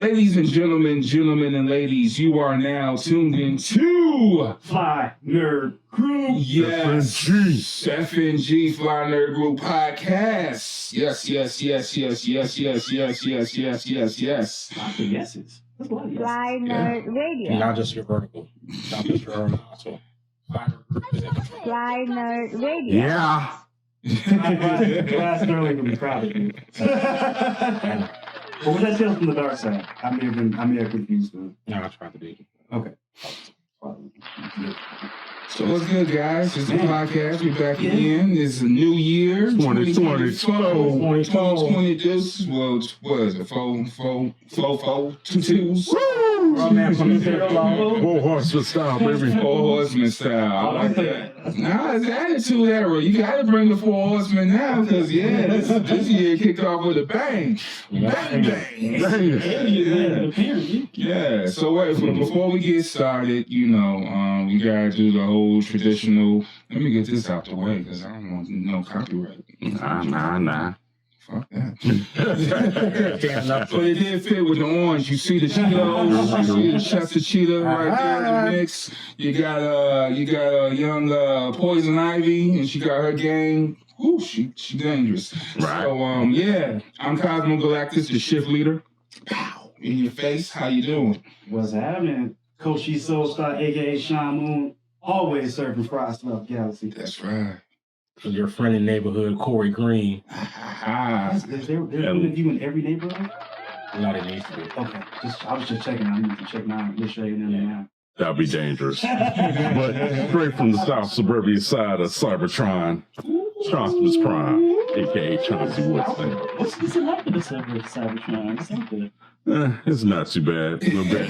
Ladies and gentlemen and ladies, you are now tuned into Fly Nerd Group. Yes, FNG Fly Nerd Group podcast. Yes. Lots of yeses. That's a lot of yeses. Fly Nerd Radio. Not just your vertical. Not just your horizontal. Fly Nerd Radio. Yeah. Glass Sterling would be proud of you. What was that tale from the dark side? I may have confused them. No, I tried to be. Okay. So what's good, guys? It's the podcast. We're back again. It's a new year. 2020. This was, what is it? Four, two twos. Oh, man, from the Four Horsemen style, baby. Four Horsemen style. I like that. Nah, it's attitude era. You got to bring the Four Horsemen now because, this year kicked off with a bang. Bang. Yeah. So wait, before we get started, we got to do the whole traditional. Let me get this out the way because I don't want no copyright. Nah. Fuck that. But it did fit with the orange. You see the Cheetos, you see the Chester Cheetah right there in the mix. You got a young Poison Ivy, and she got her gang. Ooh, she dangerous. Right. So I'm Cosmo Galactus, the shift leader. Pow, in your face. How you doing? What's happening? Coach E Soul Star, aka Sean Moon, always serving fries throughout the galaxy. That's right. Your friendly neighborhood, Corey Green. Is there one of you in every neighborhood? Not it needs to be. Okay. I was just checking. I need to check now. Make sure you're in there now. That'd be dangerous. But straight from the south suburban side of Cybertron, Chauncey's Prime, a.k.a. Chauncey Woodson. What's it like with the Cybertron? It's not good. It's not too bad. A little bit.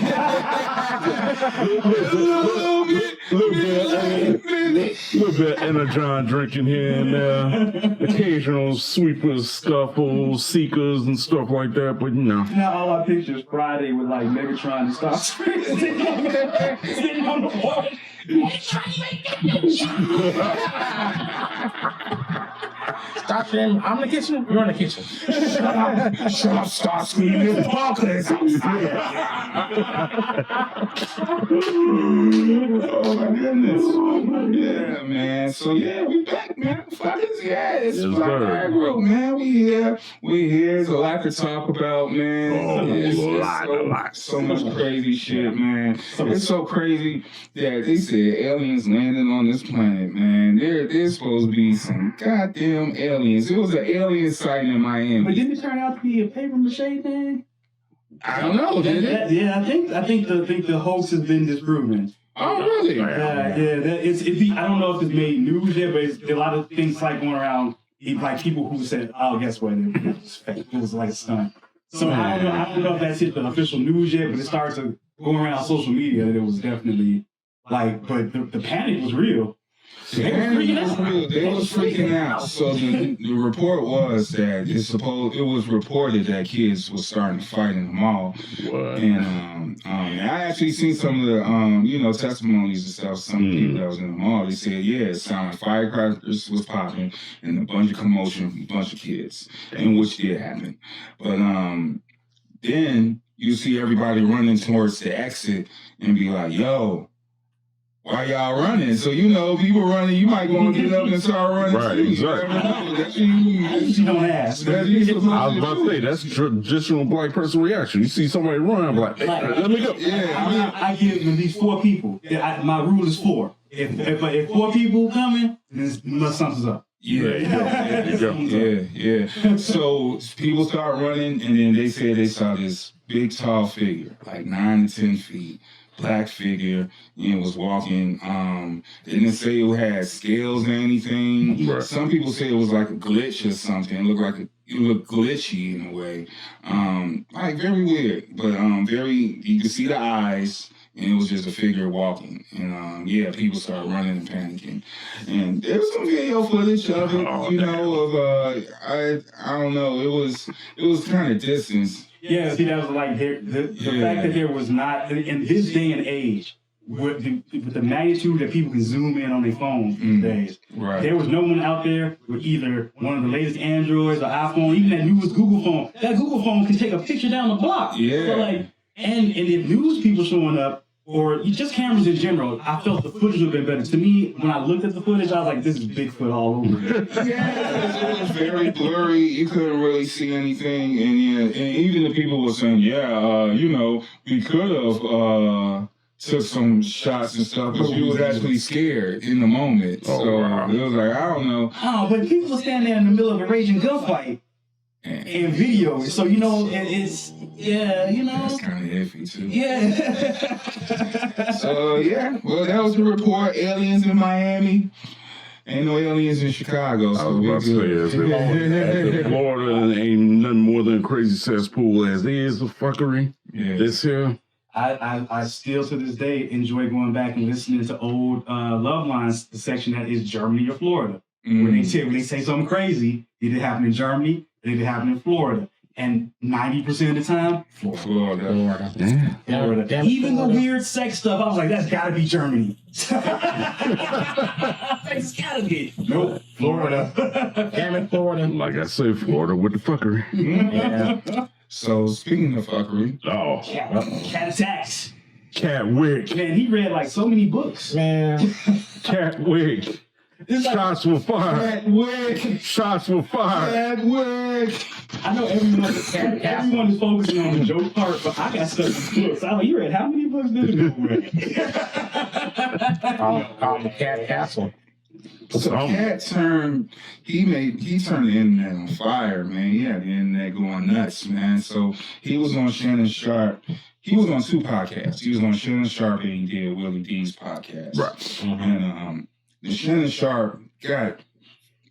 little bit energon drinking here and there. Occasional sweepers, scuffles, seekers, and stuff like that. But Now all our pictures Friday with like Megatron and Star sitting on the wall. Stop screaming. I'm in the kitchen. You're in the kitchen. Shut up, start screaming. Parker is outside. Oh my goodness. Yeah, man. So we back, man. Fuckers, it's Fly Nerd Group, man. We here. There's a lot to talk about, man. So much crazy shit, man. It's so crazy that they said aliens landed on this planet, man. There's supposed to be some goddamn aliens. It was an alien sighting in Miami. But didn't it turn out to be a paper mache thing? I don't know, did it? Yeah, I think the hoax has been disproven. Oh, really? I don't know if it's made news yet, but it's a lot of things like going around, like people who said, "Oh, guess what? It was fake. It was like a stunt." So I don't know if that's hit the official news yet, but it started to go around social media that it was definitely like, but the panic was real. They was freaking out. So the report was that it was reported that kids was starting to fight in the mall. What? And I actually seen some of the testimonies and stuff. Some people that was in the mall, they said, it sounded like firecrackers was popping and a bunch of commotion from a bunch of kids, and which did happen. But then you see everybody running towards the exit and be like, yo, why y'all running? So, people running, you might want to get up and start running. Right, too. exactly. You don't ask. I was about to say, that's traditional black person reaction. You see somebody run, I'm like, hey, let me go. Yeah, I give them these 4 people. My rule is 4. If 4 people coming, then something's up. Yeah. So people start running, and then they said they saw this big, tall figure, like 9 to 10 feet. Black figure, was walking. They didn't say it had scales or anything. Right. Some people say it was like a glitch or something. It looked glitchy in a way. Like very weird, but you could see the eyes, and it was just a figure walking. And people started running and panicking. And there was some video footage of it, I don't know. It was kind of distance. Yeah, see, that was like the fact that there was not in this day and age with the magnitude that people can zoom in on their phones these days. Right. There was no one out there with either one of the latest Androids or iPhone, even that newest Google phone. That Google phone can take a picture down the block. Yeah. So like, and if news people showing up, or just cameras in general, I felt the footage would have been better. To me, when I looked at the footage, I was like, this is Bigfoot all over. Yeah, it was very blurry. You couldn't really see anything. And even the people were saying, we could have took some shots and stuff, but we was actually scared in the moment. It was like, I don't know. Oh, but people were standing there in the middle of a raging gunfight and video. So, it's, That's kind of iffy, too. Yeah. So, well, that was the report. Aliens in Miami. Ain't no aliens in Chicago. So I was about to say, as Florida ain't nothing more than a crazy cesspool as is of fuckery. Yeah. This here. I still to this day enjoy going back and listening to old love lines, the section that is Germany or Florida. When they say something crazy, did it happen in Germany? Did it happen in Florida? And 90% of the time, Florida. Yeah. Florida. Even the weird sex stuff, I was like, that's gotta be Germany. It's gotta be. Nope, Florida. Damn it, Florida. Like I said, Florida with the fuckery. Yeah. So, speaking of fuckery. Oh. Cat attacks. Catwick. Man, he read like so many books. Man. Catwick. Shots were fired. Catwick. Shots were fired. Catwick. I know everyone is focusing on the joke part, but I got stuck in books. I was like, you read how many books did you read? The Cat Castle. So Katt turned the internet on fire, man. He had the internet going nuts, man. So he was on Shannon Sharp. He was on two podcasts. He was on Shannon Sharp and he did Willie D's podcast. Right. Mm-hmm. And the Shannon Sharp got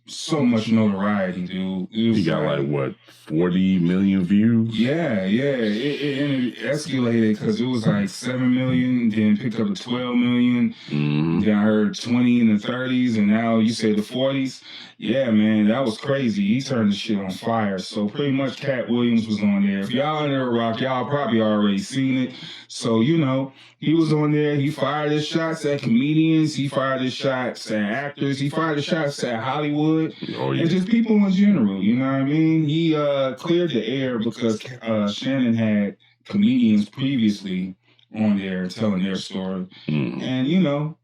so much notoriety, dude. He got like what, 40 million views? Yeah. It escalated because it was like 7 million, then picked up to 12 million. Mm-hmm. Then I heard 20 in the 30s, and now you say the 40s. Yeah, man, that was crazy. He turned the shit on fire. So pretty much Katt Williams was on there. If y'all under a rock, y'all probably already seen it. So, he was on there. He fired his shots at comedians. He fired his shots at actors. He fired his shots at Hollywood. Oh, yeah. And just people in general, you know what I mean? He cleared the air because Shannon had comedians previously on there telling their story. Mm-hmm. And,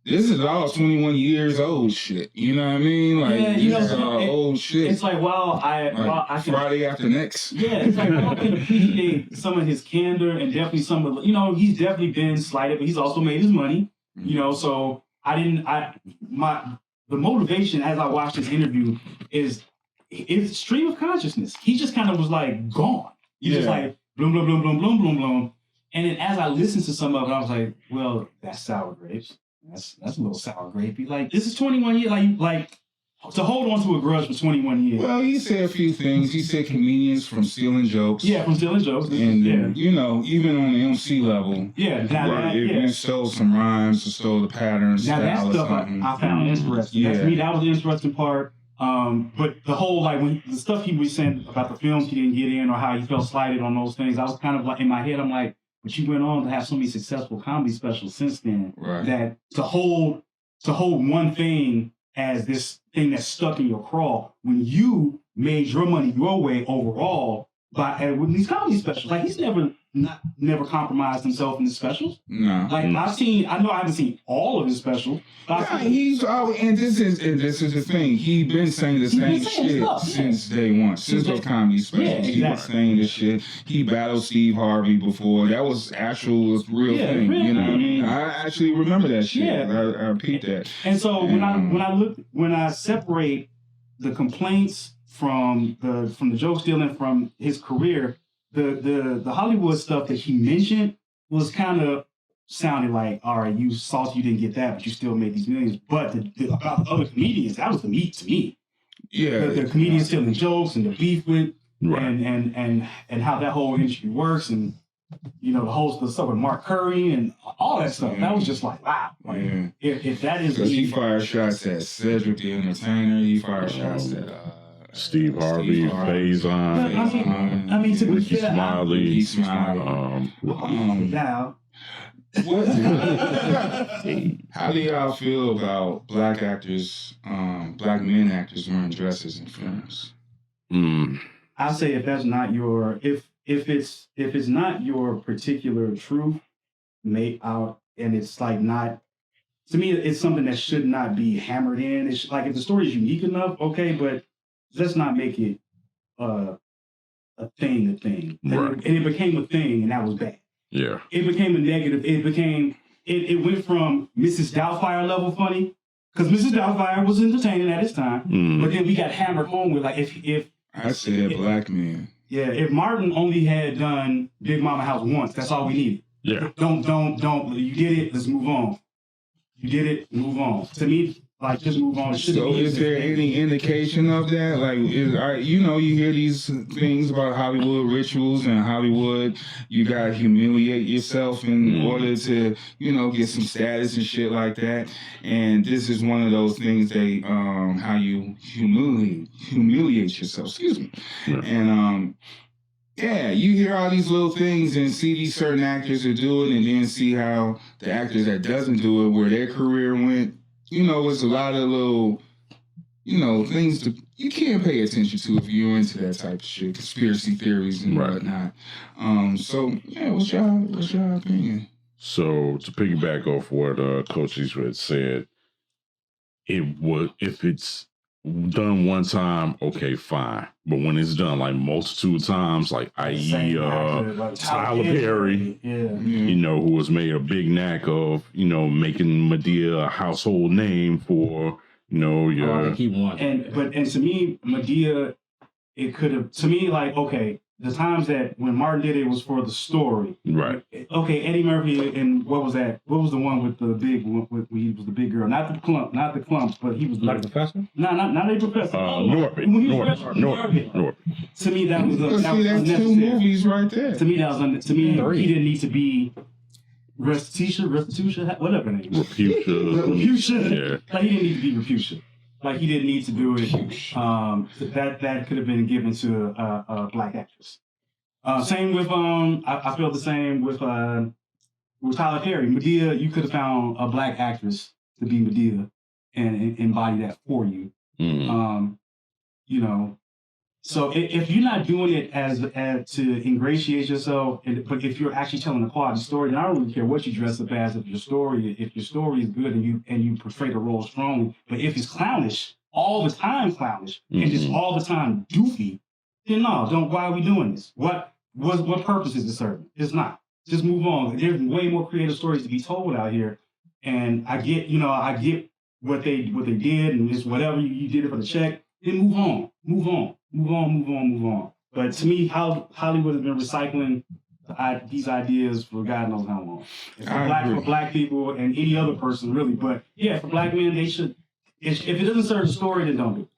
this is all 21 years old shit. You know what I mean? Like, this is old shit. It's like, I can, Friday after next. Yeah, it's like, I can appreciate some of his candor and definitely some of, he's definitely been slighted, but he's also made his money, so the motivation as I watched this interview is stream of consciousness. He just kind of was like gone. He just like, bloom, bloom, bloom, bloom, bloom, bloom, bloom. And then as I listened to some of it, I was like, well, that's sour grapes. That's a little sour grapey. Like, this is 21 years. Like to hold on to a grudge for 21 years. Well, he said a few things. He said comedians from stealing jokes. Yeah, from stealing jokes. And, even on the MC level. Yeah. If you stole some rhymes or stole the patterns. Now, that stuff I found interesting. Yeah. To me, that was the interesting part. But the whole, when the stuff he was saying about the films he didn't get in or how he felt slighted on those things, I was kind of like, in my head, I'm like, but you went on to have so many successful comedy specials since then, right, that to hold one thing as this thing that's stuck in your craw when you made your money your way overall with these comedy specials. Like, he's never compromised himself in his specials. No. Like, I know I haven't seen all of his specials. Yeah, and this is the thing. He's been saying the same shit since day one. Since those comedy specials, he was saying this shit. He battled Steve Harvey before. That was real thing. You know what I mean? I actually remember that shit. Yeah. I repeat that. And so when I separate the complaints from the joke stealing from his career, the Hollywood stuff that he mentioned was kind of sounded like, all right, you salty, you didn't get that, but you still made these millions. But about the other comedians, that was the meat to me. Yeah, the comedians stealing jokes and the beef with, right, and how that whole industry works, and the stuff with Mark Curry and all that stuff. That was just like, wow. Like, if that is, because he fired shots at Cedric the Entertainer, he fired shots at Steve Harvey, Faison, I mean, to be Ricky fair, Smiley, now, What? How do y'all feel about black actors, black men actors wearing dresses in films? I say if that's not your if it's not your particular truth, made out, and it's like not. To me, it's something that should not be hammered in. It's like if the story is unique enough, okay, but let's not make it a thing. Right. And it became a thing, and that was bad. Yeah. It became a negative. It went from Mrs. Doubtfire level funny, because Mrs. Doubtfire was entertaining at its time, but then we got hammered home with like if I said black men. Yeah, if Martin only had done Big Mama House once, that's all we needed. Yeah. Don't. You did it. Let's move on. You did it. Move on. To me, like just move on. So is there any indication of that? Like, you hear these things about Hollywood rituals and Hollywood, you gotta humiliate yourself in order to, get some status and shit like that. And this is one of those things how you humiliate yourself. Excuse me. Yeah. And yeah, you hear all these little things and see these certain actors are doing, and then see how the actors that doesn't do it, where their career went. It's a lot of little, things you can't pay attention to if you're into that type of shit, conspiracy theories and whatnot. So yeah, what's your opinion? So to piggyback off what Coach Eastwood said, if it's done one time, okay, fine. But when it's done like multitude times, like i.e. Tyler Perry, who was made a big knack of, making Medea a household name for, he won. And to me, Medea, it could have, to me, like, okay, the times that when Martin did it was for the story. Right. Okay, Eddie Murphy, and what was that? What was the one with the big, he was the big girl? Not the clumps, but he was like the professor? No, not a professor. Norbit. To me, that was that's two movies right there. To me, he didn't need to be Restitution, whatever her name is. Reputia. Yeah. Like, he didn't need to be Reputia. Like, he didn't need to do it. That could have been given to a black actress. Same with I feel the same with Tyler Perry. Medea, you could have found a black actress to be Medea and embody that for you. So if you're not doing it as to ingratiate yourself, but if you're actually telling a quality story, then I don't really care what you dress up as. If your story is good and you portray the role strongly, but if it's clownish, all the time clownish, and just all the time doofy, then no, don't. Why are we doing this? What purpose is it serving? It's not. Just move on. There's way more creative stories to be told out here, and I get what they did, and it's whatever you did it for the check. Then move on. But to me, how Hollywood has been recycling these ideas for God knows how long. For black people and any other person, really. But yeah, for black men, they should. If it doesn't serve the story, then don't do it.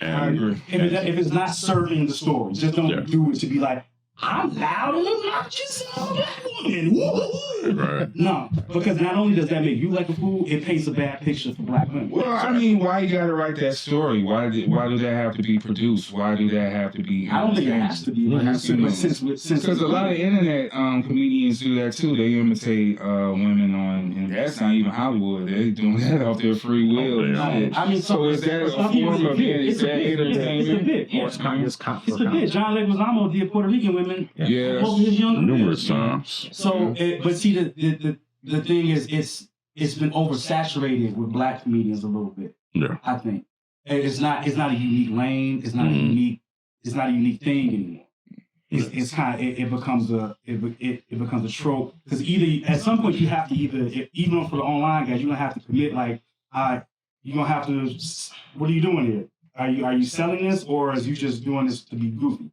I agree. If it's not serving the story, just don't do it to be like, I'm loud and obnoxious and I'm a black woman. Woo-hoo-hoo. Right. No, because not only does that make you like a fool, it paints a bad picture for black women. Well, I mean, why you gotta write that story? Why do that have to be produced? Why do that have to be? I don't think it has to be. Because a lot of internet comedians do that too. They imitate women and that's not even Hollywood. They're doing that off their free will. I mean, so is that a form of entertainment? It's a bit. John Leguizamo did Puerto Rican women. Yeah, numerous times. So, but see, the thing is, it's been oversaturated with black comedians a little bit. Yeah, I think it's not a unique lane. It's not a unique thing anymore. It's kind of it becomes a trope, because either at some point you have to even for the online guys, you're gonna have to commit like you're gonna have to. What are you doing here? Are you selling this, or is you just doing this to be goofy?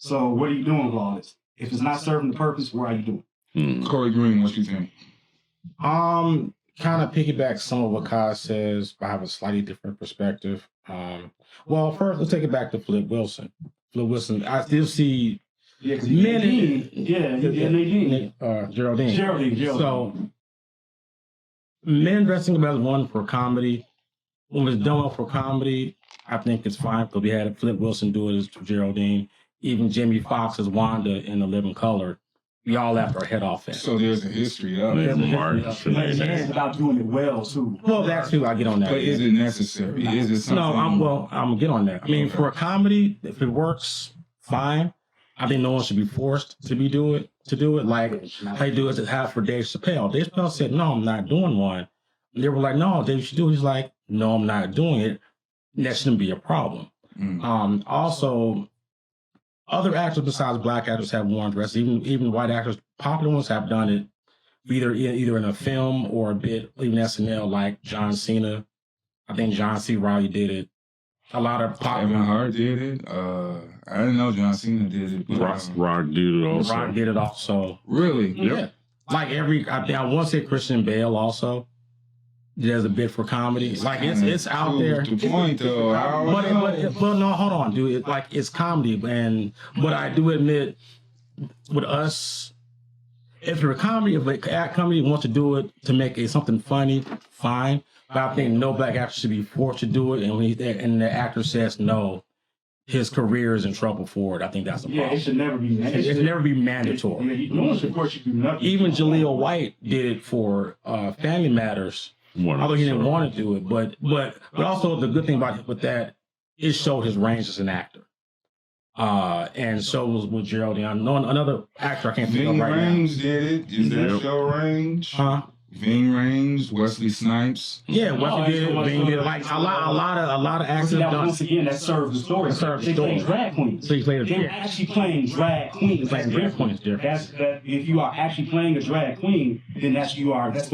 So what are you doing with all this? If it's not serving the purpose, what are you doing? Corey Green, what you think? Kind of piggyback some of what Kai says, but I have a slightly different perspective. Well, first, let's take it back to Flip Wilson. I still see men Nadine. Geraldine. So, men dressing up as one for comedy. When it's done for comedy, I think it's fine, because we had Flip Wilson do it as Geraldine. Even Jamie Foxx as Wanda in The Living Color, we all laughed our head off at. So there's a history of Yeah, it. Mark, But it's about doing it well too. Well, that's who I get on that. But is it necessary? Is it something? No, I'm gonna get on that. I mean, for a comedy, if it works, fine. I think no one should be forced to do it. Like how you do it to have for Dave Chappelle. Dave Chappelle said, "No, I'm not doing one." And they were like, "No, Dave, you should do it." He's like, "No, I'm not doing it." And that shouldn't be a problem. Also, other actors besides black actors have worn dresses. Even white actors, popular ones, have done it either in a film or a bit, even SNL, like John Cena. I think John C. Reilly did it. A lot of Kevin Hart did it. I didn't know John Cena did it. Rock did it also. Rock did it also. Really? Yeah. Like I want to say Christian Bale also does a bit for comedy. Like it's out there. The point though, But no, hold on, dude. It's comedy, but I do admit with us, if you're a comedy, if a comedy wants to do it to make it something funny, fine. But I think no black actor should be forced to do it, and when the actor says no, his career is in trouble for it. I think that's a problem. Yeah, it should never be. It should never be mandatory. No one should force you to do nothing. Even Jaleel White did it for Family Matters, although he didn't want to do it. But also the good thing about with that, it showed his range as an actor. And so was with Geraldine. I know another actor I can't think of right Range did it. Is that show Range? Huh? Ving Rhames, Wesley Snipes. Yeah, Wesley did it. Ving did it. Like a lot of actors that, done. once again, that serves the story. They play drag queens. So he played They're actually playing drag queens. Playing drag queens, different. If you are actually playing a drag queen, then that's the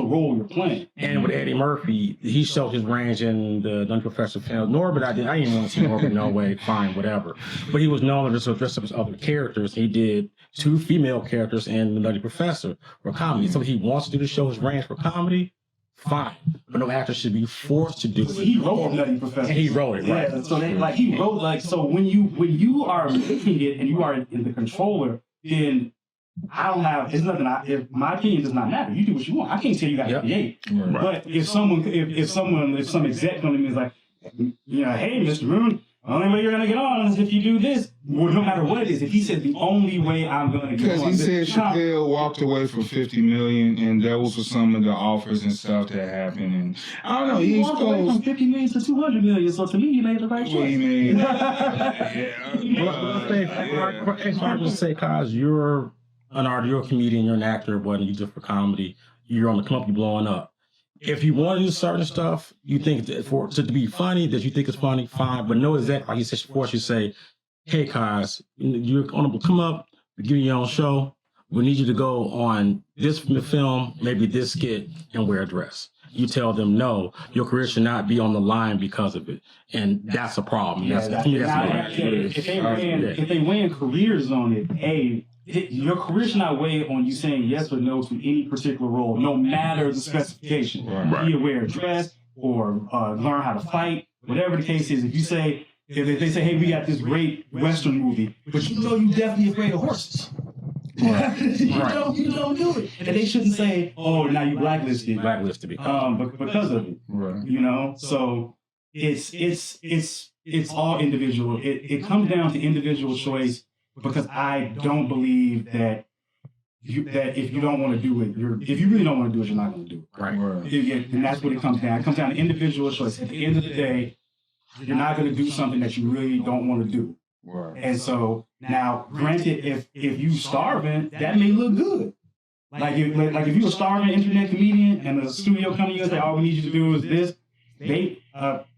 role you're playing. And with Eddie Murphy, he showed his range in the Unprofessional film. Norbert, I didn't want to see Norbert. No way, fine, whatever. But he was known to dress up as other characters. He did 2 female characters in The Nutty Professor for comedy. So he wants to show his range for comedy. Fine, but no actor should be forced to do it. He wrote Nutty Professor. And he wrote it, right? Yeah, so he wrote so when you are making it and you are in the controller, then I don't have. It's nothing. If my opinion does not matter, you do what you want. I can't tell you how to create. Right. But if some exec comes to me and is like, hey, Mr. Moon, the only way you're gonna get on is if you do this. Well, no matter what it is, if he said the only way I'm gonna get on, because he said Chappelle walked away from $50 million, and those were some of the offers and stuff that happened. And I don't know, he walked away from $50 million to $200 million. So to me, he made the right choice. Well, he made. It's hard to say, cause you're an artist, you're a comedian, you're an actor, but you do it for comedy. You're on the come up, you're blowing up. If you want to do certain stuff, you think to be funny, that you think is funny, fine. But no exec, like you said before, you say, hey, Kaz, you're on to come up, give you your own show. We need you to go on this film, maybe this skit, and wear a dress. You tell them, no, your career should not be on the line because of it. And that's a problem. If they weigh careers on it, your career should not weigh on you saying yes or no to any particular role, no matter the specification. Right. Be it wear a dress or learn how to fight, whatever the case is. If they say, hey, we got this great Western movie, but you definitely afraid of horses. Right. You don't do it. And they shouldn't say, oh, now you blacklisted. Blacklisted because of it. Right. So it's all individual. It comes down to individual choice. Because I don't believe that if you don't want to do it, if you really don't want to do it, you're not going to do it. Right. And that's what it comes down. It comes down to individual choice. At the end of the day, you're not going to do something that you really don't want to do. Right. And so now, granted, if you starving, that may look good. Like if you're a starving internet comedian and a studio comes to you and say, all we need you to do is this, they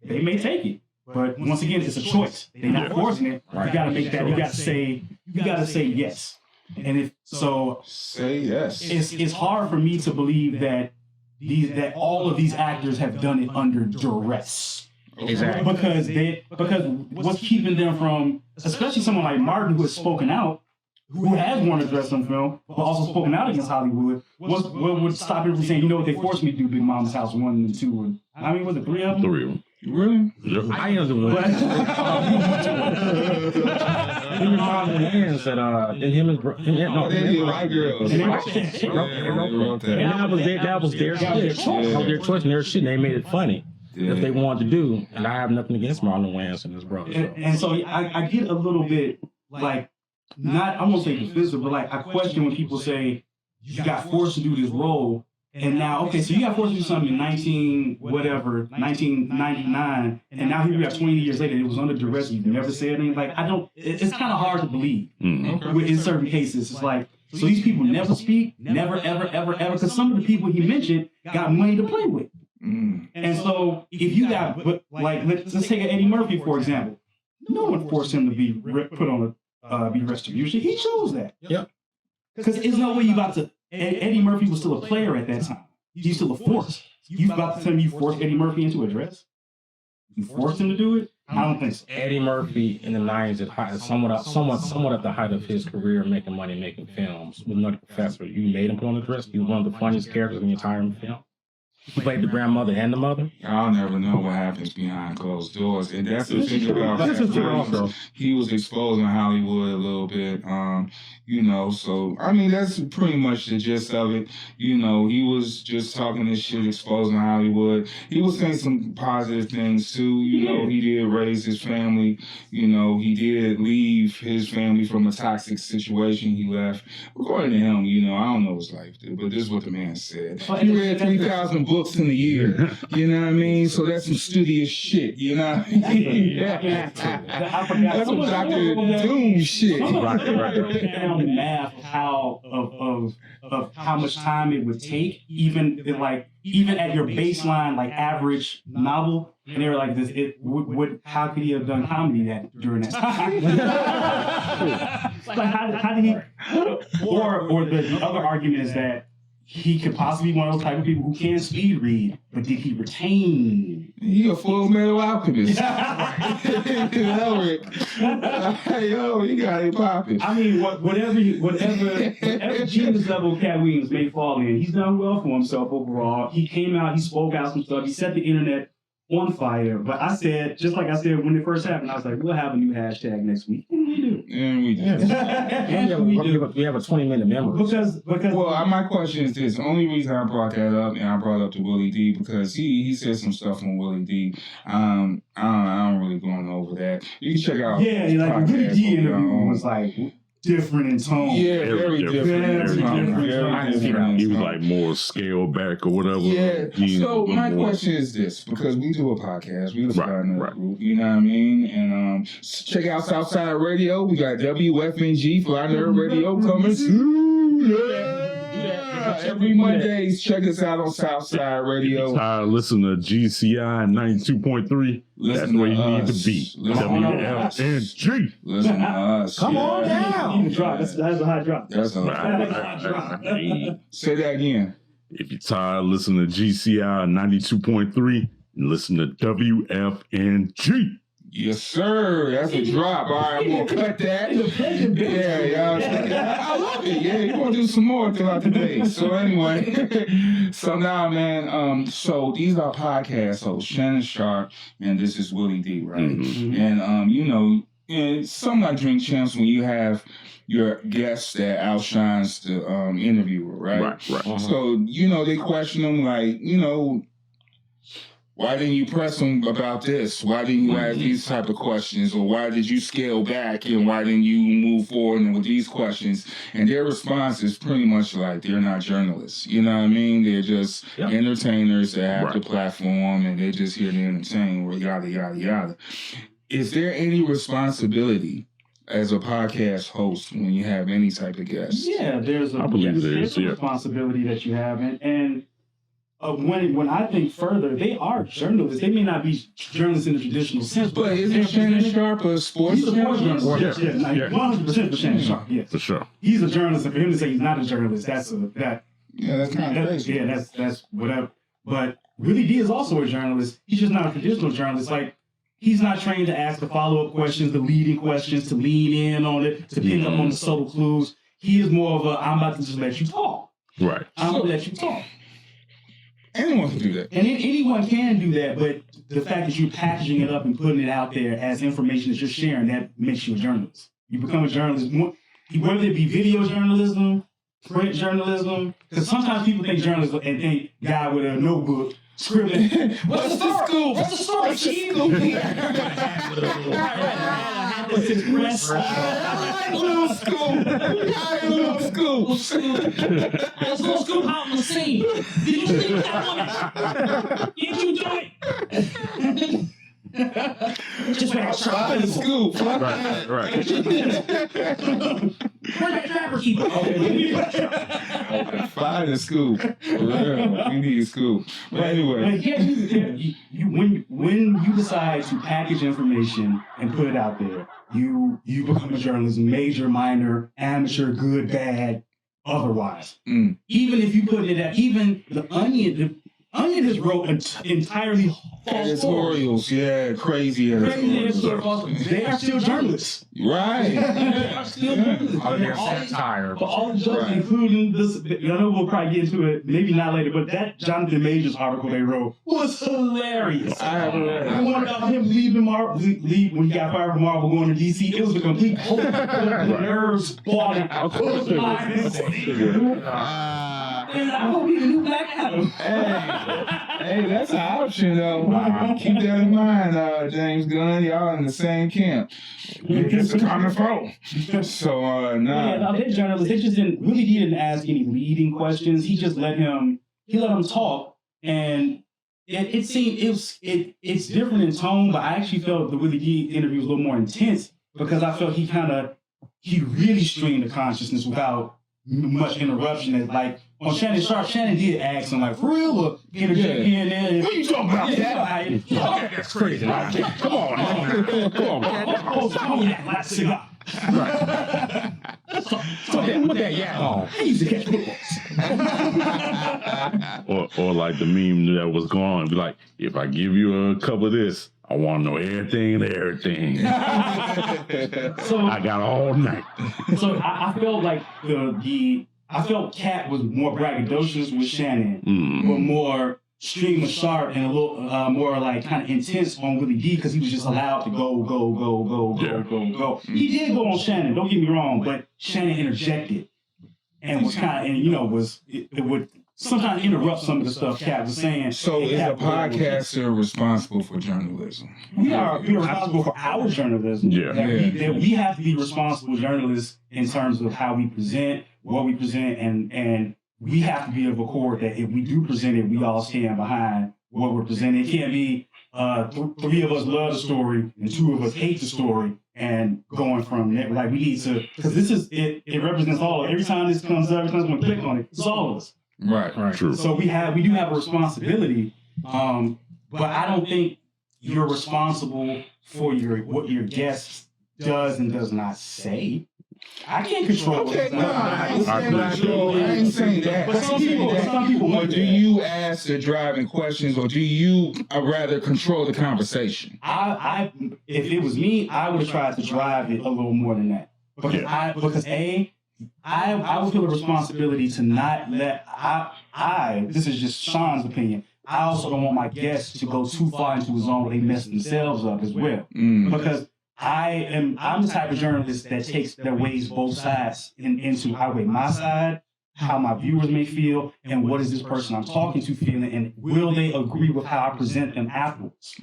may take it. But once again, it's a choice. They're not forcing it. You gotta make that. You gotta say yes. And if so, say yes. It's hard for me to believe that all of these actors have done it under duress. Exactly. Because what's keeping them from, especially someone like Martin who has spoken out, who has worn a dress on film, but also spoken out against Hollywood, what would stop him from saying, they forced me to do Big Mama's House 1 and 2, and I mean, was it 3 of them? 3 of them. Really? I ain't do it. Him and Hands said, him and They did White Girls. and that was their shit. That was their choice and their shit, and they made it funny. If they wanted to do, and I have nothing against Marlon Wayans and his brother. And so I get a little bit like, not, I won't say defensive, but like I question when people say you got forced to do this role, and now, okay, so you got forced to do something in 1999, and now here we are 20 years later, it was under duress, you never said anything. Like, it's kind of hard to believe in certain cases. It's like, so these people never speak, never, ever, ever, ever, because some of the people he mentioned got money to play with. And so if you got, but like, let's take Eddie Murphy, for example. No one forced him to be put on be retribution. He chose that. Yep. Because there's no way you about to. Eddie Murphy was still a player at that time. He's still a force. You about to tell me you forced Eddie Murphy into a dress? You forced him to do it? I don't think so. Eddie Murphy in the 90s is somewhat at the height of his career, making money, making films. With Nutty Professor, you made him put on the dress. He was one of the funniest characters in the entire film. He played the grandmother and the mother. I'll never know what happens behind closed doors. And that's the thing about that. He was exposing Hollywood a little bit. So, I mean, that's pretty much the gist of it. He was just talking this shit, exposing Hollywood. He was saying some positive things, too. He did raise his family. He did leave his family from a toxic situation he left. According to him, I don't know his life, but this is what the man said. He read 3,000 books in a year, you know what I mean? So that's some studious shit, you know what I mean? That's some Dr. Doom shit. Right. Down the math of how much time it would take, even at your baseline, like average novel, and they were like, how could he have done comedy during that time? Like, how did he? Or the other argument is that he could possibly be one of those type of people who can speed read, but did he retain? He a Full Metal Alchemist. Yo, you got it popping. I mean, whatever genius level Katt Williams may fall in, he's done well for himself overall. He came out, he spoke out some stuff, he set the internet on fire. But I said, just like I said when it first happened, I was like, we'll have a new hashtag next week. And we do. We have a 20-minute memory. Because my question is this. The only reason I brought that up, and I brought up to Willie D, because he said some stuff on Willie D. I don't really going over that. You can check out. Yeah, like the Willie D interview was like different in tone. Yeah, very different. He was like more scaled back or whatever. Yeah. So my question is this, because we do a podcast, we live in a group, you know what I mean? And check out Southside Radio. We got WFNG Fly Nerd Radio coming soon. Every Monday, check us out on Southside Radio. Listen to GCI 92.3. That's where you need to be. WFNG. Listen to us. Come on down. That's a high drop. That's a high drop. Say that again. If you're tired, listen to GCI 92.3 and listen to WFNG. Yes, sir. That's a drop. All right, we'll cut that. Yeah, y'all. I love it. Yeah, you're going to do some more throughout the day. So anyway, so now, man, so these are podcast hosts, Shannon Sharp, and this is Willie D, right? Mm-hmm. And, and something like Drink Champs when you have your guest that outshines the interviewer, right? Right. Uh-huh. So, they question them like, why didn't you press them about this? Why didn't you ask these type of questions? Or why did you scale back? And why didn't you move forward with these questions? And their response is pretty much like they're not journalists. You know what I mean? They're just entertainers that have the platform and they're just here to entertain or yada, yada, yada. Is there any responsibility as a podcast host when you have any type of guest? Yeah, there's a responsibility that you have. And when I think further, they are journalists. They may not be journalists in the traditional sense, but isn't Shannon Sharp a sports journalist? 100% for Shannon Sharp. Yes, for sure. He's a journalist, and for him to say he's not a journalist, that's kind of crazy. Yeah, that's whatever. But Willie D is also a journalist. He's just not a traditional journalist. Like, he's not trained to ask the follow-up questions, the leading questions, to lean in on it, to pick up on the subtle clues. He is more of I'm about to just let you talk. Right. I'm going to let you talk. Anyone can do that. And anyone can do that, but the fact that you're packaging it up and putting it out there as information that you're sharing, that makes you a journalist. You become a journalist, whether it be video journalism, print journalism, because sometimes people think journalism and think guy with a notebook scribbling. What's the story? What's the story? Little scoop. Little scoop. Let's go scoop out on the scene. Did you sleep with that woman? Did you do it? Just went out Fly the scoop. Right. Where's that trapper keeper? Fly the scoop. For real. We need a scoop. But anyway. But yeah, when you decide to package information and put it out there, you become a journalist, major, minor, amateur, good, bad, otherwise. Mm. Even if you put it at, even the Onion has wrote entirely false Editorials, yeah, crazy editorials. They are still journalists. Right. They are still journalists. Satire. But all the jokes, including this, I know we'll probably get into it, maybe not later, but that Jonathan Majors article they wrote was hilarious. I haven't read The one about him leaving Marvel, when he got fired from Marvel, going to DC, it was a complete whole the nerves falling out. And I hope he's a new Black Adam. Hey, that's an option though. Keep that in mind, James Gunn. Y'all in the same camp. It's a common foe. So, Yeah, they're journalists. They just didn't ask any leading questions. He just let him talk, and it seemed it's different in tone. But I actually felt the Willie D interview was a little more intense because I felt he really streamed the consciousness without much interruption. As like on Shannon Sharp, Shannon did ask him like, for real, or interject here and there. What are you talking about? Yeah, That's crazy. Come on, man. Come on, man. Last cigar. Put that yak on. I used to catch footballs. Or like the meme that was gone. Be like, if I give you a cup of this, I want to know everything and everything. So I got all night. So I felt like I felt Katt was more braggadocious with Shannon, but more stream of sharp and a little more like kind of intense on Willie D because he was just allowed to go. He did go on Shannon, don't get me wrong, but Shannon interjected and was it would sometimes interrupt some of the stuff Katt was saying. So is a podcaster responsible for journalism? We are responsible for our journalism. Yeah. That we have to be responsible journalists in terms of how we present, what we present, and we have to be of accord that if we do present it, we all stand behind what we're presenting. It can't be three of us love the story and two of us hate the story and going from there. Like we need to, because this is it represents all of it. Every time this comes up, every time someone click on it, it's all of us. Right. True. So we do have a responsibility, but I don't think you're responsible for what your guest does and does not say. I can't control. Okay, no, I ain't saying that. But some people. Or do you ask the driving questions, or do you rather control the conversation? If it was me, I would have tried to drive it a little more than that because I would feel a responsibility to not let this is just Sean's opinion. I also don't want my guests to go too far into a zone where they mess themselves up as well. Because I'm the type of journalist that weighs both sides into I weigh my side, how my viewers may feel, and what is this person I'm talking to feeling, and will they agree with how I present them afterwards?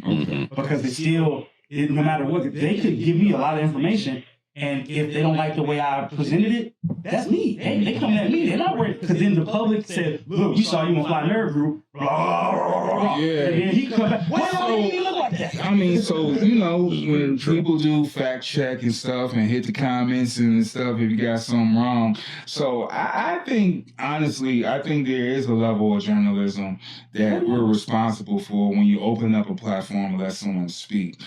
Because they still, no matter what, they could give me a lot of information. And if they don't like the way I presented it, that's me. They come at me. They're not worried. Because then the public said, look, we saw you on Fly Nerd Group. Blah, blah, blah, blah. Yeah. And then he come back, well, it didn't look like that. I mean, so, when people do fact check and stuff and hit the comments and stuff if you got something wrong. So I think, honestly, there is a level of journalism that we're responsible for when you open up a platform and let someone speak.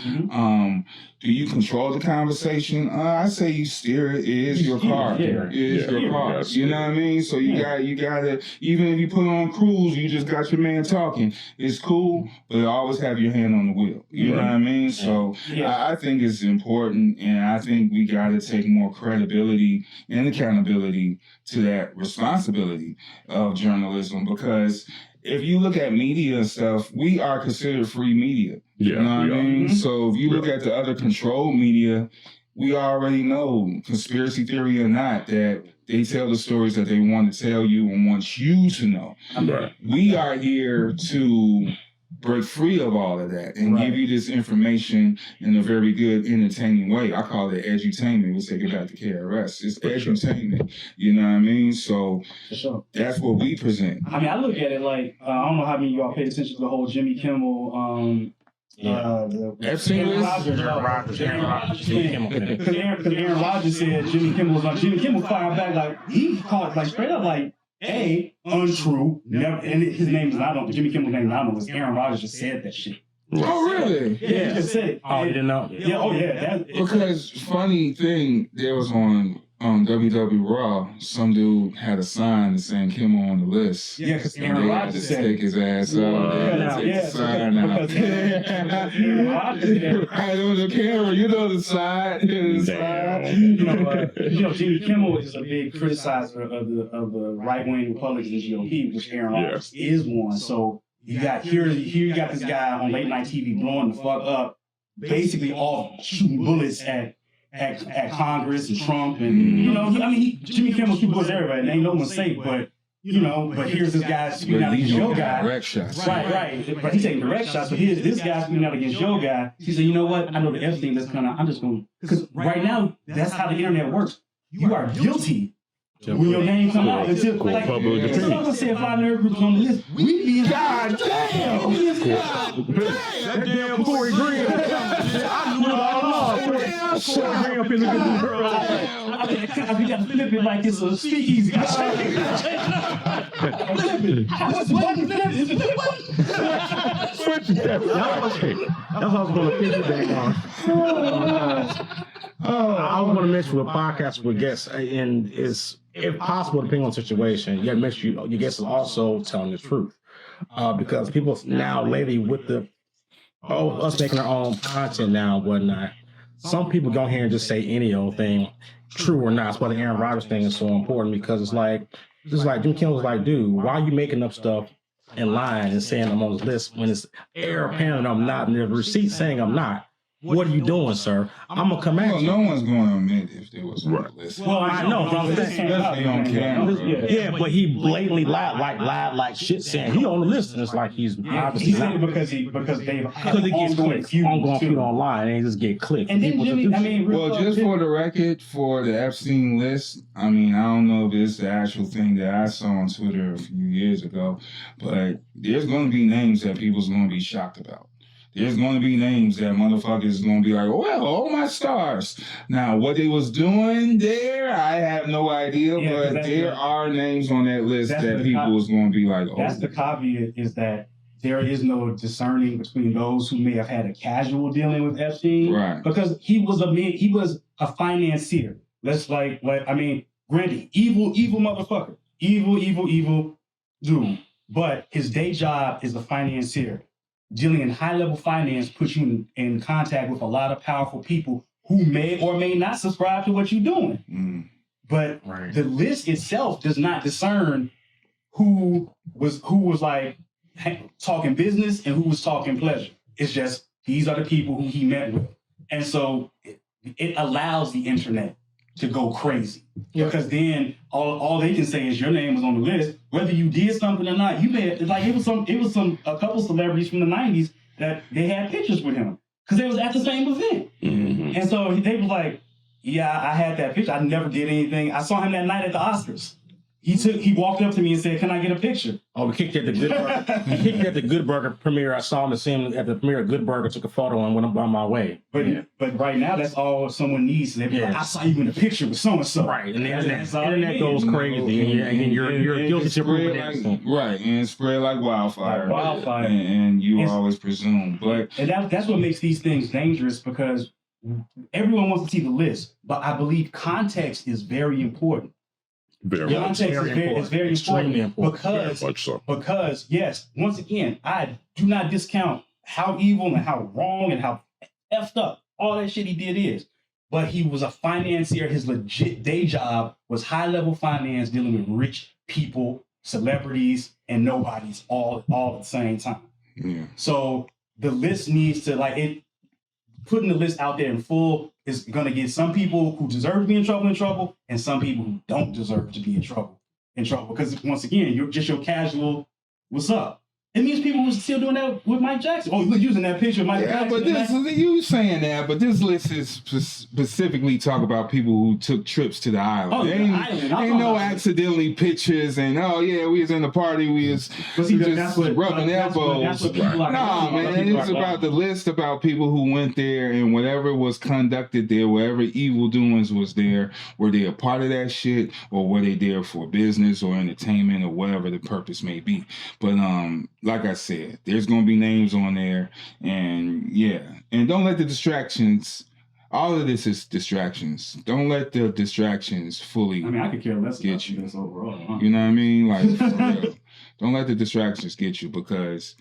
Do you control the conversation? I say you steer it. It is your car. It is your car. You know what I mean? So you gotta, even if you put on cruise, you just got your man talking. It's cool, but always have your hand on the wheel. You know what I mean? So I think it's important, and I think we gotta take more credibility and accountability to that responsibility of journalism, because if you look at media and stuff, we are considered free media. You know what I mean? So if you look at the other controlled media, we already know, conspiracy theory or not, that they tell the stories that they want to tell you and want you to know. Right. We are here to break free of all of that and give you this information in a very good, entertaining way. I call it edutainment. We'll take it back to KRS. It's edutainment. You know what I mean? So that's what we present. I mean, I look at it like, I don't know how many of y'all paid attention to the whole Jimmy Kimmel, Epstein List? Aaron Rodgers said Jimmy Kimmel was on. Jimmy Kimmel fired back like, he called like straight up like, untrue. Never, and his name is not, Jimmy Kimmel's name is not, was Aaron Rodgers just said that shit. Oh, really? Yeah, he just said it. Oh, you didn't know? Yeah, oh, yeah. Because funny thing, there was on WW Raw, some dude had a sign saying Kimmel on the list. Yeah, because And Aaron they had to Rodgers said take his ass out. They had to take the sign out. Because Aaron Rodgers said, Right on the camera, you know the side. you know, Jimmy Kimmel is a big criticizer of the right-wing Republicans in GOP, which Aaron Rodgers is one. So you got here you got this guy on late night TV blowing the fuck up, basically all shooting bullets at Congress and Trump and you know, I mean Jimmy Kimmel shoots bullets everybody, and ain't no mistake, but you know, but here's this guy speaking out against your guy. Direct shots. Right. But he's taking direct shots. But here's this guy speaking out against your guy. He said, you know what? I know the Epstein List coming out. I'm just going to, because right now, that's how the internet works. You are guilty when your name comes out. Until, like, someone said 5 nerd groups on the list. We be God damn. That damn Corey Green. I knew it all along. Corey Green up in the girl. I got to flip it like it's a speakeasy. Flip it. What's the button? Switch it. That's what I was going to pitch it back on. I want to mention with podcasts with guests, and it's if possible, depending on the situation, you got to make sure your guest is also telling the truth. Because people now lately with us making our own content now and whatnot, some people go here and just say any old thing, true or not. That's why the Aaron Rodgers thing is so important, because it's like Jim Kimmel was like, dude, why are you making up stuff in line and saying I'm on the list when it's air apparent I'm not, and there's a receipt saying I'm not? What are you doing, sir? I'm gonna come at you. No one's going to admit if there was on the list. Well, I know, but I'm saying, especially on camera. Yeah, but he blatantly lied like shit, saying he on the list, and it's like he's obviously he said not. it because they Gets clicks, ongoing feud online, and he just get clicked. And then Jimmy, I mean, well, just for the record, for the Epstein List, I mean, I don't know if it's the actual thing that I saw on Twitter a few years ago, but there's going to be names that people's going to be shocked about. There's going to be names that motherfuckers is going to be like, well, oh my stars. Now, what they was doing there, I have no idea, but there are names on that list that people is going to be like, oh. That's the caveat, is that there is no discerning between those who may have had a casual dealing with Epstein. Right. Because he was a financier. That's like, I mean, granted, evil motherfucker. Evil dude. But his day job is a financier. Dealing in high-level finance puts you in contact with a lot of powerful people who may or may not subscribe to what you're doing. But the list itself does not discern who was like talking business and who was talking pleasure. It's just these are the people who he met with. And so it allows the internet to go crazy. Because then all they can say is your name was on the list, whether you did something or not. You may like it was a couple celebrities from the 90s that they had pictures with him because they was at the same event. And so they was like, yeah, I had that picture. I never did anything. I saw him that night at the Oscars. He walked up to me and said, "Can I get a picture?" Oh, we kicked at the Good Burger. He kicked at the Good Burger premiere. I saw him at the premiere of Good Burger, took a photo and went on my way. But right now, that's all someone needs. They be like, I saw you in a picture with so-and-so. Right, and the internet goes crazy, and you're guilty to prove it. Right, and it spread like wildfire. And you always presume. And that's what makes these things dangerous, because everyone wants to see the list, but I believe context is very important. Context is very important because yes, once again, I do not discount how evil and how wrong and how effed up all that shit he did is. But he was a financier. His legit day job was high-level finance, dealing with rich people, celebrities, and nobodies all at the same time. So the list needs to putting the list out there in full is going to get some people who deserve to be in trouble, and some people who don't deserve to be in trouble. Because once again, you're just your casual, what's up? It means people were still doing that with Mike Jackson. Oh, look, using that picture of Mike Jackson. But you saying that, but this list is specifically talk about people who took trips to the island. Oh, ain't no accidentally pictures and we was in the party, we was just rubbing elbows. Nah, man, it's about the list about people who went there and whatever was conducted there, whatever evil doings was there, were they a part of that shit or were they there for business or entertainment or whatever the purpose may be. But like I said, there's going to be names on there, and and don't let the distractions. All of this is distractions. Don't let the distractions fully. I mean, I could care less get about you. this overall. Huh? You know what I mean? Like, for real. Don't let the distractions get you because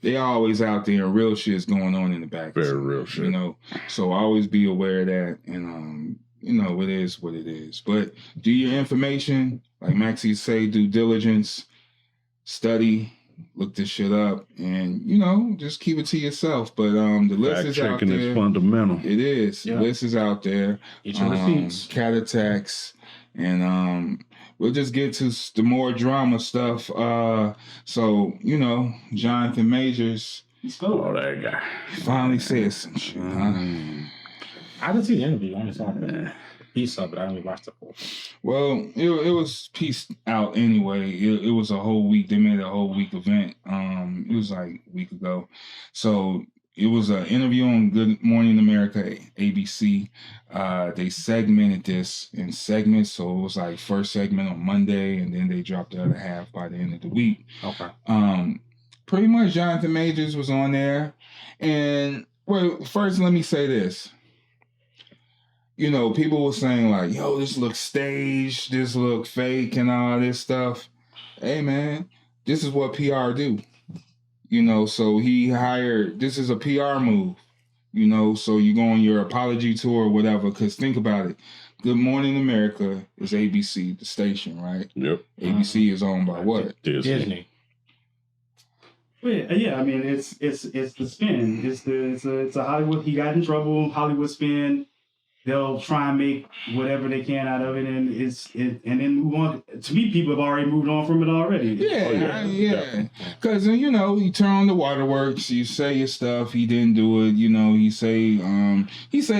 they always out there. And real shit's going on in the back. Very real shit. You know, so always be aware of that, and it is what it is. But do your information, like Maxie say, due diligence, study. Look this shit up and, just keep it to yourself. But the list is out there. Fact-checking is fundamental. It is. Yeah. The list is out there. Get your receipts. Cat attacks. And we'll just get to the more drama stuff. So, Jonathan Majors. Oh, that guy. Finally said some shit, huh? I didn't see the interview. I only saw the piece of it. I only watched the full. Well, it was pieced out anyway. It was a whole week. They made a whole week event. It was like a week ago. So it was an interview on Good Morning America, ABC. They segmented this in segments. So it was like first segment on Monday, and then they dropped the other half by the end of the week. Okay. Pretty much Jonathan Majors was on there. And, well, first let me say this. People were saying like, yo, this looks staged, this look fake and all this stuff. Hey, man, this is what PR do. So he hired, this is a PR move, so you go on your apology tour or whatever, because think about it. Good Morning America is ABC, the station, right? Yep. ABC is owned by what? Disney. Yeah, I mean, it's the spin. It's a Hollywood, he got in trouble, Hollywood spin. They'll try and make whatever they can out of it, and and then move on. To me, people have already moved on from it already. Yeah. Because you turn on the waterworks, you say your stuff. He didn't do it. He say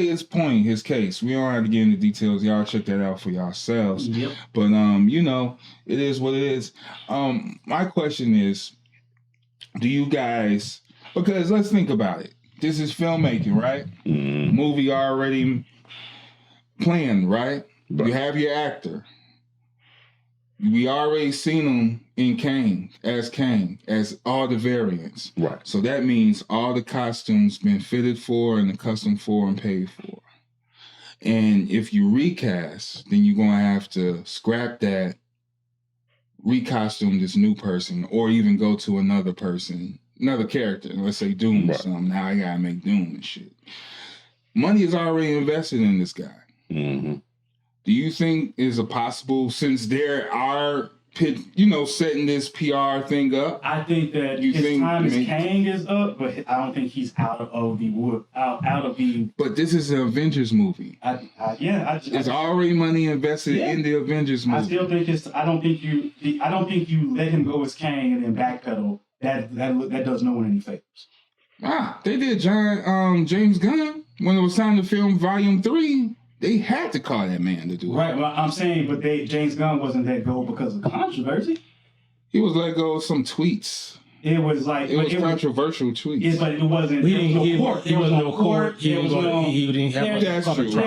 his point, his case. We don't have to get into details. Y'all check that out for yourselves. Yep. But it is what it is. My question is, do you guys? Because let's think about it. This is filmmaking, right? Movie already planned, right? You have your actor. We already seen him in Kang as all the variants. Right. So that means all the costumes been fitted for and the custom for and paid for. And if you recast, then you're gonna have to scrap that, recostume this new person, or even go to another person, another character. Let's say Doom or something. Now I gotta make Doom and shit. Money is already invested in this guy. Mm-hmm. Do you think is a possible, since there are setting this PR thing up? I think that his time as Kang is up, but I don't think he's out of the. But this is an Avengers movie. There's already money invested in the Avengers movie. I still think I don't think you let him go as Kang and then backpedal. That does no one any favors. They did James Gunn when it was time to film Volume 3. They had to call that man to do it. Right, well, I'm saying, but James Gunn wasn't let go because of controversy. He was let go of some tweets. It was like controversial tweets. Yeah, but it wasn't. There was no court. He didn't have. That's true.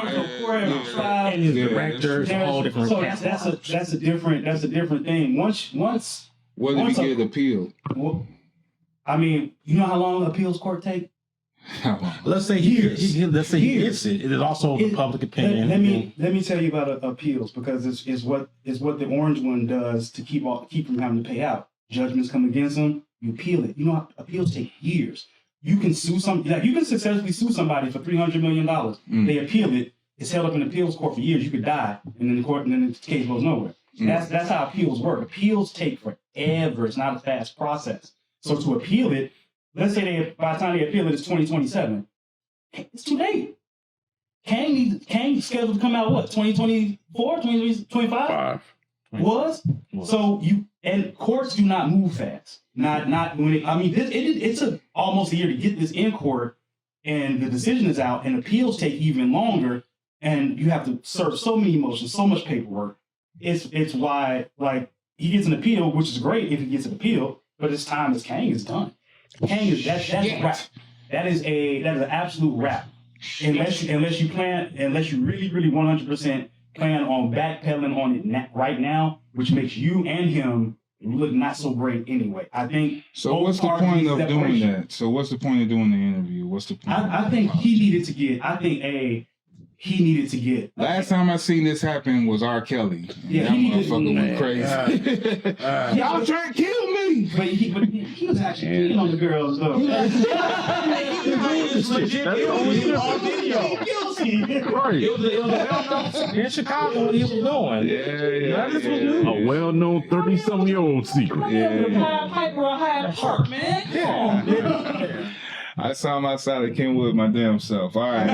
And his director's a whole different. So that's a different thing. Once. What did he get appealed? Well, I mean, you know how long appeals court take? Let's say he gets it. It is also the public opinion. Let me tell you about appeals, because it's what the orange one does to keep from having to pay out. Judgments come against them, you appeal it. Appeals take years. You can sue you can successfully sue somebody for $300 million. They appeal it. It's held up in appeals court for years. You could die, and then the case goes nowhere. That's how appeals work. Appeals take forever. It's not a fast process. So to appeal it, let's say by the time they appeal it, it's 2027. It's too late. Kang's scheduled to come out, 2024, 2025? Was? So And courts do not move fast. Not when it's almost a year to get this in court, and the decision is out, and appeals take even longer, and you have to serve so many emotions, so much paperwork. It's why like he gets an appeal, which is great if he gets an appeal, but his time as Kang is done. Kang is that's a wrap. That is an absolute wrap. Unless you really 100% plan on backpedaling on it right now, which makes you and him look not so great anyway. I think. So what's the point of doing that? So what's the point of doing the interview? What's the point? I think he needed to get. He needed to get. Last time I seen this happen was R. Kelly. Yeah, that motherfucker went crazy. Y'all trying to kill me. But he was actually cheating on the girls though. Right. In Chicago, what he was doing. Yeah. A well-known 30-something-year-old secret. Yeah. I saw him outside of Kenwood my damn self. All right.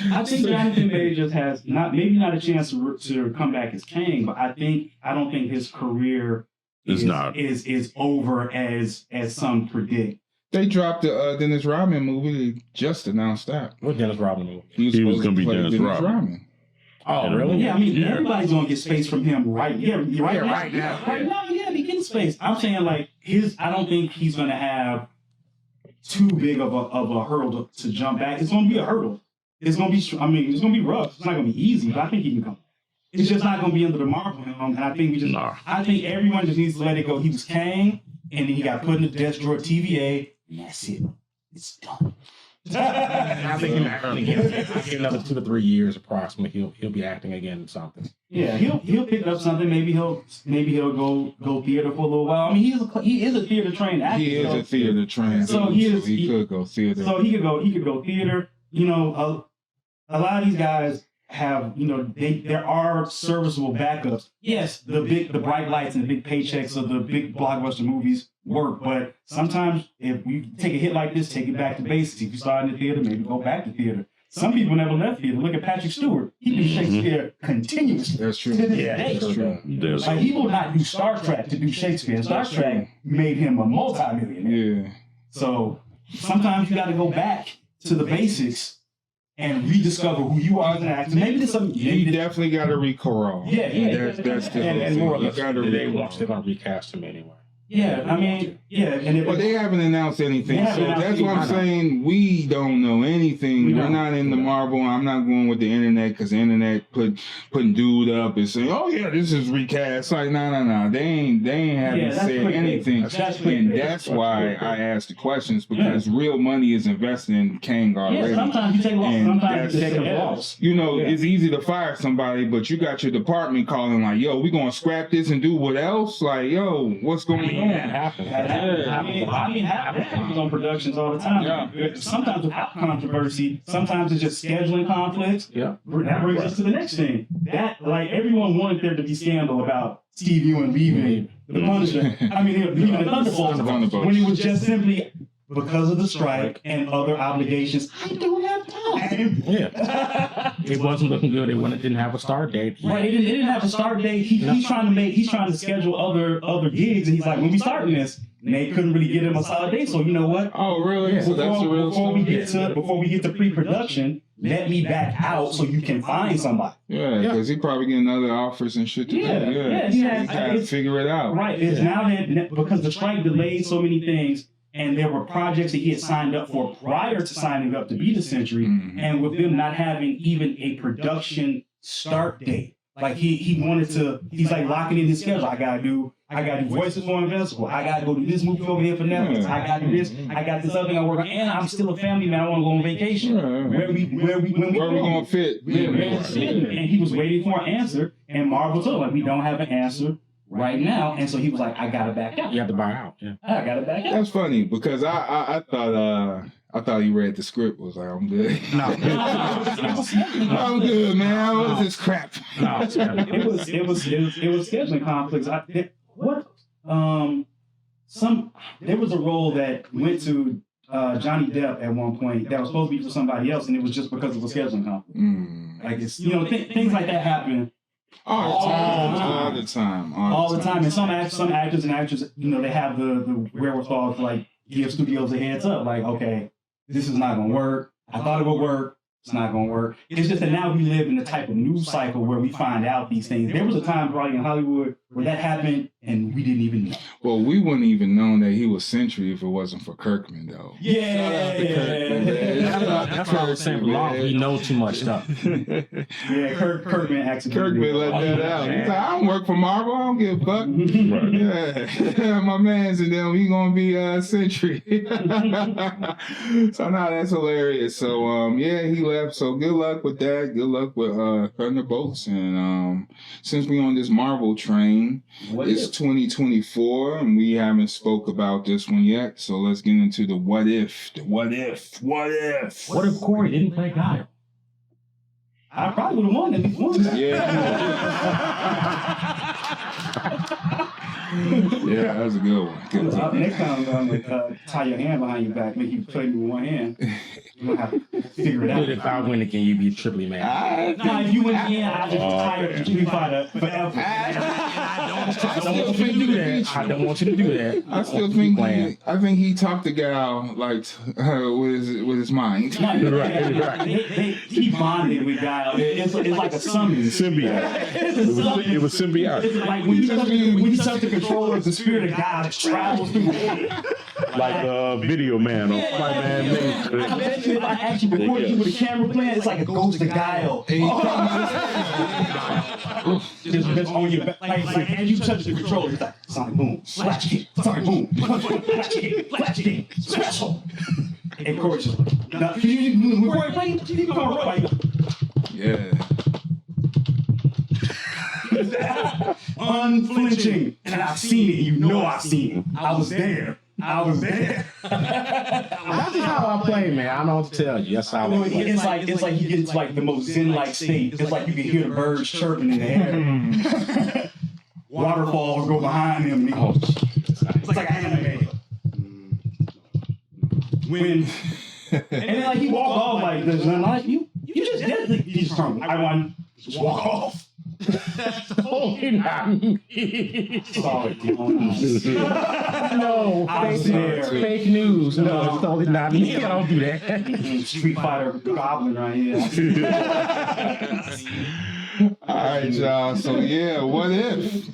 I think Jonathan Majors has maybe not a chance to come back as Kang, but I don't think his career is over as some predict. They dropped the Dennis Rodman movie. They just announced that. What Dennis Rodman movie? He was going to be play Dennis Rodman. Oh, really? Yeah, I mean, everybody's going to get space from him right now. Right now, yeah, he getting space. I'm saying, like, I don't think he's going to have too big of a hurdle to jump back. It's going to be a hurdle. It's going to be, it's going to be rough. It's not going to be easy, but I think he can come. It's just not going to be under the Marvel film, and I think I think everyone just needs to let it go. He was Kang, and then he got put in the desk drawer TVA, and that's it. It's done. I think another 2 to 3 years approximately, he'll be acting again in something. Yeah, he'll pick up something. Maybe he'll go theater for a little while. I mean, he is a theater trained actor. He is a theater trained. So he could go theater. So he could go theater. You know, a lot of these guys have, you know, there are serviceable backups. Yes, the bright lights and the big paychecks of the big blockbuster movies work, but sometimes if you take a hit like this, take it back to basics. If you start in the theater, maybe go back to theater. Some people never left theater. Look at Patrick Stewart. He did Shakespeare continuously. That's true. To this day. That's true. Like, he will not do Star Trek to do Shakespeare. Star Trek made him a multi-millionaire. Yeah. So sometimes you got to go back to the basics and rediscover who you are as an actor. Maybe there's something. You definitely got to recall. Yeah. That's the and more or less, they're going to recast him anyway. Yeah, I mean, yeah. And they haven't announced anything. So that's what I'm saying. We don't know anything. We're not in the Marvel. I'm not going with the internet because the internet putting dude up and saying, "Oh yeah, this is recast." Like, no. They ain't haven't said anything. That's why I asked the questions, because real money is invested in Kang already. Yeah, sometimes you take a loss. Sometimes you take a loss. You know, it's easy to fire somebody, but you got your department calling like, "Yo, we gonna scrap this and do what else?" Like, "Yo, what's going on?" That happens. I mean, that happens on productions all the time. Yeah. Sometimes without controversy, sometimes it's just scheduling conflicts. Yeah. That brings us to the next thing. That, like, everyone wanted there to be scandal about Steve Ewan leaving the Punisher. I mean, leaving the Thunderbolts. When it was just simply because of the strike and other obligations, I don't have time. Yeah. It wasn't looking good. It didn't have a start date. Right, it didn't have a start date. He's trying to schedule other gigs, and he's like, when we starting this, and they couldn't really get him a solid date. So you know what? Oh, really? Yeah. So that's the real story. Before we get to pre-production, let me back out so you can find somebody. Yeah, because he probably getting other offers and shit to do. Yeah. He got to figure it out. Right. It's now that because the strike delayed so many things. And there were projects that he had signed up for prior to signing up to be the Sentry, and with them not having even a production start date, like he's like locking in his schedule. I gotta do voices for Invincible. I gotta go do this movie over here for Netflix. I gotta do this. I got this other thing I work on, and I'm still a family man. I want to go on vacation. Where we gonna fit? And he was waiting for an answer, and Marvel told him, like, we don't have an answer right now, and so he was like, I gotta back out. You have to buy out. Yeah, I gotta back out. That's funny because I thought he read the script. Was like, I'm good. No, I'm good, man. What is this crap? No, it was scheduling conflicts. There was a role that went to Johnny Depp at one point that was supposed to be for somebody else, and it was just because of a scheduling conflict. Like, it's, you know, things like that happen. All the time. And some actors and actresses, they have the wherewithal to like give studios a heads up, like, okay, this is not gonna work. I thought it would work. It's not going to work. It's just that now we live in the type of news cycle where we find out these things. There was a time probably in Hollywood where that happened and we didn't even know. Well, we wouldn't even known that he was Sentry if it wasn't for Kirkman, though. Yeah. That's what I was saying. We know too much stuff. Yeah, Kirkman accidentally. Kirkman let that out. He's like, I don't work for Marvel. I don't give a fuck. Yeah. My man's and them, he going to be Sentry. So, no, that's hilarious. So, yeah, he left. So good luck with that. Good luck with Thunderbolts. And since we on this Marvel train, it's 2024 and we haven't spoke about this one yet. So let's get into the what if. What if Corey didn't play Guile? I probably would have won if he won that. Yeah, that was a good one. Next time, I'm going to tie your hand behind your back, make you play with one hand. You're going to have to figure it out. If I win again, you'd be triply mad. No, if you win again, I'll just tie your Street Fighter forever. I don't want you to do that. I don't want you to do that. I still think he talked to Gal like with his mind. Right. He bonded with Guile. It's like a summons. Symbiote. It was symbiotic. It's like when you touch the controller, the spirit of God that travels through the head. Like Video Man or Flight Man. I bet you if I actually recorded you with a camera playing, it's like a ghost of Guile. Just on your back. Like as you touch the controller, it's like sonic boom, slash kick, sonic boom, flash kick, special. And Corey's just now, can you Corey play? Keep going right. Yeah. Unflinching. And I've seen it. You know I've seen it. I was there. That's just how I play, man. I don't know what to tell you. That's how I play. It's like you get into like the most zen-like state. It's like you can hear the birds chirping in the air. Waterfalls go behind him. It's like anime. When and then like he walk off like there's nothing like you just did. He just turned. I want just walk off. That's totally not me. Sorry, No, fake news. No, it's totally not me. I don't do that. Street Fighter Goblin right here. All right, y'all. So yeah, what if?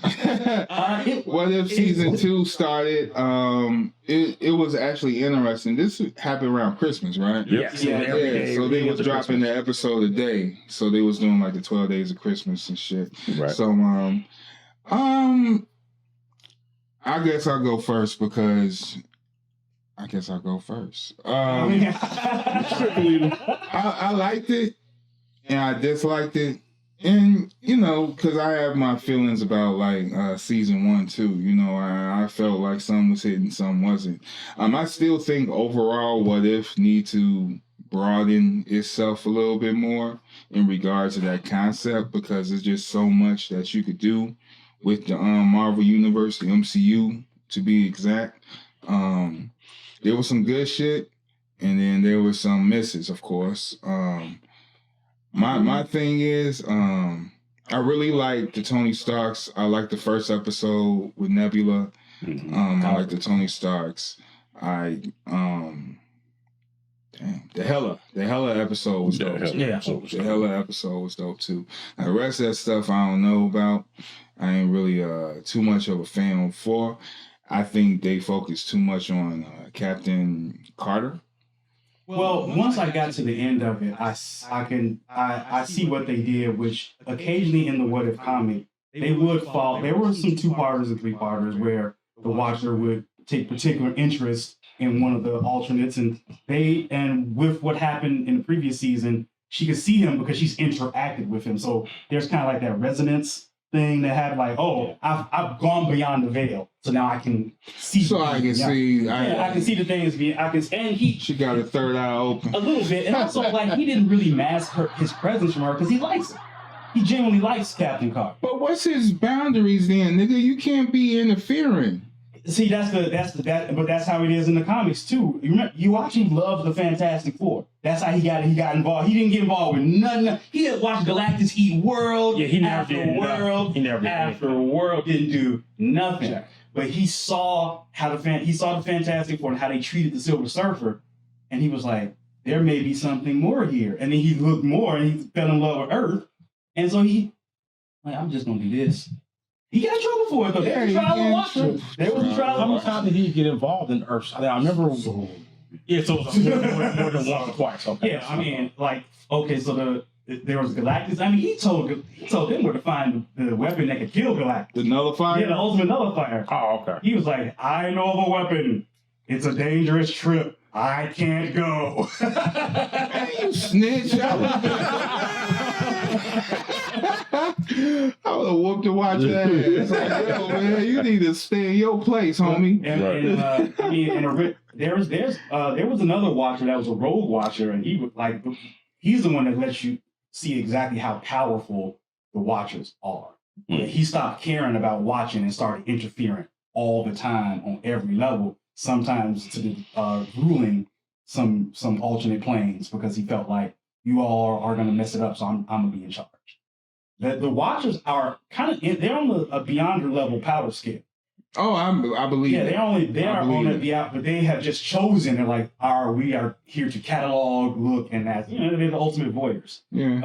What if season 2 started? It was actually interesting. This happened around Christmas, right? Yep. Yeah. So they was dropping the episode a day. So they was doing like the 12 days of Christmas and shit. Right. So I guess I'll go first because I liked it and I disliked it. And, because I have my feelings about, like, season 1, too. I felt like some was hitting, some wasn't. I still think overall What If need to broaden itself a little bit more in regards to that concept because there's just so much that you could do with the Marvel Universe, the MCU, to be exact. There was some good shit, and then there was some misses, of course. My thing is, I really like the Tony Starks. I like the first episode with Nebula. I like the Tony Starks. The Hela episode was dope. The Hela episode was dope too. Now, the rest of that stuff I don't know about. I ain't really too much of a fan for. I think they focus too much on Captain Carter. Well, once I got to the end of it, I see what they did, which occasionally in the What If comic, they would fall. There were some 2-parters and 3-parters where the Watcher would take particular interest in one of the alternates, and with what happened in the previous season, she could see him because she's interacted with him. So there's kind of like that resonance thing that had like, oh, I've gone beyond the veil, so now I can see. So I can see. I can see the things. She got a third eye open a little bit, and also like he didn't really mask his presence from her because he likes her. He genuinely likes Captain Carter. But what's his boundaries then, nigga? You can't be interfering. See, but that's how it is in the comics too. You actually love the Fantastic Four. That's how he got involved. He didn't get involved with nothing. He had watched Galactus eat world after world. He never after world didn't do nothing. Yeah. But he saw the Fantastic Four and how they treated the Silver Surfer, and he was like, there may be something more here. And then he looked more and he fell in love with Earth, and so I'm just gonna do this. He got in trouble for it though. There was a trial and watcher. There was a trial and watcher. How did he get involved in Earth? I remember. So it was more than once or twice. Okay. Yeah, I mean, so there was Galactus. I mean, he told them where to find the weapon that could kill Galactus. The nullifier? Yeah, the ultimate nullifier. Oh, okay. He was like, I know of a weapon. It's a dangerous trip. I can't go. You snitch. I would have whooped to watch that. It's like, yo, man, you need to stay in your place, homie. There was another watcher that was a rogue watcher, and he's the one that lets you see exactly how powerful the watchers are. Mm. He stopped caring about watching and started interfering all the time on every level, sometimes to the ruling some alternate planes because he felt like you all are going to mess it up, so I'm going to be in charge. The watchers are they're on a beyond level power scale. Oh, I believe. Yeah, they're on it beyond, but they have just chosen. They're like, we are here to catalog, look, and that. They're the ultimate voyeurs. Yeah.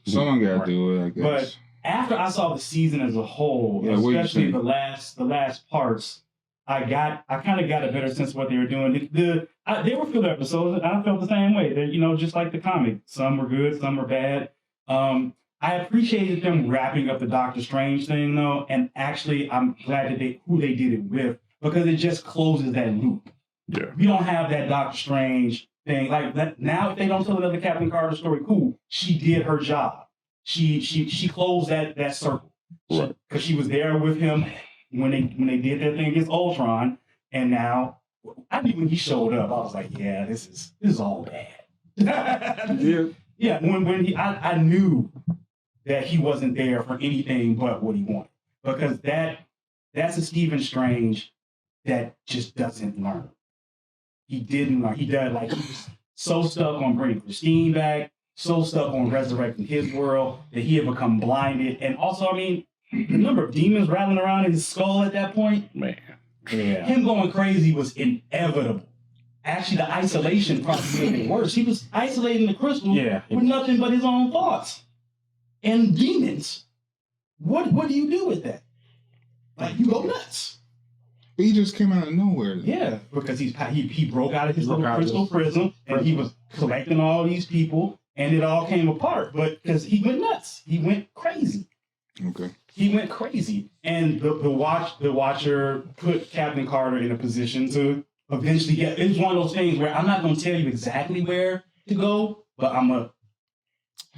Someone got to do it, I guess. But after I saw the season as a whole, especially the last parts, I kind of got a better sense of what they were doing. They were filler episodes. I felt the same way. They're, just like the comic. Some were good, some were bad. I appreciated them wrapping up the Doctor Strange thing, though, and actually, I'm glad that who they did it with, because it just closes that loop. Yeah. We don't have that Doctor Strange thing like that. Now, if they don't tell another Captain Carter story, cool. She did her job. She closed that circle because she was there with him when they did that thing against Ultron, and now I knew when he showed up, I was like, yeah, this is all bad. Yeah. When I knew that he wasn't there for anything but what he wanted. Because that's a Stephen Strange that just doesn't learn. He didn't learn. He was so stuck on bringing Christine back, so stuck on resurrecting his world that he had become blinded. And also, I mean, the number of demons rattling around in his skull at that point, man, yeah. Him going crazy was inevitable. Actually, the isolation probably made it worse. He was isolating the crystal with nothing but his own thoughts. And demons. What do you do with that? Like, you go nuts. He just came out of nowhere. Yeah, because he broke out of his little crystal prison, and he was collecting all these people, and it all came apart. But because he went nuts, he went crazy. Okay. He went crazy, and the Watcher put Captain Carter in a position to eventually get. It's one of those things where I'm not going to tell you exactly where to go, but I'm gonna.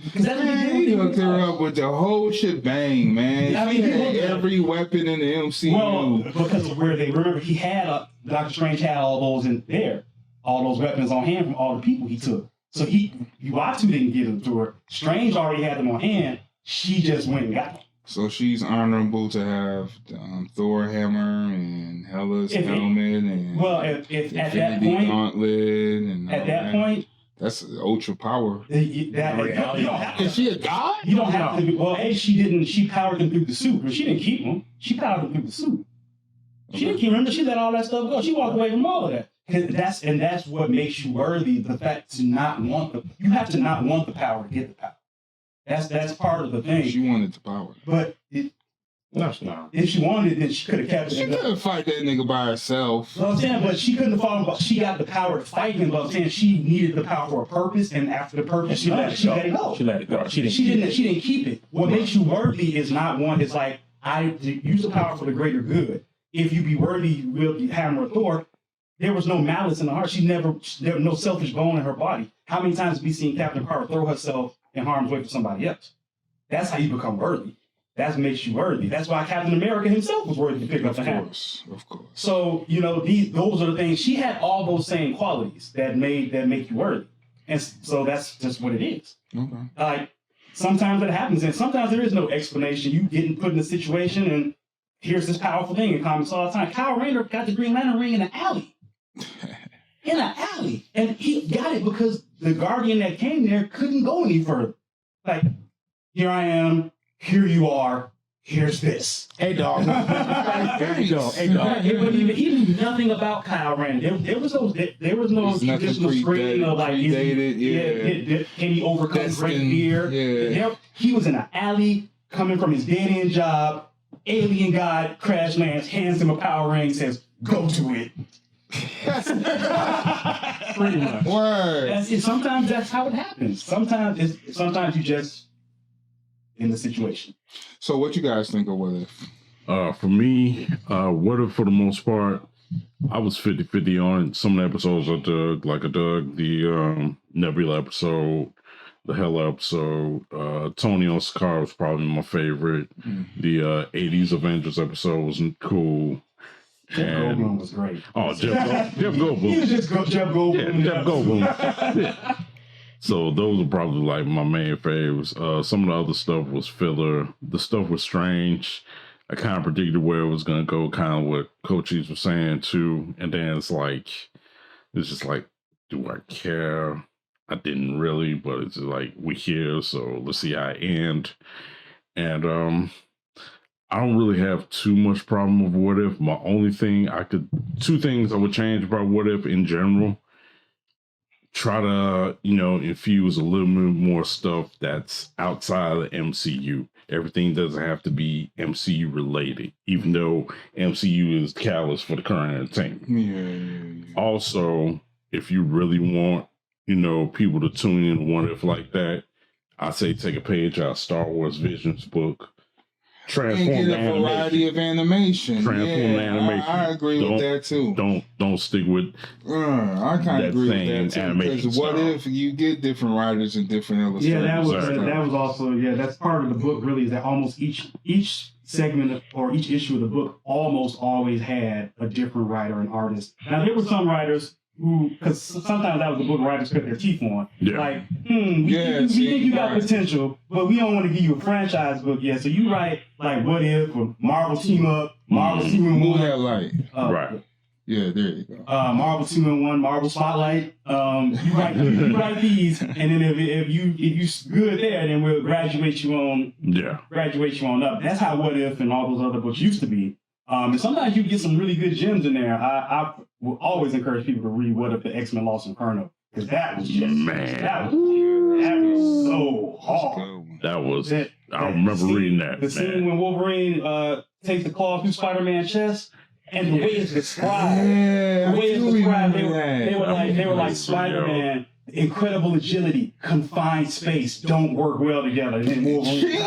Because that's what he hooked her up with the whole shebang, man. Yeah, I mean, he had every weapon in the MCU. Well, because of where remember he had Doctor Strange had all those in there, all those weapons on hand from all the people he took. So Uatu didn't give them to her. Strange already had them on hand. She just went and got them. So she's honorable to have Thor hammer and Hela's helmet and if at that point, gauntlet and at that point. That's ultra power. You don't have to. Is she a god? You don't have to. Well, she didn't. She powered him through the suit. But she didn't keep him. She powered him through the suit. She didn't keep him. She let all that stuff go. She walked away from all of that. That's what makes you worthy. The fact to not want you have to not want the power to get the power. That's part of the thing. She wanted the power, but if she wanted it, then she could have kept it. She couldn't fight that nigga by herself. Well, I'm saying, but she couldn't have fought him. She got the power to fight him. But I'm saying she needed the power for a purpose, and after the purpose, she let it go. She let it go. She didn't keep it. What makes you worthy is not one. It's like I use the power for the greater good. If you be worthy, you will be hammer or Thor. There was no malice in the heart. There was no selfish bone in her body. How many times have we seen Captain Carter throw herself in harm's way for somebody else? That's how you become worthy. That makes you worthy. That's why Captain America himself was worthy to pick up the hammer. Of course. So, those are the things. She had all those same qualities that make you worthy. And so that's just what it is. Okay. Like, sometimes it happens, and sometimes there is no explanation. You getting put in a situation, and here's this powerful thing in comics all the time. Kyle Rayner got the Green Lantern ring in an alley. In an alley. And he got it because the Guardian that came there couldn't go any further. Like, here I am, here you are, here's this. Hey, dog. Hey, dog. Hey, dog. He knew nothing about Kyle Rayner. There was no traditional screening of like, can he overcome great fear? Yeah. He was in an alley coming from his dead-end job. Alien God crash lands, hands him a power ring, says, "Go to it." Pretty much. Word. Sometimes that's how it happens. Sometimes you just in the situation. So what you guys think of What If? For me, What If, for the most part, I was 50-50 on it. Some of the episodes I dug, like I dug the Nebula episode, the Hell episode. Tony on Scar was probably my favorite. The 80s Avengers episode was cool. Jeff Goldblum was great. Oh, Jeff Goldblum. He was just Jeff Goldblum. Yeah, Jeff Goldblum. Yeah. So those are probably like my main favorites. Some of the other stuff was filler. The stuff was strange. I kind of predicted where it was going to go, kind of what Coaches was saying too. And then it's just like, do I care? I didn't really, but it's just like, we're here, so let's see how it ends. And I don't really have too much problem with What If. My only thing two things I would change about What If in general. Try to, infuse a little bit more stuff that's outside of the MCU. Everything doesn't have to be MCU related, even though MCU is catalyst for the current entertainment. Yeah. Also, if you really want, people to tune in to What If like that, I say take a page out of Star Wars Vision's book. And get a variety of animation. I agree with that too. Don't stick with. I kind of agree with that too. Because What If you get different writers and different illustrators? Yeah, that was also that's part of the book. Really, is that almost each segment or each issue of the book almost always had a different writer and artist. Now there were some writers who, because sometimes that was the book writers cut their teeth on. Yeah. Like, we think you got potential, but we don't want to give you a franchise book yet. So you write like What If or Marvel Team Up, Marvel 2-in-1. that light. Right. Yeah, there you go. Marvel 2-in-1, Marvel Spotlight. You write these, and then if you good there, then we'll graduate you on up. That's how What If and all those other books used to be. And sometimes you get some really good gems in there. I will always encourage people to read What If the X-Men Lost Inferno, because that was just that was so hard. I remember reading that. The scene when Wolverine takes the claw through Spider-Man's chest, and the way it's described, they were like Spider-Man. Incredible agility, confined space, don't work well together. And then Wolverine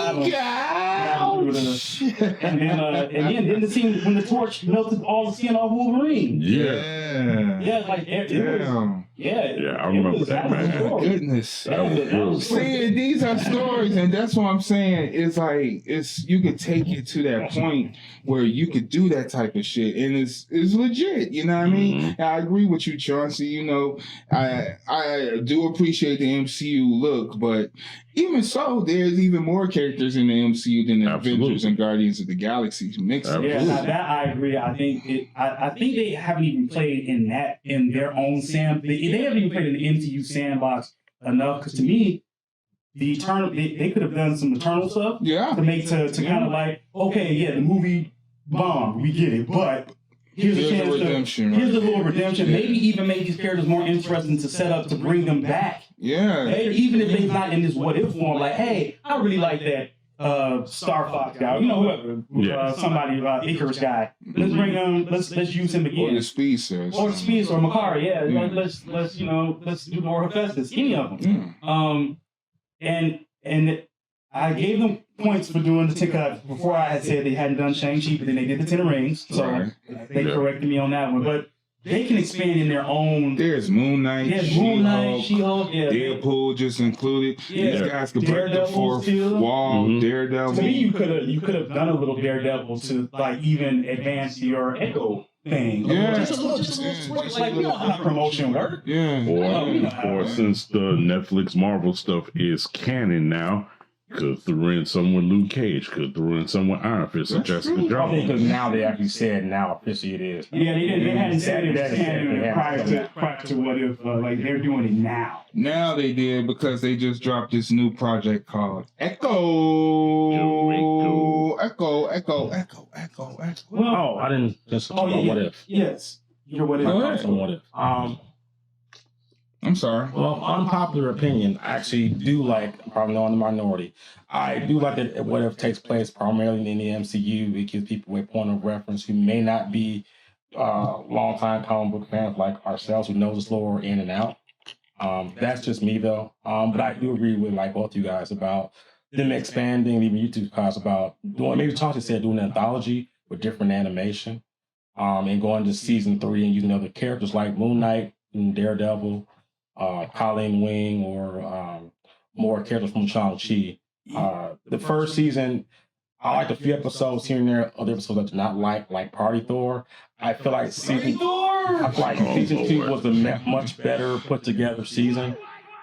and then the scene when the torch melted all the skin off Wolverine. Yeah, like it was. I remember that, man. Goodness. See, these are stories, and that's what I'm saying. It's like you could take it to that point where you could do that type of shit, and it's legit. You know what I mean? And I agree with you, Chauncey. I do appreciate the MCU look, but even so, there's even more characters in the MCU than the Avengers and Guardians of the Galaxy mixed. Yeah, that I agree. I think they haven't even played in their own they haven't even played in the MCU sandbox enough, because to me, the Eternal they could have done some Eternal stuff. Yeah. To kind of like, okay, yeah, the movie bombed, we get it, but here's a chance redemption. Here's a little redemption. Maybe even make these characters more interesting to set up to bring them back. Yeah. Even if they're not in this What If form, like, hey, I really like that Star Fox guy, whoever, somebody Icarus guy. Let's bring him. Let's use him again. Or the Speedsters. Or Makari. Yeah. Let's do more Hephaestus. Any of them. And I gave them points for doing the TikTok before. I had said they hadn't done Shang-Chi, but then they did the Ten Rings, so they corrected me on that one. But they can expand in their own. There's Moon Knight, She-Hulk, Deadpool just included. Yeah. These guys could break the fourth wall. Daredevil. To me, you could have done a little Daredevil to like even advance your Echo thing. Yeah. Just a little like, we know how promotion work. Yeah. Or since the Netflix Marvel stuff is canon now, you Could throw in someone Luke Cage. Could throw in someone Iron Fist or Jessica I think Jones. because now they actually said now officially it is. Yeah, they hadn't said it prior to what if like they're doing it now. Now they did because they just dropped this new project called Echo. Well, Oh, I didn't just talk about what if. Yes. You know what if? Go ahead. So what if? I'm sorry. Well, unpopular opinion, I actually do like, probably not in the minority, I do like that what if takes place primarily in the MCU. It gives people a point of reference who may not be long-time comic book fans like ourselves who know this lore in and out. That's just me though. But I do agree with like both you guys about them expanding, even YouTube guys about doing, maybe Chauncey said doing an anthology with different animation. And going to season 3 and using other characters like Moon Knight and Daredevil, Colleen Wing, or more characters from Shang-Chi. The first season, I liked a few episodes here and there. Other episodes I did not like Party Thor. I feel like season 2 was a much better put together season.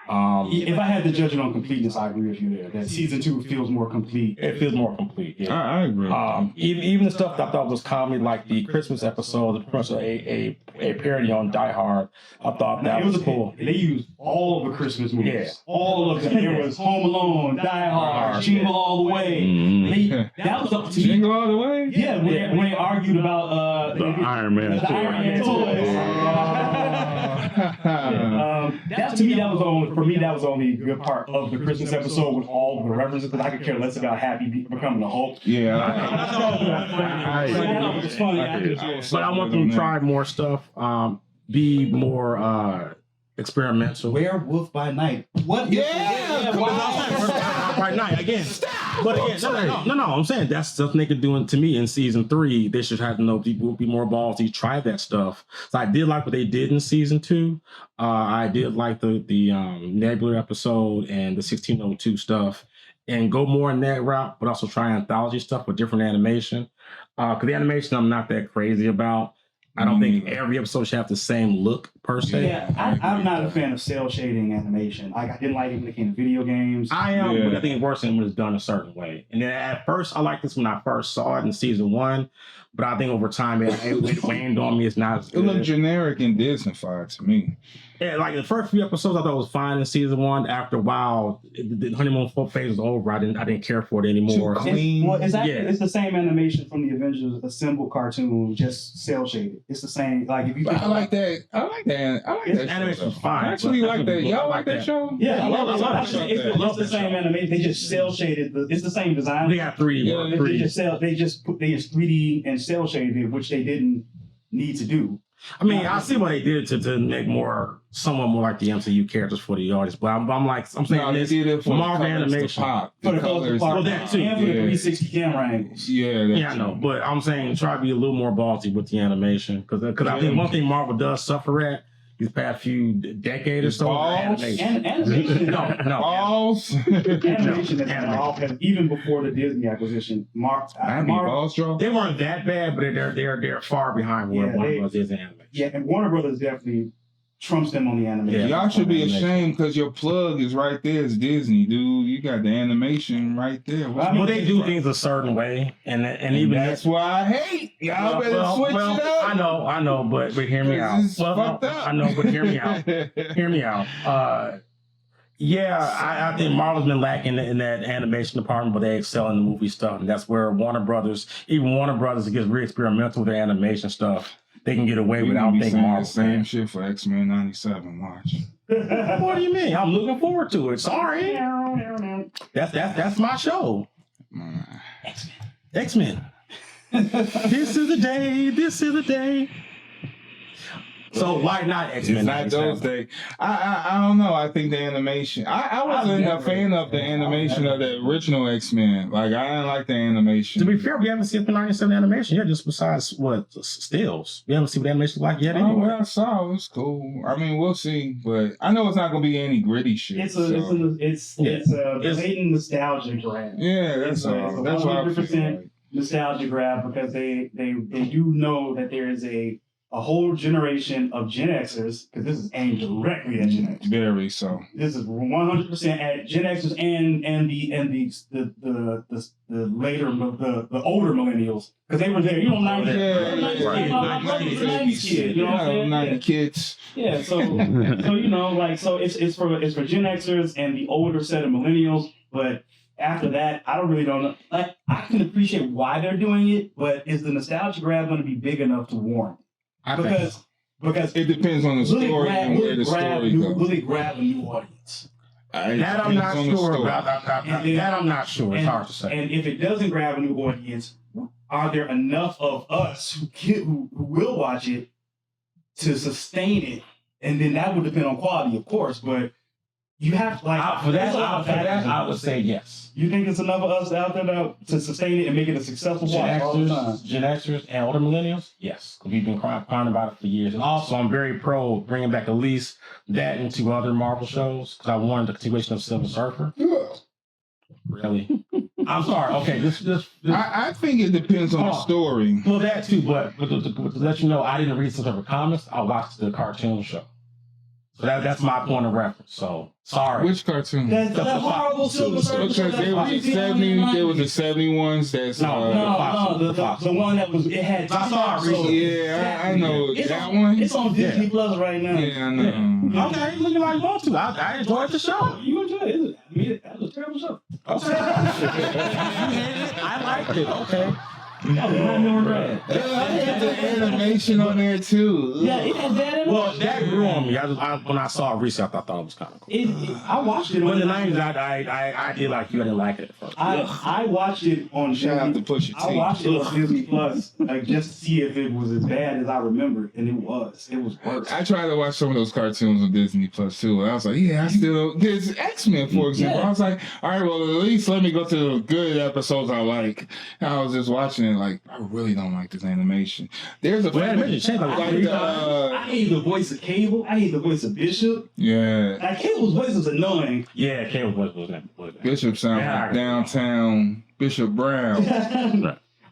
If I had to judge it on completeness, I agree with you there. That season 2 feels more complete. It feels more complete. Yeah. I agree. Even the stuff that I thought was comedy, like the Christmas episode, a parody on Die Hard, I thought that was cool. They used all of the Christmas movies. Yeah. All of them. There was Home Alone, Die Hard, Jingle All the Way. That was up to me. Jingle All the Way? Yeah, when they argued about The Iron Man the Iron Man toys. That to me, that was only for me. That was only a good part of the Christmas episode with all the references. Because I could care less about Happy becoming the Hulk. Yeah. It's funny. But I want them to try more stuff, be more experimental. Werewolf by Night. What? By night again. But again, no. I'm saying that's something they could do to me in season 3. They should have people be more ballsy, try that stuff. So I did like what they did in season 2. I did like the Nebula episode and the 1602 stuff, and go more in that route, but also try anthology stuff with different animation. Because the animation I'm not that crazy about. I don't think every episode should have the same look per se. Yeah, I'm not a fan of cell shading animation. Like I didn't like it when it came to video games. I am, but I think it's worse when it's done a certain way. And then at first, I liked this when I first saw it in season 1, but I think over time it waned on me. It's not as It good. looked generic and Disney-fied to me. Yeah, like the first few episodes I thought was fine in season 1. After a while, the honeymoon phase was over. I didn't care for it anymore. It's the same animation from the Avengers Assemble cartoon, just cell shaded. It's the same. Like if you think I like that. I like that. Animation's show. fine. I actually like that. Y'all like that show? Yeah, I love it's the same animation. They just cell shaded. It's the same design. They got 3D. They just 3D and cell shaded it, which they didn't need to do. I mean, I see what they did to make somewhat more like the MCU characters for the audience, but I'm saying they did it for Marvel the animation. For the colors, that too. And for the 360 camera angles. Yeah, I know, but I'm saying try to be a little more ballsy with the animation because I think one thing Marvel does suffer at these past few decades or so is animation. Animation. No. Balls. Animation has even before the Disney acquisition. Marvel, they weren't that bad, but they're far behind where Warner Bros. Is in animation. Yeah, and Warner Brothers definitely trumps them on the animation. Y'all should be ashamed because your plug is right there. It's Disney, dude. You got the animation right there. Well, they do things a certain way, and even that's why I hate. Y'all better switch it up. I know, but hear me out. I know, but hear me out. Hear me out. I think Marvel's been lacking in that animation department, but they excel in the movie stuff, and that's where Warner Brothers gets really experimental with their animation stuff. They can get away without thinking Marvel. Same shit for X-Men 97. Watch. What do you mean? I'm looking forward to it. Sorry, that's my show. X-Men. This is the day. This is the day. So why not X-Men? It's not those days. I don't know. I think the animation. I wasn't a fan of the animation of the original X-Men. Like I didn't like the animation. To be fair, we haven't seen the 97 animation yet. Just besides stills, we haven't seen what the animation like yet. Anyway. What I saw was cool. I mean, we'll see, but I know it's not gonna be any gritty shit. It's a blatant nostalgia grab. Yeah, that's all. That's what 100% nostalgia grab because they do know that there is a a whole generation of Gen Xers, because this is aimed directly at Gen X. Very so. This is 100% at Gen Xers and the later the older millennials, because they were there. You know, 90s. My brother's a 90s kid. You know what I'm saying? 90 kids. Yeah. So you know, like, so it's for Gen Xers and the older set of millennials, but. After that, I don't know. Like, I can appreciate why they're doing it, but is the nostalgia grab going to be big enough to warrant? Because it depends on the story and where the story goes. Will it grab a new audience? That I'm not sure about. That I'm not sure. It's hard to say. And if it doesn't grab a new audience, are there enough of us who will watch it to sustain it? And then that would depend on quality, of course, but. You have to, like, for that, I would say yes. You think it's enough of us out there to sustain it and make it a successful watch all the time? Gen Xers and older millennials? Yes. We've been crying about it for years. And also, I'm very pro bringing back at least that into other Marvel shows, because I wanted the continuation of Silver Surfer. Really? I'm sorry. Okay, this. I think it depends on the story. Well, that too, but to let you know, I didn't read Silver Surfer comics. I watched the cartoon show. So that's my point of reference. So sorry. Which cartoon? That's the horrible Silver Surfer. Because there was the 71s. That's the one that was. It had. I saw it recently. Yeah, I know that one. It's on Disney Plus right now. Yeah, I know. Okay, looking like you want to. I enjoyed the show. You enjoyed it? I mean, that was a terrible show. Okay. I liked it. Okay. That was right. Had the animation on there too. Yeah, it had that. Well, that grew on me. When I saw it recently, I thought it was kind of cool. I watched it. But in the 90s, I did like you. I didn't like it at first. I watched it on. Shout out to Pusha T. I watched it on Disney Plus, like, just to see if it was as bad as I remembered, and it was. It was worse. I tried to watch some of those cartoons on Disney Plus too, and I was like, yeah, I still. There's X-Men, for example. Yeah. I was like, all right, well, at least let me go to the good episodes I like. And I was just watching it, like, I really don't like this animation. There's a I hate the voice of Cable. I hate the voice of Bishop. Yeah. Like, Cable's voice was annoying. Yeah, Cable's voice was Bishop sounds like downtown Bishop Brown.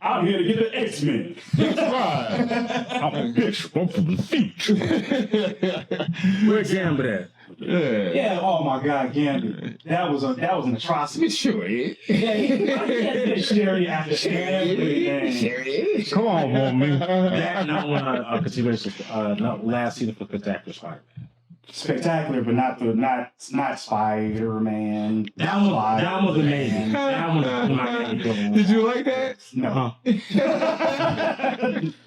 I'm here to get the X-Men. That's right. I'm a Bishop. I'm from the feet. Where's Gambit at? Yeah. Oh my God, Gambit. That was an atrocity. Sure. Yeah, he had Sherry after everything. Come on, woman. That not one a continuation. Not last season for Spectacular Spider-Man. Spectacular, but not Spider-Man. That was amazing. That was my maybe. Did you like that? No.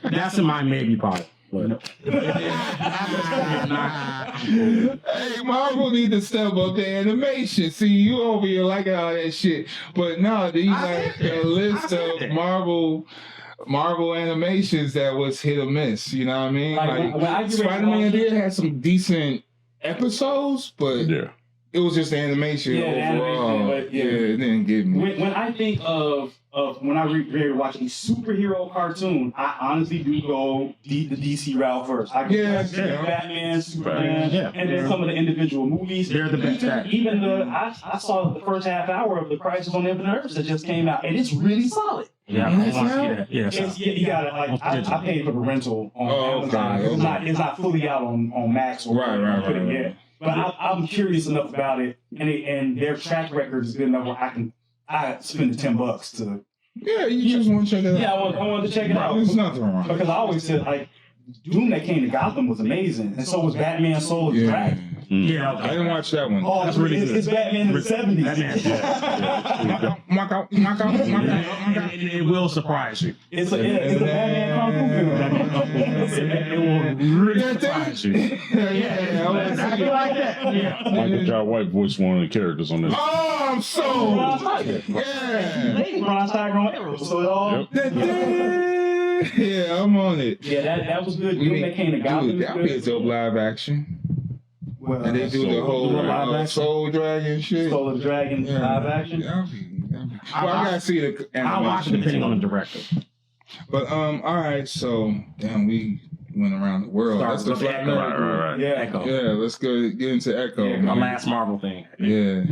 That's in my maybe part. Hey, Marvel need to step up the animation. See, you over here like all that shit, but no, these like a list of Marvel animations that was hit or miss. You know what I mean? Like Spider-Man did have some decent episodes, but it was just the animation overall. It didn't get me. When I think of when I watch a superhero cartoon, I honestly do go the DC route first. I go Batman, Superman, and then some of the individual movies. They're the best. Even I saw the first half hour of The Crisis on Infinite Earths that just came out, and it's really solid. Yeah, I want to see that. Yeah, you got it. I paid for the rental on Amazon. It's not fully out on Max or right yet. But I'm curious enough about it, and their track record is good enough where I spend the $10 to. Yeah, you just want to check it out. Yeah, I wanted to check it out. There's nothing wrong. Because I always said, like, Doom that came to Gotham was amazing, and so was Batman: Soul of the Dragon. Yeah, I didn't watch that one. Oh, that's really good. It's Batman in the 70s. It will surprise you. It's a Batman kung fu film. It will really surprise you. I feel like that. Yeah. Michael Jai White voiced one of the characters on this. Oh, I'm sold. Yeah. Ron Tiger on Arrow, so it all. Yeah, I'm on it. Yeah, that was good. Doom that came to Gotham. That would be a dope live action. Well, and they do the whole Soul Dragon shit. Soul of the Dragon live action. Well, I gotta see the animation. I'll watch it depending on the director. But all right, so damn, we went around the world. That's the flat Echo. nerd. Right. Yeah. Echo. Yeah, let's go get into Echo. Yeah, My man. last Marvel thing. Yeah.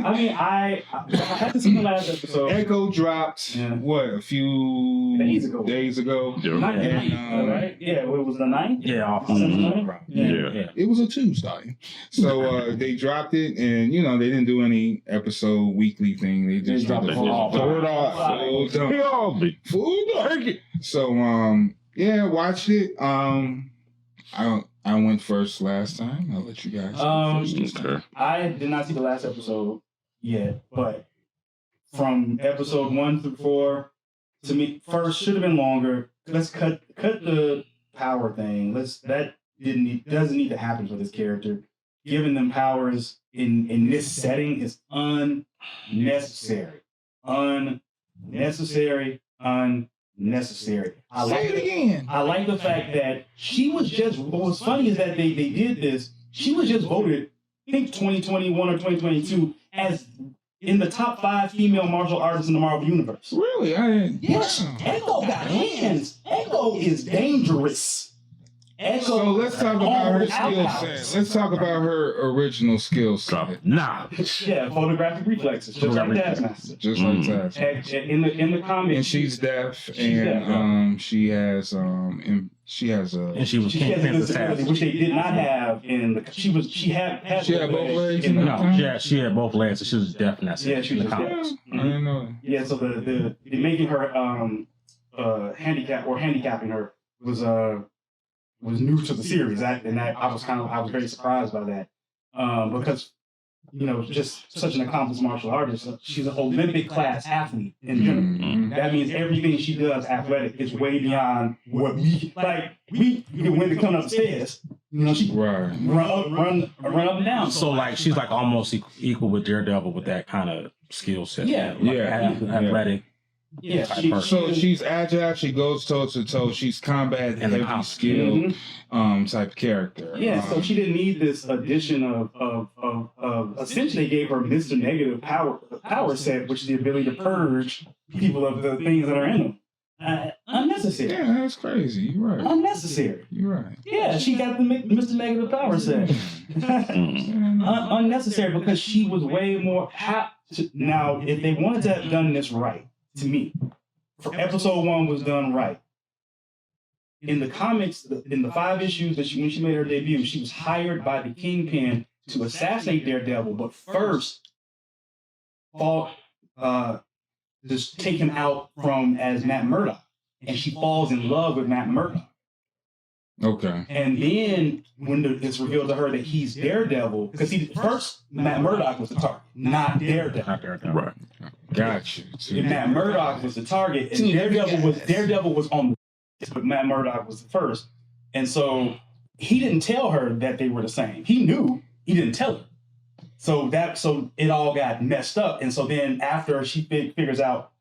I mean, I haven't seen the last episode. Echo dropped a few Days ago. Yeah. Not the And, 9th, right? Yeah, it was the 9th? Yeah, off Yeah. It was a Tuesday. So they dropped it, and they didn't do any episode weekly thing. They just dropped it full So watched it. I went first last time. I'll let you guys go first this time. I did not see the last episode yet, but from episode 1 through 4, to me, first should have been longer. Let's cut the power thing. Doesn't need to happen for this character. Giving them powers in this setting is unnecessary. Unnecessary. Say it again. I like the fact that she was just. What was funny is that they did this. She was just voted, I think 2021 or 2022, as in the top 5 female martial artists in the Marvel universe. Really? I didn't. Yes, Echo got hands. Echo is dangerous. Echo. So let's talk about her skill outhouse. set. Let's talk about her original skill set. Nah. Yeah, photographic reflexes, just like Taskmaster. Just like that. In the comics, And she's deaf, she has she was she has a disability, which they did not have in the. She had both legs. She had both legs, so she was deaf in that scene. Yeah, she was deaf. I didn't know that. Yeah, so the making her handicapping her was new to the series. I was very surprised by that because just such an accomplished martial artist. She's an Olympic class athlete in general. Mm-hmm. That means everything she does athletic is way beyond what we can win to come up the stairs. She run up and down. So she's almost equal with Daredevil with that kind of skill set. Yeah. Athletic. Yeah, she's agile. She goes toe to toe. She's combat heavy skill type character. Yeah, so she didn't need this addition of essentially they gave her Mr. Negative power set, which is the ability to purge people of the things that are in them. Unnecessary. Yeah, that's crazy. You're right. Unnecessary. You're right. Yeah, she got the Mr. Negative power set. Unnecessary because she was way more. Now, if they wanted to have done this right. To me, for episode 1 was done right. In the comics, in the 5 issues that when she made her debut, she was hired by the Kingpin to assassinate Daredevil, but first just take him out as Matt Murdock, and she falls in love with Matt Murdock. Okay. And then when it's revealed to her that he's Daredevil, because first Matt Murdock was the target, not Daredevil. Right. Got you. And Matt Murdock was the target, and Daredevil was on the but Matt Murdock was the first. And so he didn't tell her that they were the same. He knew, he didn't tell her. So it all got messed up. And so then after she figures out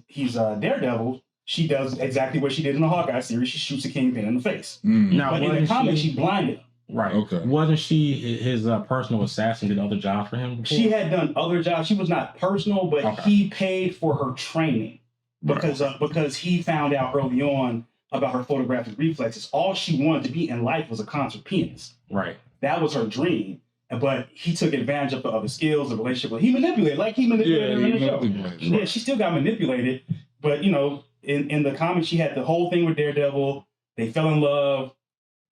he's Daredevil, she does exactly what she did in the Hawkeye series. She shoots a Kingpin in the face. Now, but in the comics, she blinded him. Right. Okay. Wasn't she his personal assassin? Did other jobs for him before? She had done other jobs. She was not personal, but he paid for her training because he found out early on about her photographic reflexes. All she wanted to be in life was a concert pianist. Right. That was her dream. But he took advantage of the other skills, the relationship. He manipulated, her in the show. Yeah, she still got manipulated. But, in the comics, she had the whole thing with Daredevil. They fell in love.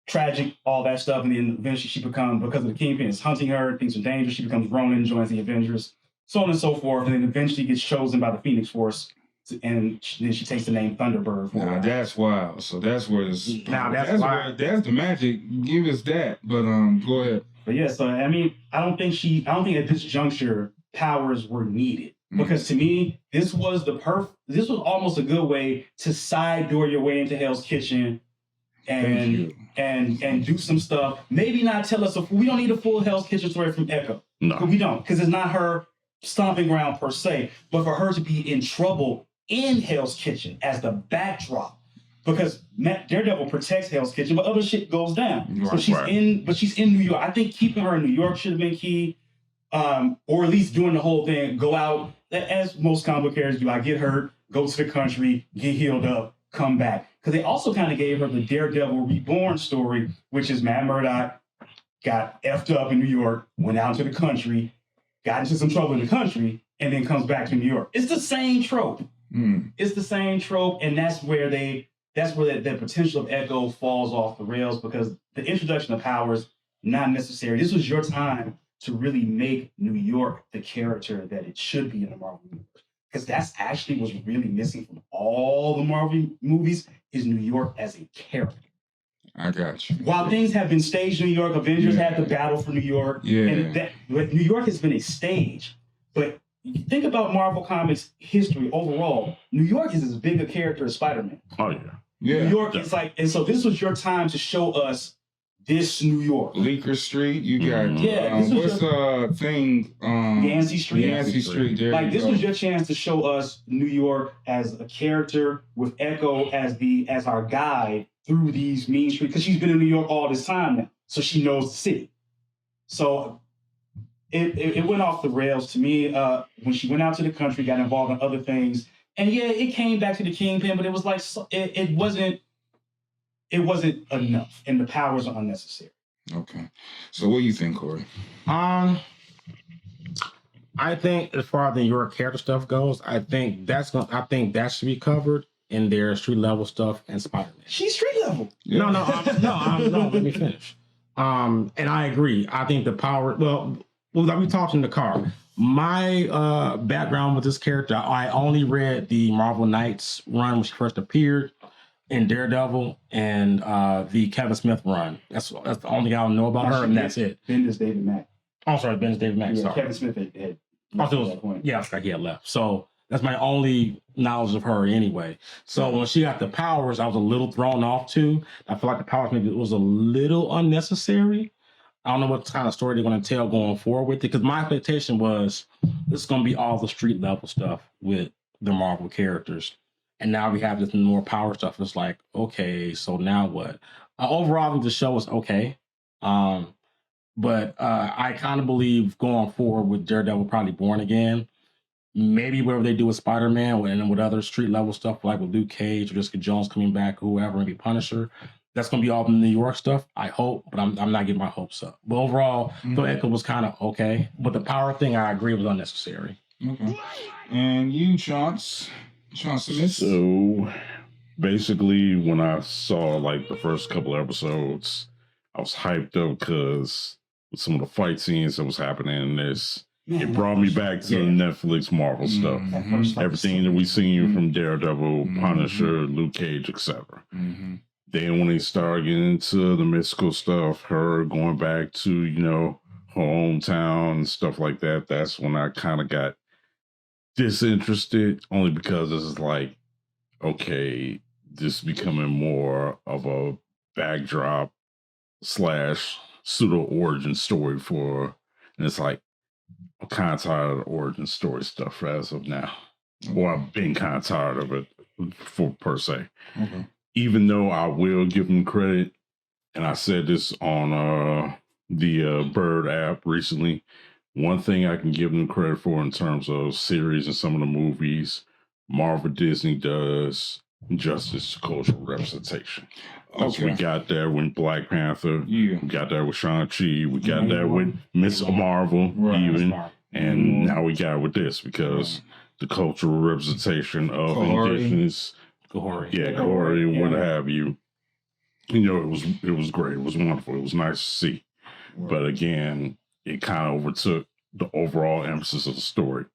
Tragic, all that stuff, and then eventually she becomes, because of the Kingpin is hunting her, things are dangerous, she becomes Ronin, joins the Avengers, so on and so forth, and then eventually gets chosen by the Phoenix Force, and then she takes the name Thunderbird. Now that's wild. So that's where this. Now that's the magic. Give us that. But go ahead. But yeah, so I mean, I don't think at this juncture powers were needed. Because to me, this was almost a good way to side door your way into Hell's Kitchen and do some stuff. Maybe not tell us we don't need a full Hell's Kitchen story from Echo. No. We don't, because it's not her stomping ground per se, but for her to be in trouble in Hell's Kitchen as the backdrop. Because Daredevil protects Hell's Kitchen, but other shit goes down. Right, so she's in New York. I think keeping her in New York should have been key. Or at least doing the whole thing, go out, as most comic book characters do. I get hurt, go to the country, get healed up, come back. Because they also kind of gave her the Daredevil Reborn story, which is Matt Murdock got effed up in New York, went out to the country, got into some trouble in the country, and then comes back to New York. It's the same trope. It's the same trope, and that's where the potential of Echo falls off the rails, because the introduction of Powers, not necessary. This was your time to really make New York the character that it should be in the Marvel universe. Because that's actually what's really missing from all the Marvel movies is New York as a character. I got you. While things have been staged in New York, Avengers had the battle for New York. And New York has been a stage. But you think about Marvel Comics history overall, New York is as big a character as Spider-Man. Oh, yeah. New York is like, and so this was your time to show us this New York. Bleecker Street, you got what's the thing? Yancey Street. Yancey Street. Like this was your chance to show us New York as a character with Echo as our guide through these mean streets, because she's been in New York all this time now, so she knows the city. So it went off the rails to me when she went out to the country, got involved in other things, and it came back to the Kingpin, but it was like it wasn't enough, and the powers are unnecessary. Okay, so what do you think, Corey? I think as far as the New York character stuff goes, I think that should be covered in their street level stuff and Spider-Man. She's street level. No, let me finish. And I agree. I think the power, well, like we talked in the car, my background with this character, I only read the Marvel Knights run when she first appeared in Daredevil and the Kevin Smith run. That's the only thing I know about her, and that's it. Bendis David Mack. Oh, sorry, Bendis David Mack. Yeah, sorry. Kevin Smith had that point. Yeah, that's right. He had left. So that's my only knowledge of her anyway. So when she got the powers, I was a little thrown off too. I feel like the powers maybe was a little unnecessary. I don't know what kind of story they're going to tell going forward with it, because my expectation was this is going to be all the street level stuff with the Marvel characters. And now we have this more power stuff. It's like, okay, so now what? Overall, I think the show was okay. But I kind of believe going forward with Daredevil probably Born Again, maybe whatever they do with Spider-Man and with other street level stuff like with Luke Cage or Jessica Jones coming back, whoever, maybe Punisher, that's going to be all the New York stuff, I hope, but I'm not getting my hopes up. But overall, the Echo was kind of okay. But the power thing, I agree, was unnecessary. Okay. And you, Chance Smith? So basically, when I saw like the first couple episodes, I was hyped up because with some of the fight scenes that was happening in this, it brought me back to the Netflix Marvel stuff. Everything that we seen from Daredevil, Punisher, Luke Cage, etc. Then when they started getting into the mystical stuff, her going back to, her hometown and stuff like that, that's when I kind of got disinterested, only because it's like, okay, this is becoming more of a backdrop / pseudo origin story and it's like, I'm kind of tired of the origin story stuff as of now. Or I've been kind of tired of it per se. Even though I will give them credit, and I said this on the Bird app recently, one thing I can give them credit for in terms of series and some of the movies, Marvel Disney does justice to cultural representation. We got that with Black Panther. We got that with Shang-Chi. We got that with Miss Marvel, and now we got it with this because the cultural representation of indigenous, Corey, what have you. It was great. It was wonderful. It was nice to see. But again, it kind of overtook the overall emphasis of the story.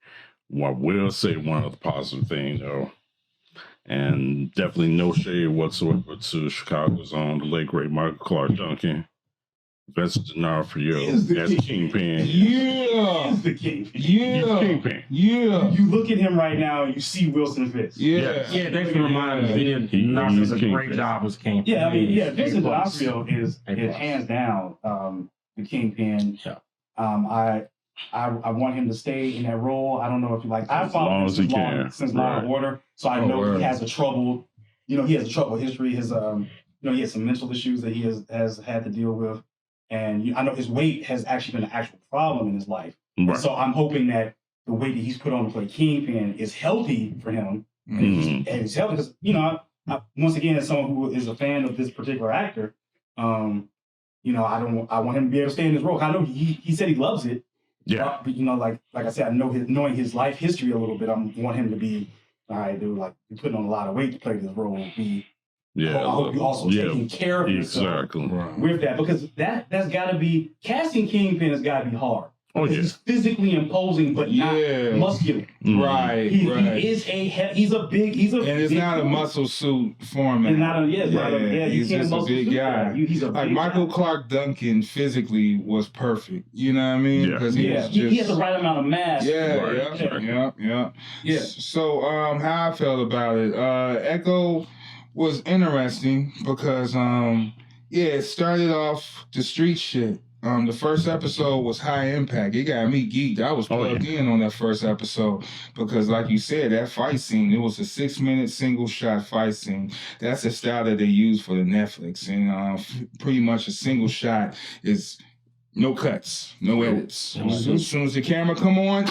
Well, I will say one other positive thing, though, and definitely no shade whatsoever to Chicago's own, the late great Michael Clark Duncan. Vincent D'Onofrio as Kingpin. He's the Kingpin. You look at him right now and you see Wilson Fisk. Thanks for reminding me. He does a great job as Kingpin. Vincent D'Onofrio is hands down the Kingpin. I want him to stay in that role. I don't know if you like. I've followed him since Law and Order, so I know he has a troubled. He has a troubled history. His he has some mental issues that he has had to deal with, and I know his weight has actually been an actual problem in his life. So I'm hoping that the weight that he's put on to play Kingpin is healthy for him, and he's healthy because once again, as someone who is a fan of this particular actor, you know, I want him to be able to stay in his role. I know he said he loves it. Yeah. But you know, like I said, I know knowing his life history a little bit, I want him to be, all right, dude, like you're putting on a lot of weight to play this role. I hope you also taking care of yourself with that, because that's got to be, casting Kingpin has got to be hard. Oh yeah, he's physically imposing, but not muscular. Right, He is he's a big, and it's not a muscle suit format. He's just a big guy. He's a like big Michael guy. Clark Duncan physically was perfect. You know what I mean? Because he had the right amount of mass. Yeah. So how I felt about it, Echo was interesting because it started off the street shit. The first episode was high impact. It got me geeked. I was plugged in on that first episode because, like you said, that fight scene, it was a 6-minute single shot fight scene. That's the style that they use for the Netflix. And pretty much a single shot is no cuts, no edits. So as soon as the camera come on,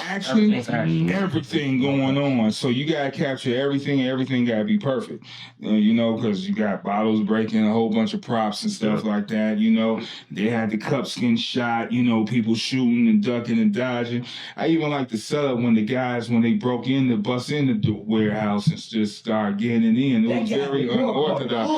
everything going on. So you gotta capture everything, and everything gotta be perfect. You know, because you got bottles breaking, a whole bunch of props and stuff like that. You know, they had the cup skin shot. You know, people shooting and ducking and dodging. I even like the setup when the guys, when they broke in to bust in the warehouse and just start getting in. It was very unorthodox.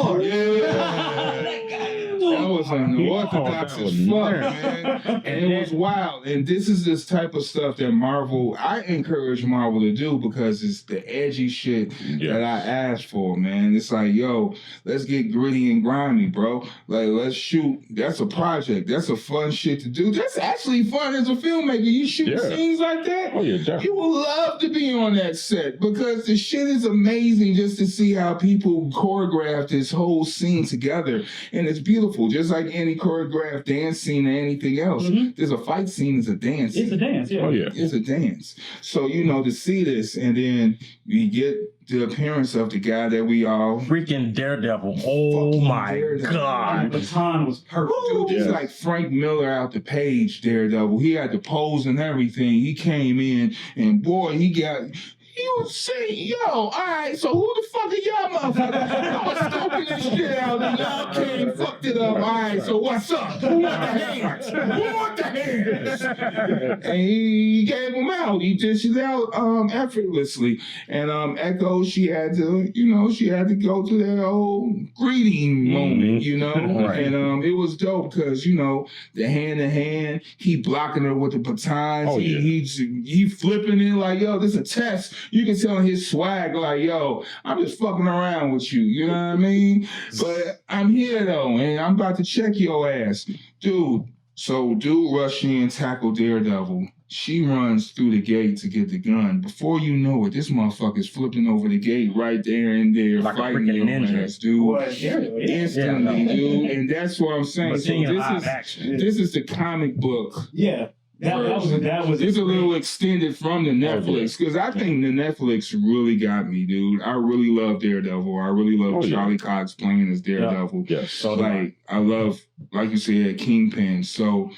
That was unorthodox as fuck, man. And it was wild. And this is this type of stuff that Marvel, I encourage Marvel to do because it's the edgy shit that I asked for, man. It's like, yo, let's get gritty and grimy, bro. Like, let's shoot. That's a project. That's a fun shit to do. That's actually fun as a filmmaker. You shoot scenes like that. Oh, yeah, you will love to be on that set because the shit is amazing just to see how people choreograph this whole scene together. And it's beautiful. Just like any choreographed dance scene or anything else. There's a fight scene, it's a dance. It's a dance, yeah. Oh, yeah. It's a dance. So, you know, to see this, and then we get the appearance of the guy that we all... Freaking Daredevil. Oh, my God. The baton was perfect. Dude, it's like Frank Miller out the page, Daredevil. He had the pose and everything. He came in, and boy, he was saying, yo, all right, so who the fuck are y'all motherfuckers? I was scoping this shit out and y'all came, fucked it up. All right, so what's up? Who want the hands? Who want the hands? And he gave them out. He dished it out effortlessly. And Echo, she had to go to that old greeting moment, you know? And it was dope because, you know, the hand-to-hand, he blocking her with the batons. He flipping it like, yo, this is a test. You can tell his swag like, yo, I'm just fucking around with you. You know what I mean? But I'm here, though, and I'm about to check your ass. Dude, so dude rush in, tackle Daredevil. She runs through the gate to get the gun. Before you know it, this motherfucker's flipping over the gate right there and there, like fighting your ass, dude. Instantly, dude. And that's what I'm saying. So this is the comic book. Yeah. That was it's a little extended from the Netflix because I think the Netflix really got me, dude. I really love Daredevil. I really love Charlie Cox playing as Daredevil. So like I love, like you said, Kingpin. So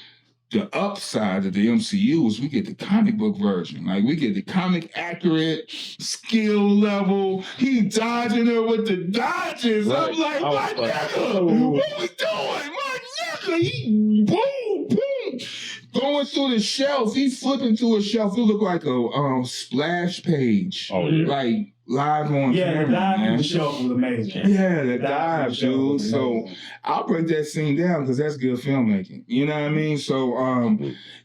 the upside of the MCU is we get the comic book version. Like we get the comic accurate skill level. He dodging her with the dodges. Right. I'm like, my nigga, what we doing? My nigga, he boom, boom. Going through the shelf, he flipping through a shelf. It looked like a splash page. Oh, yeah. Like live on camera. Yeah, the dive through the shelf was amazing. Yeah, the dive, dude. So I'll break that scene down because that's good filmmaking. You know what I mean? So,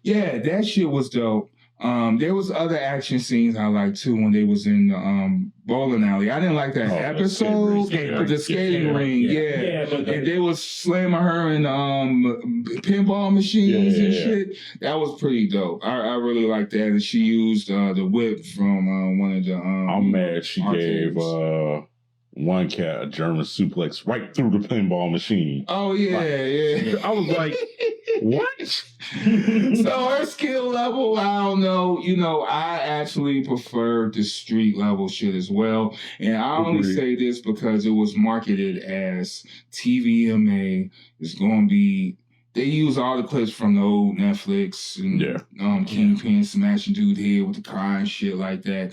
that shit was dope. There was other action scenes I liked too when they was in the bowling alley. I didn't like that episode, the skating ring. And they was slamming her in pinball machines and shit. That was pretty dope. I really liked that. And she used the whip from one of the. I'm mad she gave one cat a German suplex right through the pinball machine. Oh yeah. I was like, what? So her skill level, I don't know. You know, I actually prefer the street level shit as well. And I only say this because it was marketed as TVMA. It's going to be they use all the clips from the old Netflix and Kingpin smashing dude head with the car and shit like that,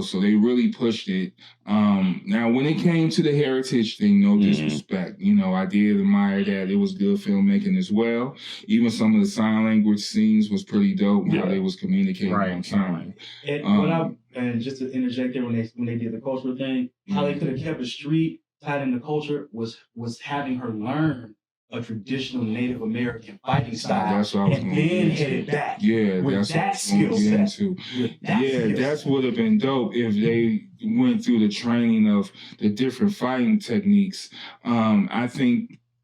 so they really pushed it. Now, when it came to the heritage thing, no disrespect, I did admire that. It was good filmmaking as well. Even some of the sign language scenes was pretty dope, how they was communicating on time. And just to interject there, when they did the cultural thing, how they could have kept a street tied into culture was having her learn a traditional Native American fighting style, that's what I was and then headed back. Yeah, with that's that what I was skill going set. to get into. That would have been dope if they went through the training of the different fighting techniques.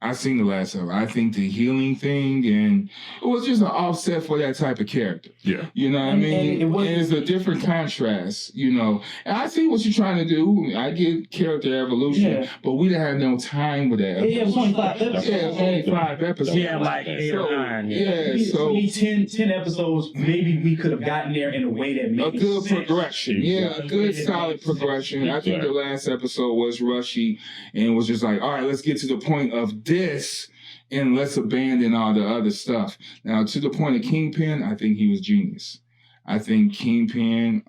I've seen the last of it. I think the healing thing, and it was just an offset for that type of character. Yeah. You know what I mean? And it's a different contrast, And I see what you're trying to do. I get character evolution, but we didn't have no time with that. Yeah, it was only 5 episodes. Yeah, it was only 5 episodes. Yeah, like 8 or 9. So 10 episodes, maybe we could have gotten there in a way that made a good sense. progression. Yeah, a good solid progression. I think the last episode was rushy and it was just like, all right, let's get to the point of this and let's abandon all the other stuff. Now, to the point of Kingpin, I think he was genius. I think Kingpin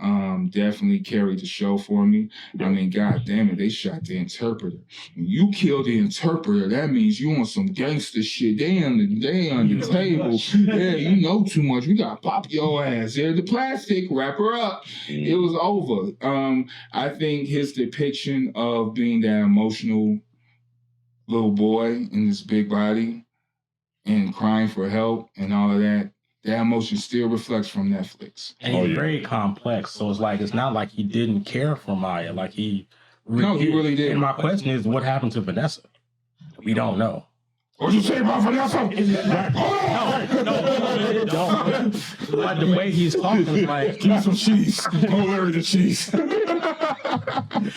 definitely carried the show for me. I mean, god damn it, they shot the interpreter. When you kill the interpreter, that means you on some gangster shit. They on the table. Yeah, you know too much. We gotta pop your ass. There's the plastic, wrap her up. It was over. I think his depiction of being that emotional little boy in this big body and crying for help and all of that, that emotion still reflects from Netflix. And he's very complex. So it's not like he didn't care for Maya. Like he really did. And my question is, what happened to Vanessa? We don't know. What'd you say about Vanessa? No. Like the way he's talking is like, give me some cheese. Larry the cheese.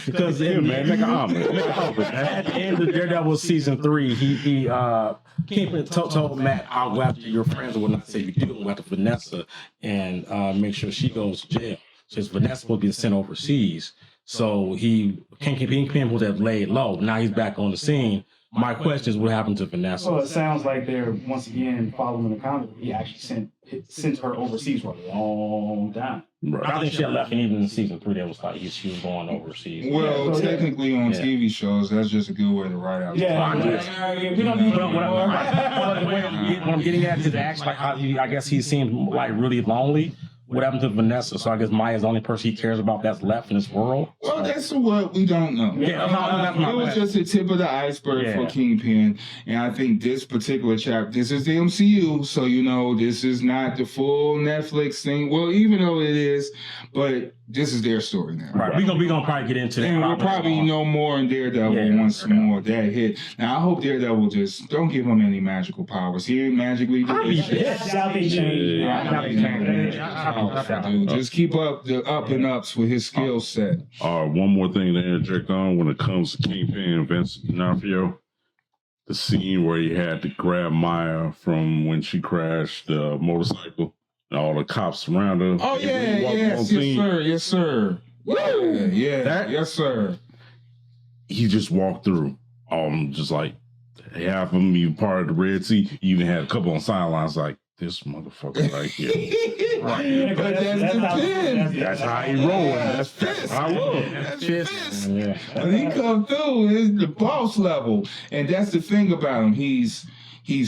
Because make an omelet. At the end of Daredevil season 3, he told Matt, I'll go after your friends or whatnot. Say you do go after Vanessa and make sure she goes to jail. So Vanessa will be sent overseas. So Kingpin was that laid low. Now he's back on the scene. My question is, what happened to Vanessa? So it sounds like they're once again following the comic. He actually sent her overseas for a long time. Right. I think she had left, and even in season 3, there was like she was going overseas. Well, technically on TV shows, that's just a good way to write out. We don't need what I'm getting at is actually like how I guess he seemed like really lonely. What happened to Vanessa? So I guess Maya's the only person he cares about that's left in this world. Well, that's what we don't know. Yeah, it was just the tip of the iceberg for Kingpin. And I think this particular chapter, this is the MCU, so this is not the full Netflix thing. Well, even though it is, but this is their story now. Right. We're gonna probably get into that. And we'll probably know more in Daredevil once more that hit. Now I hope Daredevil just don't give him any magical powers. He ain't magically just keep up the up and ups with his skill set. One more thing to interject on when it comes to Kingpin and Vince D'Onofrio. The scene where he had to grab Maya from when she crashed the motorcycle. And all the cops around her. Oh, yes, sir. Yes, sir. He just walked through. Just like half of them, you part of the Red Sea. You even had a couple on sidelines like, this motherfucker right here. Right. But that's the pin. That's how he rolling. That's how I love. That's fist. When he come through, it's the boss level. And that's the thing about him. He's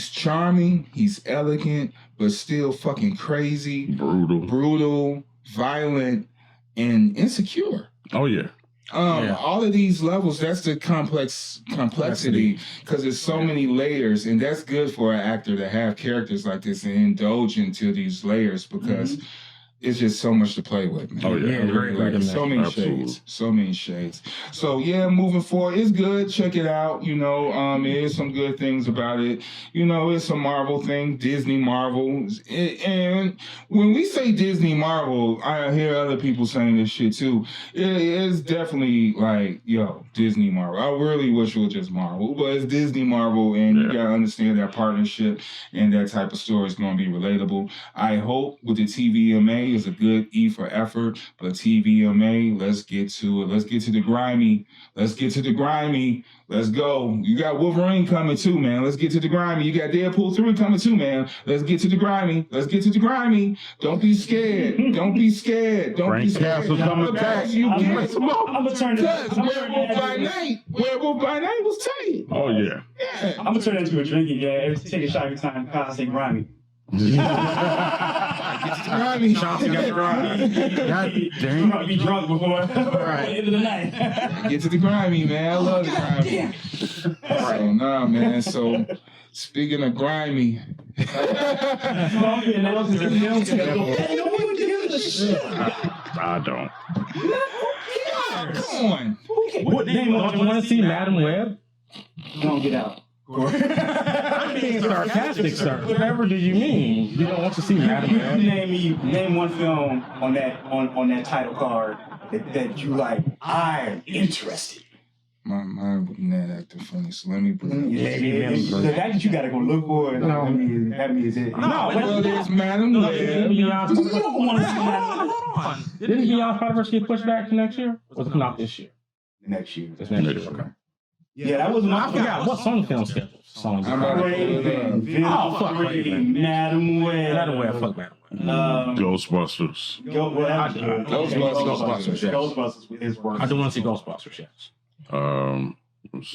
charming, he's elegant, but still fucking crazy, brutal, violent, and insecure. Oh yeah. All of these levels, that's the complexity, because there's so many layers, and that's good for an actor to have characters like this and indulge into these layers because it's just so much to play with, man. Oh yeah, very so many shades. So yeah, moving forward, it's good. Check it out. There's some good things about it. It's a Marvel thing, Disney Marvel, and when we say Disney Marvel, I hear other people saying this shit too. It's definitely like, Disney Marvel. I really wish it was just Marvel, but it's Disney Marvel, and you gotta understand that partnership and that type of story is gonna be relatable. I hope with the TVMA. Grimy is a good E for effort, but TVMA, let's get to it. Let's get to the grimy. Let's get to the grimy. Let's go. You got Wolverine coming too, man. Let's get to the grimy. You got Deadpool 3 coming too, man. Let's get to the grimy. Let's get to the grimy. Don't be scared. Don't be scared. Don't be scared. Castle coming back. You I'm gonna turn it. Werewolf by Night. Werewolf by Night was tight. Oh yeah. Yeah. I'm gonna turn it into a drinking game. Take a shot every time Kyle say grimy. Grimy. Shots got grimy. God dang. Be drunk before the end of the night. Get to the grimy, man. I love the grimy. So nah, man. So speaking of grimy, I don't. come on. What name Don't you want to see Madam Web? Don't get out. I'm being sarcastic, sir. Whatever do you mean? You don't want to see Madam Web? Name one film on that title card that you like. I'm interested. My mind wasn't that acting funny, so let me bring it. The fact that you gotta go look for it, that means it. Well, there's Madam Didn't Web. Beyond You don't want to see that Didn't Beyond Spider-Verse get pushed back to next year? Or was it come out this year? next year. It's next year. Okay. Yeah, that was my. I forgot what Sony film schedule. Sony. I'm about to pull it up. Oh, fuck Raven. Madam Web. Madam Web. Fuck Madam Web. Ghostbusters. Ghostbusters is worth. I do want to see Ghostbusters. Yes.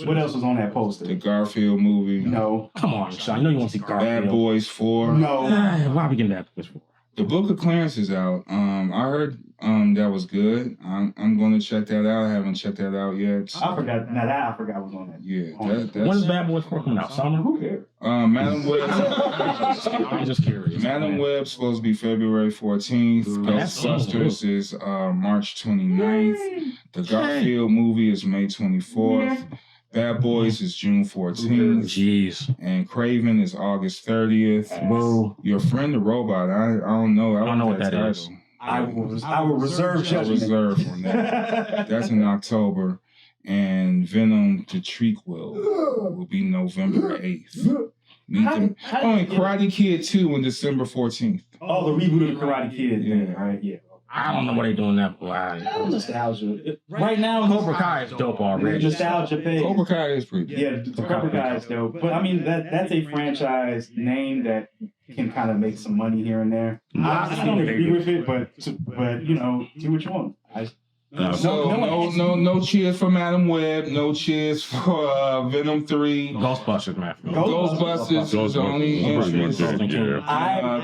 What else was on that The poster? Garfield movie. No. Come on, Sean. I know you want to see Garfield. Bad Boys 4. No. Why are we getting Bad Boys for? The Book of Clarence is out. I heard that was good. I'm going to check that out. I haven't checked that out yet. I forgot. Now that I forgot was on that. Yeah, When is that's Bad Boys 4 coming out? Summer? Who cares? Madam Web. I'm just curious. Madam Web's supposed to be February 14th. Ghostbusters is March 29th. The Garfield movie is May 24th. Bad Boys is June 14th. Jeez. And Craven is August 30th. Whoa. Your Friend the Robot, I don't know. I don't know what that title. is. I will reserve I judgment. reserve on that. That's in October. And Venom the Trequel will be November 8th. Karate Kid 2 on December 14th. Oh, the reboot of the Karate Kid. Yeah. Right. Yeah. I don't know what they're doing that for. Nostalgia. Right now, Cobra Kai is dope already. Nostalgia page. Cobra Kai is pretty good. Yeah, the Cobra Kai is dope. But I mean, that's a franchise name that can kind of make some money here and there. I don't agree with it, but you know, do what you want. So no cheers for Madam Web. No cheers for Venom 3. Ghostbusters, man. Ghostbusters is the only interest.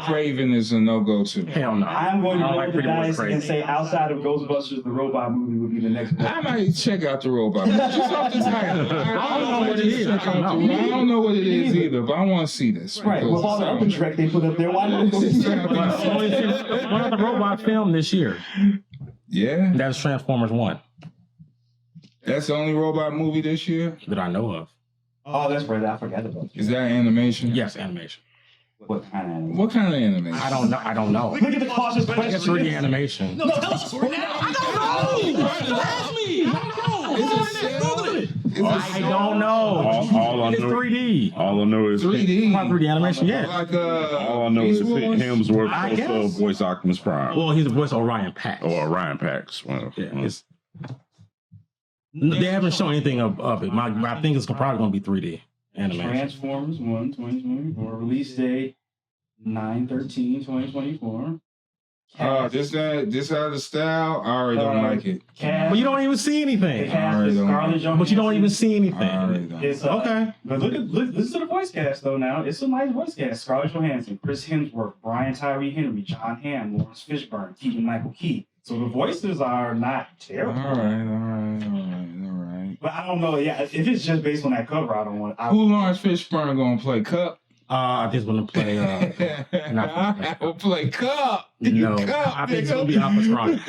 Craven is a no-go too. Hell no. I'm going to I don't roll like the Pretty Boy dice Crazy. and say outside of Ghostbusters, the robot movie would be the next one. I might check out the robot. Just off the title. I don't know what it is. I don't know what it is either, but I want to see this. Right. With all the open track they put up there, why not go see One other robot film this year. Yeah, That's Transformers 1 that's the only robot movie this year. that I know of. Oh, that's right. I forgot about Is that animation? Yes, animation. what kind of animation? What kind of animation? I don't know. Look at the cautious It's question. 3D animation. I don't know. All I It's know, 3D. all I know is 3D. Not 3D animation, yeah. Like all I know is Hemsworth I also guess. voice Optimus Prime Well, he's the voice of Orion Pax. or Orion Pax. Well, Yeah, it's, they haven't shown anything of it. I think it's probably going to be 3D animation. Transformers 1, 2024. Release date 9/13/2024. this out of style. I already don't like it. Cast. But you don't even see The anything. cast is Scarlett Johansson. But you don't even see I already anything. don't. It's, Okay. But listen to the voice cast though. Now it's a nice voice cast: Scarlett Johansson, Chris Hemsworth, Brian Tyree Henry, John Hamm, Lawrence Fishburne, Keegan Michael Key. So the voices are not terrible. All right. But I don't know. Yeah, if it's just based on that cover, I don't want. Who Lawrence Fishburne gonna play? Cup? I just want to play. I will play Cup. No, Cup, I think it's nigga. going to be Alpha Triumph.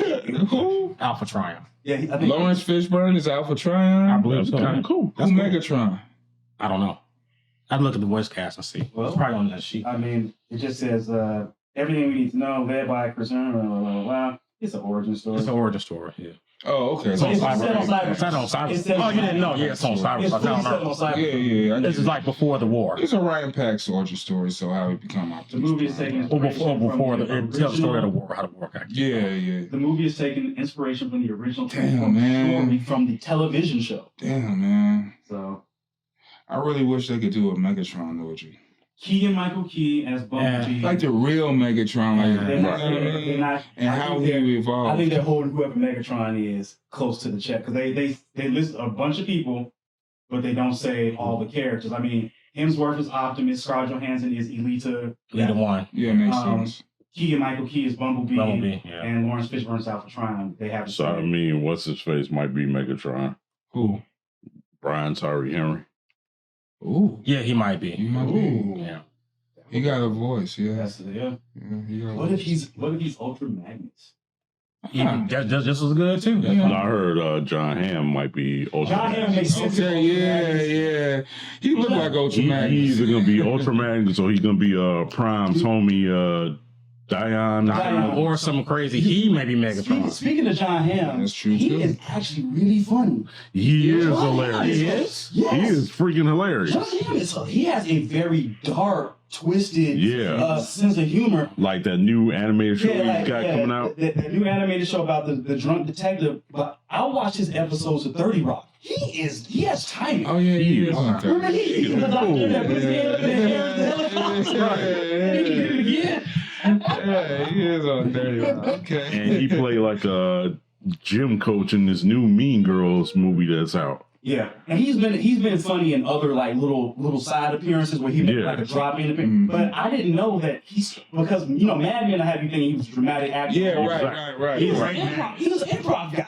Who? Alpha Triumph. Yeah, I think Lawrence Fishburne is Alpha Trion. I believe so. kind of cool. Who's Megatron? I don't know. I'd look at the voice cast and see. Well, It's probably on that sheet. I mean, it just says everything we need to know, led by Chris Hemsworth, blah, blah, blah, blah. It's an origin story. It's an origin story. Yeah. Oh, okay. It's on It's set on Cyber. Cyber. It's not on Cyber. It's set Oh, on you didn't know? Cyber. Yeah, it's on Cyber. It's It's fully on set on Cyber. Cyber. Yeah. This is like before the war. It's a Ryan Pack's origin story, so how he become The optimistic. movie is taking Or inspiration before from the it tells the story of the war, how the war got. Yeah. The movie is taking inspiration from the original Damn, man. story from the television show. Damn, man. So I really wish they could do a Megatron orgy. Michael Key as Bumblebee. Like the real Megatron, like They're not- you know what I they're mean? not- And I how think he they're- evolved. I think they're holding whoever Megatron is close to the check because they list a bunch of people, but they don't say all the characters. I mean, Hemsworth is Optimus, Scarlett Johansson is Elita, Either one. Yeah, makes Um, sense. Michael Key is Bumblebee, Yeah. and Lawrence Fishburne is Alpha Trion. They have. So I mean, what's his face might be Megatron. Who? Brian Tyree Henry. Ooh. Yeah, he might be. He might be. Yeah. He got a voice, yeah. That's yeah. He got a What if voice. he's Ultra Magnus? Even just as good too. That's Yeah. fine. I heard John Hamm might be Ultra John Hamm Magnus. makes sense. Okay, yeah. He look like Ultra He's Magnus. either gonna be Ultra Magnus or he's gonna be Prime's homie Dion. Dion. Or something crazy. He may be Megatron. Speaking of John Hamm, That's true, he too. is actually really funny. He is John Hamm hilarious. Yes. He is freaking hilarious. John Hamm he has a very dark, twisted Yeah. sense of humor. Like that new animated show he's got coming out. The new animated show about the drunk detective. But I'll watch his episodes of 30 Rock. He has timing. Oh, yeah, he is. Remember he's the doctor that puts the hair in the helicopter. He did it again. Yeah, he is on 30. Okay. And he played like a gym coach in this new Mean Girls movie that's out. Yeah, and he's been funny in other like little side appearances where he made like a drop in appearance. But I didn't know that because Mad Men I have you thinking he was a dramatic actor. Yeah, right. He was an improv guy.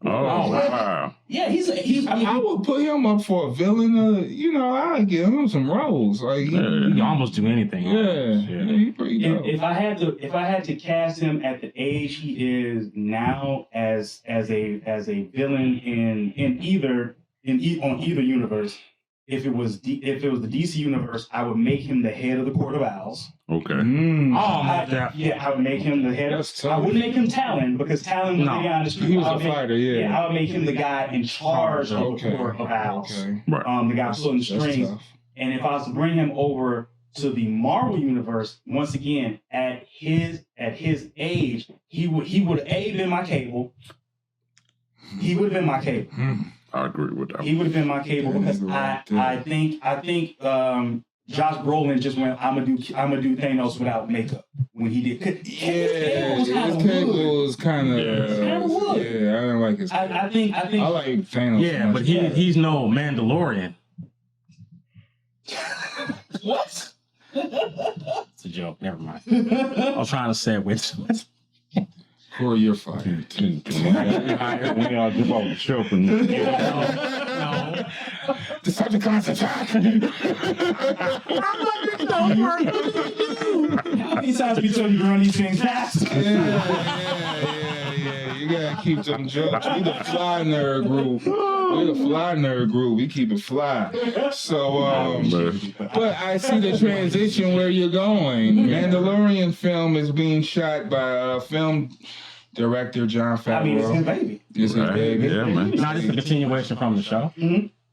Oh, wow. Yeah, he's I would put him up for a villain. I'd give him some roles. Like, He can almost do anything. he pretty dope. if I had to cast him at the age he is now as a villain on either universe, if it was the DC universe, I would make him the head of the Court of Owls. Okay. I would make him the head. That's tough. I wouldn't make him Talon because Talon was the guy on the street. He was I a would make- fighter, yeah. I would make him the guy in charge of the Court of Owls. Okay. Right. The guy pulling the That's strings. tough. And if I was to bring him over to the Marvel universe, once again, at his age, he would have been my Cable. He would have been my Cable. I agree with that. He would have been my Cable because I think Josh Brolin just went, I'm gonna do Thanos without makeup when he did. His Cable was kind of. Kinda wood. Yeah, I don't like his. I think I like Thanos. Yeah, much but better. he's no Mandalorian. what? It's a joke. Never mind. I was trying to say it with. Corey, you're fired. When y'all jump off the shelf and Decepticons attack! How many times we told you to run these things fast? Yeah. You gotta keep them jokes. We the fly nerd group. We keep it fly. So, but I see the transition where you're going. Mandalorian film is being shot by film director Jon Favreau. I mean, it's his baby. It's his baby. Yeah, man. Not just a continuation from the show.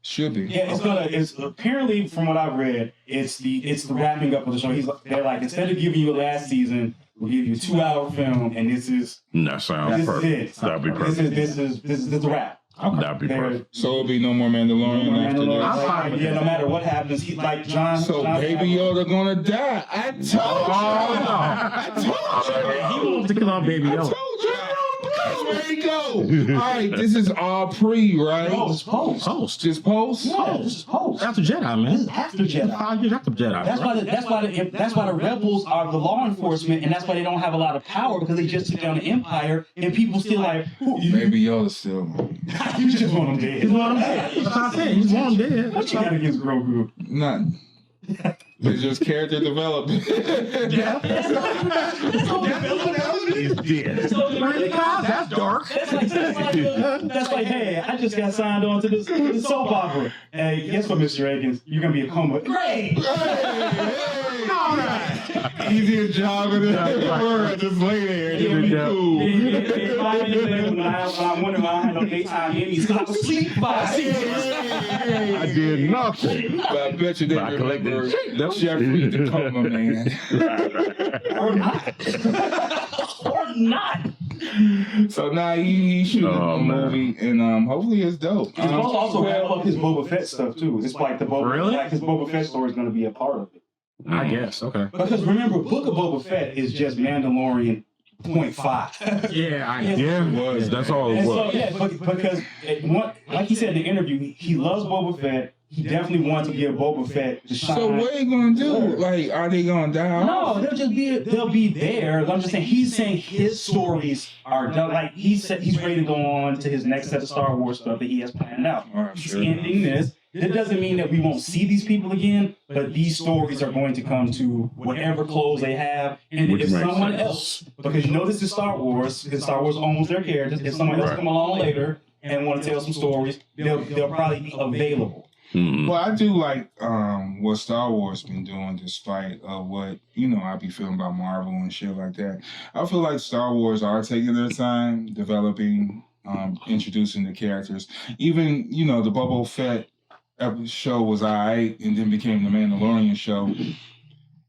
Should be. Yeah, it's apparently from what I've read, it's the wrapping up of the show. They're like, instead of giving you a last season, we'll give you a 2-hour film, and this is That sounds perfect. That'd be perfect. This is the wrap. That'd be perfect. So it'll be no more Mandalorian after this. I'm fine with Yeah, no that. matter what happens, he like John. So John Baby Yoda gonna die. I told you. I told you. He wants to kill off Baby I Yoda. told you. Where he go? All right, this is all pre, right? No, it's post. Post. Just post? No, this is post. After Jedi, man. This is after Jedi. 5 years after Jedi. That's why the rebels are the law enforcement, and that's why they don't have a lot of power because they just took down the empire, and people still like, Baby Yoda still. you just want them dead. That's what I'm saying. He's one dead. What you got against Grogu? Nothing. It's just character development. He's dead. That's dark. That's like, hey, I just got signed on to this soap opera. Hey, guess what, Mr. Akins? You're gonna be a coma. Great. Hey, All right. Easiest job in the world. Just lay there. It'll be cool. Yeah, 5 minutes later, when I wonder why I had no daytime Emmys, I was asleep 5 minutes. I did nothing. But I bet you they I collected remember shit. Jeffrey Tacoma, man. Or not. Or not. So now he shooting Oh, a man. movie, and hopefully it's dope. He's supposed to also wrap up his Boba Fett stuff too. It's like like his Boba Fett story is going to be a part of it. I guess. Okay. Because remember, Book of Boba Fett is just Mandalorian 0.5. Yeah, I know. Yeah, that's all it And so, was. yeah, because like he said in the interview, he loves Boba Fett. He definitely wants to give Boba Fett the shine. So what are they gonna do? Like, are they gonna die off? No, they'll be there. I'm just saying he's saying his stories are done. Like he said, he's ready to go on to his next set of Star Wars stuff that he has planned out. He's ending this. That doesn't mean that we won't see these people again, but these stories are going to come to whatever close they have. And Which if makes someone sense. else, because you know this is Star Wars, because Star Wars owns their characters, if someone else Right. come along later and want to tell some stories, they'll probably be available. Mm-mm. Well, I do like what Star Wars been doing, despite what I be feeling about Marvel and shit like that. I feel like Star Wars are taking their time developing, introducing the characters. Even the Boba Fett show was alright, and then became the Mandalorian show.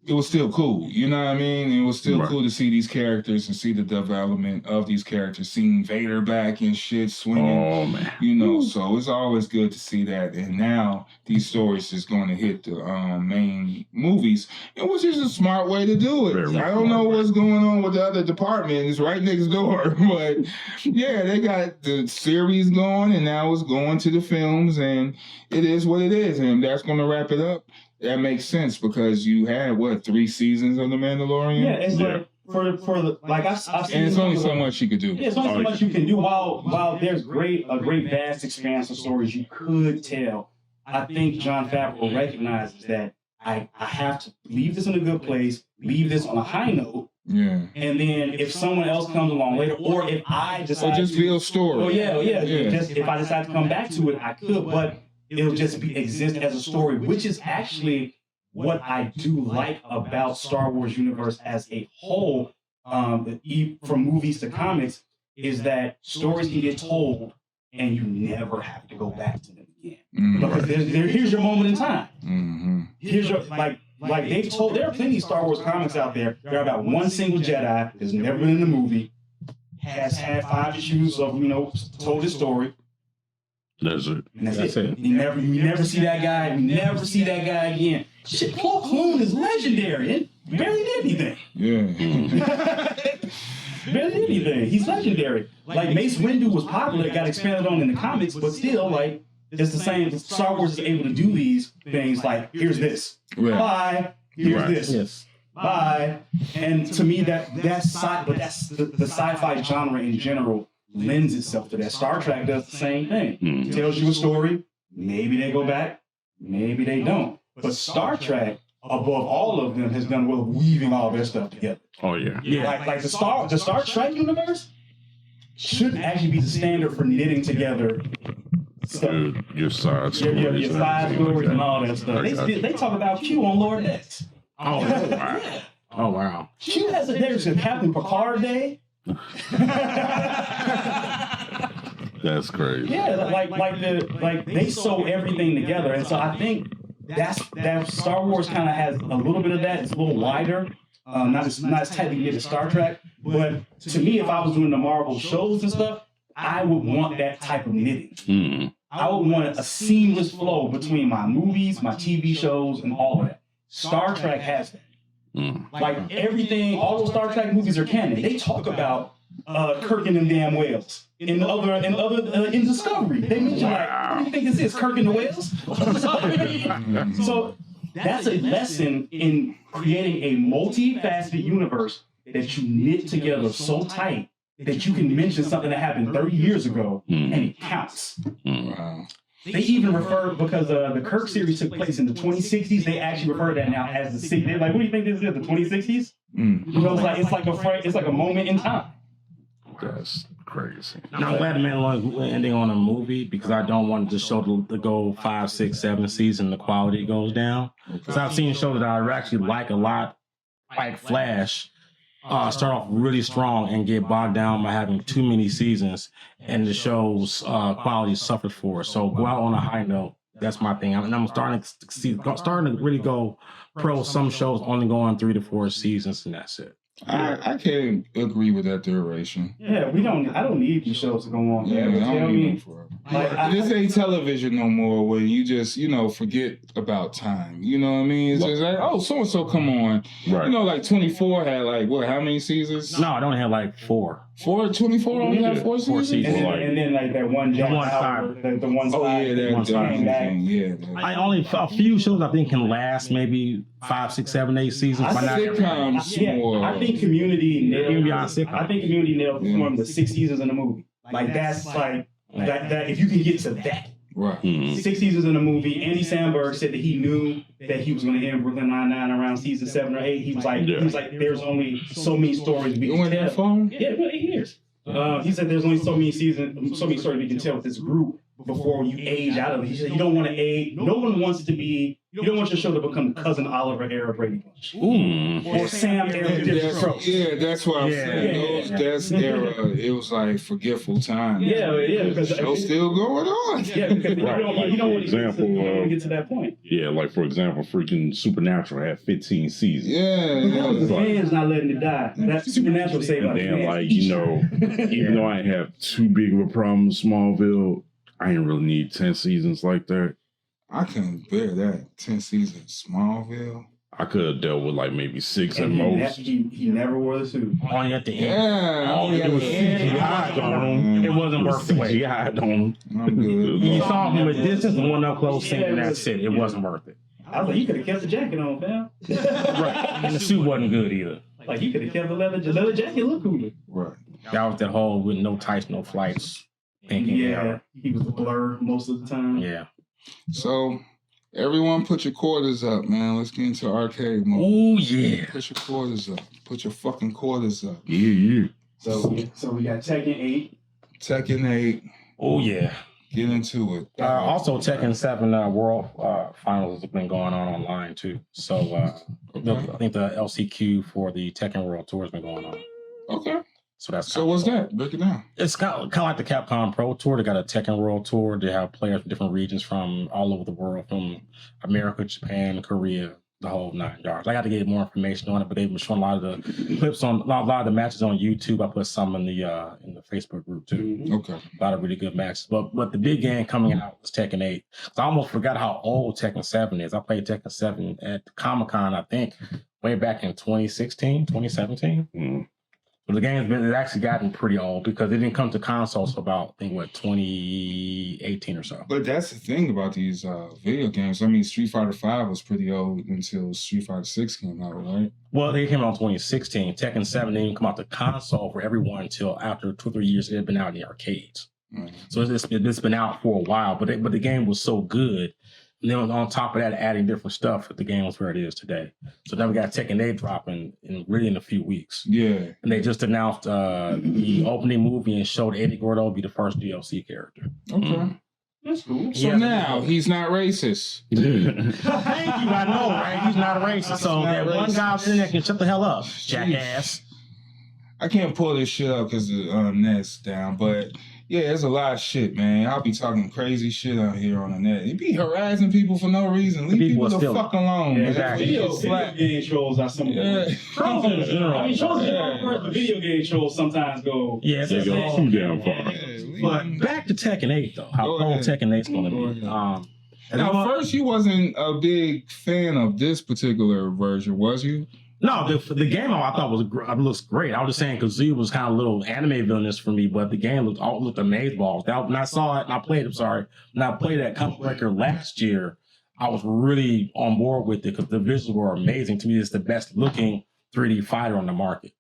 It was still cool, you know what I mean? It was still Right. cool to see these characters and see the development of these characters, seeing Vader back and shit swinging. Oh man. So it's always good to see that. And now these stories is going to hit the main movies, and which is a smart way to do it. Very I don't know smart. what's going on with the other department. It's right next door. But yeah, they got the series going, and now it's going to the films, and it is what it is. And that's going to wrap it up. That makes sense because you had 3 seasons of The Mandalorian? Yeah, it's like for the like I've seen. And it's only so much you could do. Yeah, it's only so much you can do. While there's a great vast expanse of stories you could tell, I think Jon Favreau recognizes that I have to leave this in a good place, leave this on a high note, Yeah. and then if someone else comes along later, or if I decide So just build story. Oh yeah. Just if I decide to come back to it, I could, but it'll just exist as a story, which is actually what I do like about Star Wars universe as a whole, from movies to comics, is that stories can get told and you never have to go back to them again. Mm-hmm. Because here's your moment in time. Mm-hmm. Here's your like they've told. There are plenty of Star Wars comics out there. They're about one single Jedi that's never been in a movie, has had 5 issues of told his story. That's it. And that's That's it. it. You never see that guy. You never see that guy again. Shit, Plo Koon is legendary. It barely did anything. Yeah. Barely did anything. He's legendary. Like Mace Windu was popular, got expanded on in the comics, but still, like, it's the same. Star Wars is able to do these things. Like, here's this. Right. Bye. Here's Right. this. Yes. Bye. And to me, that's the sci-fi genre in general lends itself to that. Star Trek does the same thing. Mhm. Tells you a story. Maybe they go back. Maybe they don't. But Star Trek, above all of them, has done well weaving all their stuff together. Oh yeah. Like the Star Trek universe should actually be the standard for knitting together stuff. Your side stories. Your side stories and all that stuff. I got you. They talk about Q on Lower Decks. Oh, wow. Oh, wow. Q has there's a Captain Picard Day. That's crazy. Yeah, like they sew everything together, and so I think that Star Wars kind of has a little bit of that. It's a little wider, not as tightly knit as Star Trek. But to me, if I was doing the Marvel shows and stuff, I would want that type of knitting. Mm. I would want a seamless flow between my movies, my TV shows, and all of that. Star Trek has that. Mm. Like everything, all those Star Trek movies are canon. They talk about Kirk and them damn whales. In Discovery, they mention like, what do you think this is? Kirk and the whales? So that's a lesson in creating a multifaceted universe that you knit together so tight that you can mention something that happened 30 years ago and it counts. Mm. Wow. They even refer, because the Kirk series took place in the 2060s, they actually refer to that now as the 60s. They're like, what do you think this is, the 2060s? Mm. You know, it's like a moment in time. That's crazy. I'm glad the Mandalorian is ending on a movie because I don't want the show to go 5, 6, 7 seasons. The quality goes down. Because I've seen shows that I actually like a lot, like Flash, start off really strong and get bogged down by having too many seasons, and the show's quality suffers for it. So go out on a high note. That's my thing. I'm starting to really go pro. Some shows only go on 3 to 4 seasons, and that's it. I can't agree with that duration. Yeah, I don't need these shows to go on. Yeah, forever. I You know don't what I need mean? them forever. This ain't television no more where you just, forget about time. You know what I mean? It's just like, oh, so-and-so come on. Right. Like 24 had like, how many seasons? No, I don't have like 4. 24 only had 4 seasons? seasons. And then like that one Jack one Howard, side. the one Oh, side, yeah, the one that side came back. thing. Yeah. I only a few shows I think can last maybe 5, 6, 7, 8 seasons. But not every- Sitcoms more. I think Community Even beyond nailed. sitcom. I think Community nailed performed the 6 seasons in the movie. Like that's like that. If you can get to that. Right. 6 seasons in the movie. Andy Samberg said that he knew that he was going to end Brooklyn Nine-Nine around season 7 or 8. He was like, there's only so many stories we You can went that tell. far? Yeah, it went 8 years. He said there's only so many stories we can tell with this group before you age out of it. He said you don't want to age. No one wants to be. You don't want your show to become Cousin Oliver era Brady Bunch. Or Sam era Different Strokes. That's what I'm saying. That's era. It was like forgetful time. Yeah, because The show's still going on. Yeah, because you don't want to get to that point. Yeah, like for example, freaking Supernatural had 15 seasons. Yeah. The fans not letting it die. That Supernatural saved And our then, fans. like, even though I have too big of a problem with Smallville, I didn't really need 10 seasons like that. I couldn't bear that. 10 seasons Smallville. I could have dealt with like maybe 6 at And most. he never wore the suit. Only at the end. Yeah. Only at the end. It wasn't worth the wait. I don't. I'm good. You saw him from a distance and one up close, and that's it. It wasn't worth it. I was like, you could have kept the jacket on, fam. Right. And the suit wasn't good either. Like, you could have kept the leather jacket look cooler. Right. That was that whole with no tights, no flights thinking. Yeah, he was a blur most of the time. Yeah. So, everyone put your quarters up, man. Let's get into arcade mode. Oh, yeah. Put your quarters up. Put your fucking quarters up. Yeah. So we got Tekken 8. Tekken 8. Oh, yeah. Get into it. Also, Tekken 7 World Finals has been going on online, too. So, I think the LCQ for the Tekken World Tour has been going on. Okay. So that's So what's that? Break it down. It's kind of like the Capcom Pro Tour. They got a Tekken World Tour. They have players from different regions from all over the world, from America, Japan, Korea, the whole 9 yards. I got to get more information on it, but they've been showing a lot of the clips on a lot of the matches on YouTube. I put some in the Facebook group too. Okay. A lot of really good matches. But the big game coming out was Tekken 8. So I almost forgot how old Tekken 7 is. I played Tekken 7 at Comic-Con, I think, way back in 2016, 2017. Mm. But the game's it's actually gotten pretty old because it didn't come to consoles for about, I think, 2018 or so. But that's the thing about these video games. I mean, Street Fighter V was pretty old until Street Fighter 6 came out, right? Well, they came out in 2016. Tekken 7 didn't even come out to console for everyone until after 2 or 3 years it had been out in the arcades. Mm. So it's been out for a while, but the game was so good. And then on top of that, adding different stuff, the game was where it is today. So now we got Tekken 8 dropping in a few weeks. Yeah. And they just announced the opening movie and showed Eddie Gordo be the first DLC character. Okay. That's cool. So Yeah. now he's not racist. Thank you, I know, right? He's not a racist. So that one guy up in there can shut the hell up, jackass. I can't pull this shit up because the net's down, but yeah, there's a lot of shit, man. I'll be talking crazy shit out here on the net. You be harassing people for no reason. Leave people the fuck alone. Yeah, man. exactly. Video game trolls are some of the worst. Trolls in general. I mean, trolls in general, but video game trolls sometimes go. Yeah, They go too damn far. but back to Tekken 8, though. How Go cool ahead. Tekken 8's going to be. Go And Now, then- first, you wasn't a big fan of this particular version, was you? No, the game I thought looks great. I was just saying because Z was kind of a little anime villainous for me, but the game looked amazeballs. When I saw it, and I played that Comic Record last year, I was really on board with it because the visuals were amazing. To me, it's the best looking 3D fighter on the market.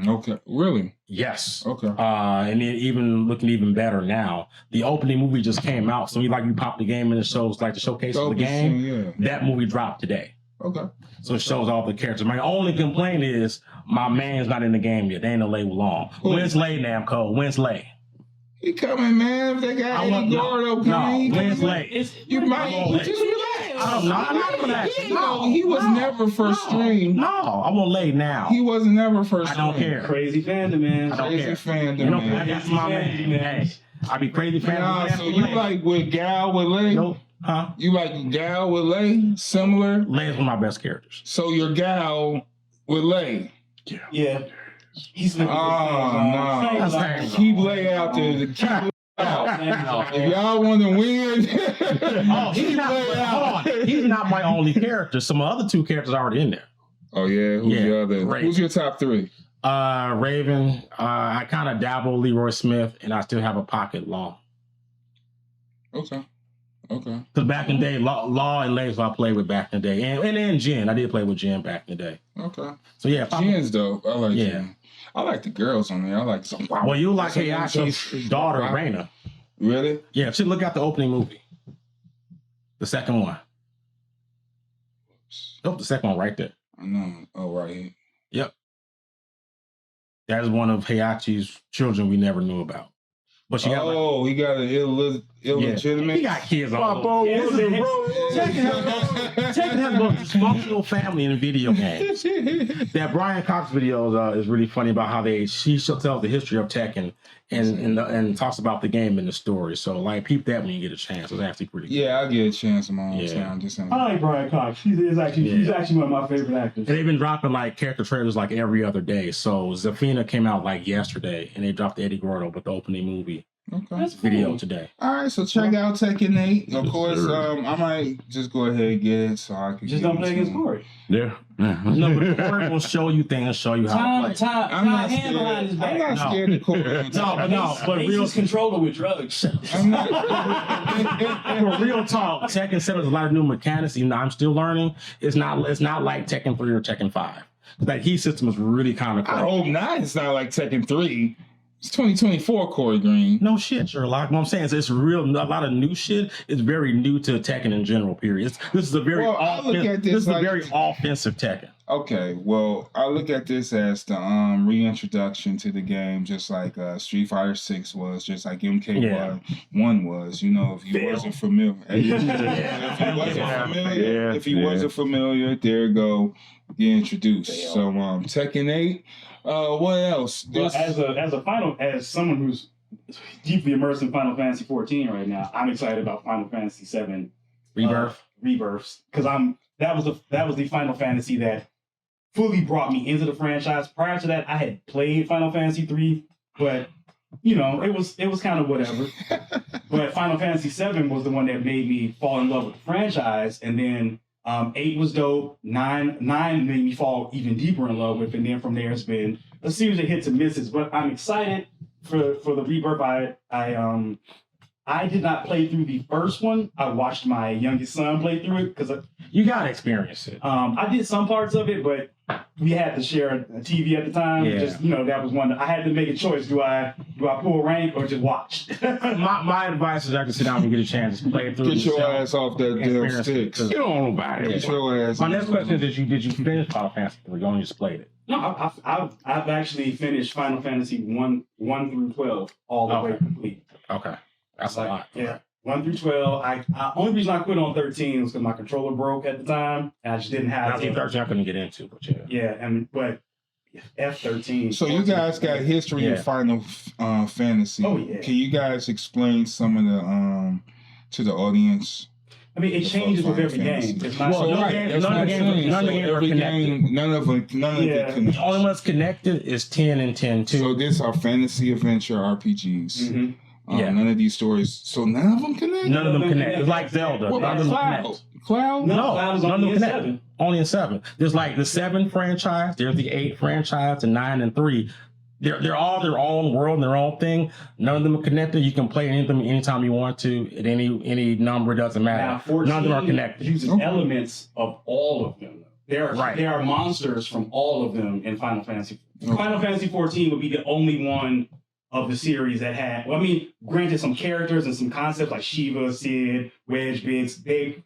Okay. Really? Yes. Okay. And it even looking even better now. The opening movie just came out, so you pop the game and it shows like the showcase of the game. Yeah. That movie dropped today. Okay. So it shows all the characters. My only complaint is my man's not in the game yet. They ain't no Lei Wulong. When's Lei, Namco? When's Lei? He coming, man. If they got Eddie Gordo coming, When's late? You might just relax. I'm not relaxing. No, he was never first stream. No, I won't lay now. He was never first I stream. don't care. Crazy fandom, man. I don't Crazy care. fandom, You know, man. that's my man. Hey, I be crazy fan. Nah, so you like with Gal with Lay? Nope. Huh? You like Gal with Lay? Similar? Lay's one of my best characters. So you're Gal with Lay? Yeah. He's looking no. That's Keep Lay out there. Keep Lay out. If y'all want to win, He's not. He's not my only character. Some other two characters are already in there. Oh yeah, who's the other? Raven. Who's your top three? Raven. I kind of dabble Leroy Smith, and I still have a pocket Law. Okay. Because back in the day, Law and Lays I played with back in the day, and then Jen. I did play with Jen back in the day. Okay. So yeah, Jen's dope. I like Jen. I like the girls on there. I like some. Well, you like Heihachi's daughter, Raina. Really? Yeah, she look at the opening movie. The second one. Oh, the second one right there. I know. Oh, right here. Yep. That is one of Heihachi's children we never knew about. But she got he got an illegitimate. He got kids all over. Tekken has the most dysfunctional family in video games. That Brian Cox video is really funny about how she tells the history of Tekken and talks about the game and the story. So like peep that when you get a chance. It's actually pretty good. Yeah, I get a chance in my own town. Just saying. I like Brian Cox. She's actually one of my favorite actors. And they've been dropping like character trailers like every other day. So Zafina came out like yesterday, and they dropped Eddie Gordo with the opening movie video today. All right, so check out Tekken 8. Of course, I might just go ahead and get it so I can just don't play against Corey. Yeah. No, but Corey will show you things, show you how to play. I'm not scared of Corey. But real controller with drugs. For real talk, Tekken 7 has a lot of new mechanics. Even though I'm still learning, it's not like Tekken 3 or Tekken 5. That heat system is really kind of cool. I hope not. It's not like Tekken 3. It's 2024, Corey Green. No shit, Sherlock. What I'm saying is it's real. A lot of new shit is very new to Tekken in general. Period. This is a very very offensive Tekken. Okay, well, I look at this as the reintroduction to the game, just like Street Fighter 6 was, just like MK1 was. You know, if you wasn't familiar, if you wasn't familiar, there you go, get introduced. So Tekken 8. What else? Well, as someone who's deeply immersed in Final Fantasy 14 right now, I'm excited about Final Fantasy 7 Rebirths, because that was the Final Fantasy that fully brought me into the franchise. Prior to that, I had played Final Fantasy 3, but you know, it was kind of whatever. But Final Fantasy 7 was the one that made me fall in love with the franchise, and then 8 was dope. 9 made me fall even deeper in love with, and then from there it's been a series of hits and misses. But I'm excited for the Rebirth. I did not play through the first one. I watched my youngest son play through it because you gotta experience it. I did some parts of it, but we had to share a TV at the time. Yeah. Just that was one. I had to make a choice. Do I pull rank or just watch? my advice is I can sit down and get a chance to play it through. Get your ass off that damn stick. You don't know about it. Get your ass. My next question is: Did you finish Final Fantasy 3? You only just played it. No, I've actually finished Final Fantasy 1 through 12 all the way complete. Okay, that's a lot. Yeah. 1 through 12. I only reason I quit on 13 was because my controller broke at the time, and I just didn't have. 13 I couldn't get into, but yeah. Yeah, but F13. So you guys got history in Final Fantasy. Oh yeah. Can you guys explain some of the to the audience? I mean, it changes with every game. It's not none of them connected. The only one's connected is 10 and 10 too. So these are fantasy adventure RPGs. Mm-hmm. None of these stories. So none of them connect? None of them connect. It's like Zelda. What about Cloud? Cloud? No, Cloud is none of them only in connect. 7. Only in 7. There's like the 7 franchise. There's the 8 franchise, and 9 and 3. They're all their own world and their own thing. None of them are connected. You can play any of them anytime you want to. At any number, doesn't matter. Now, 14 none of them are connected. uses elements of all of them. There are monsters from all of them in Final Fantasy. Okay. Final Fantasy 14 would be the only one of the series that had, granted some characters and some concepts like Shiva, Sid, Wedge, Biggs,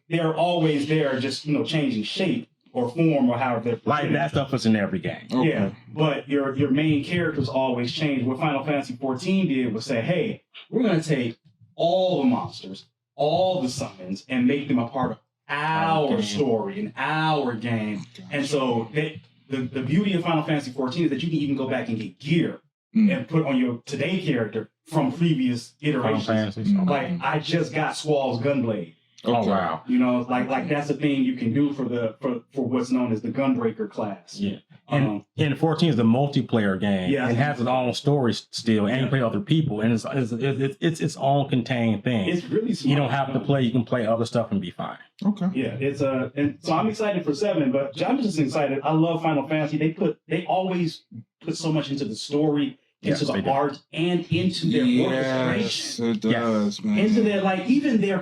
they're always there, just changing shape. or form or however they're Like that stuff is in every game. Okay. Yeah, but your main characters always change. What Final Fantasy XIV did was say, hey, we're going to take all the monsters, all the summons, and make them a part of our story and our game. And so the beauty of Final Fantasy XIV is that you can even go back and get gear and put on your today character from previous iterations. Like, I just got Squall's Gunblade. Oh wow! You know, like that's a thing you can do for what's known as the Gunbreaker class. Yeah, and 14 is the multiplayer game. Yeah, it has its own story still, and you play other people, and it's its own contained thing. It's really smart. You don't have to play; you can play other stuff and be fine. Okay. Yeah, it's and so I'm excited for 7, but I'm just excited. I love Final Fantasy. They always put so much into the story, into the art, and into their orchestration. Yes, it does, man. Into their, like, even their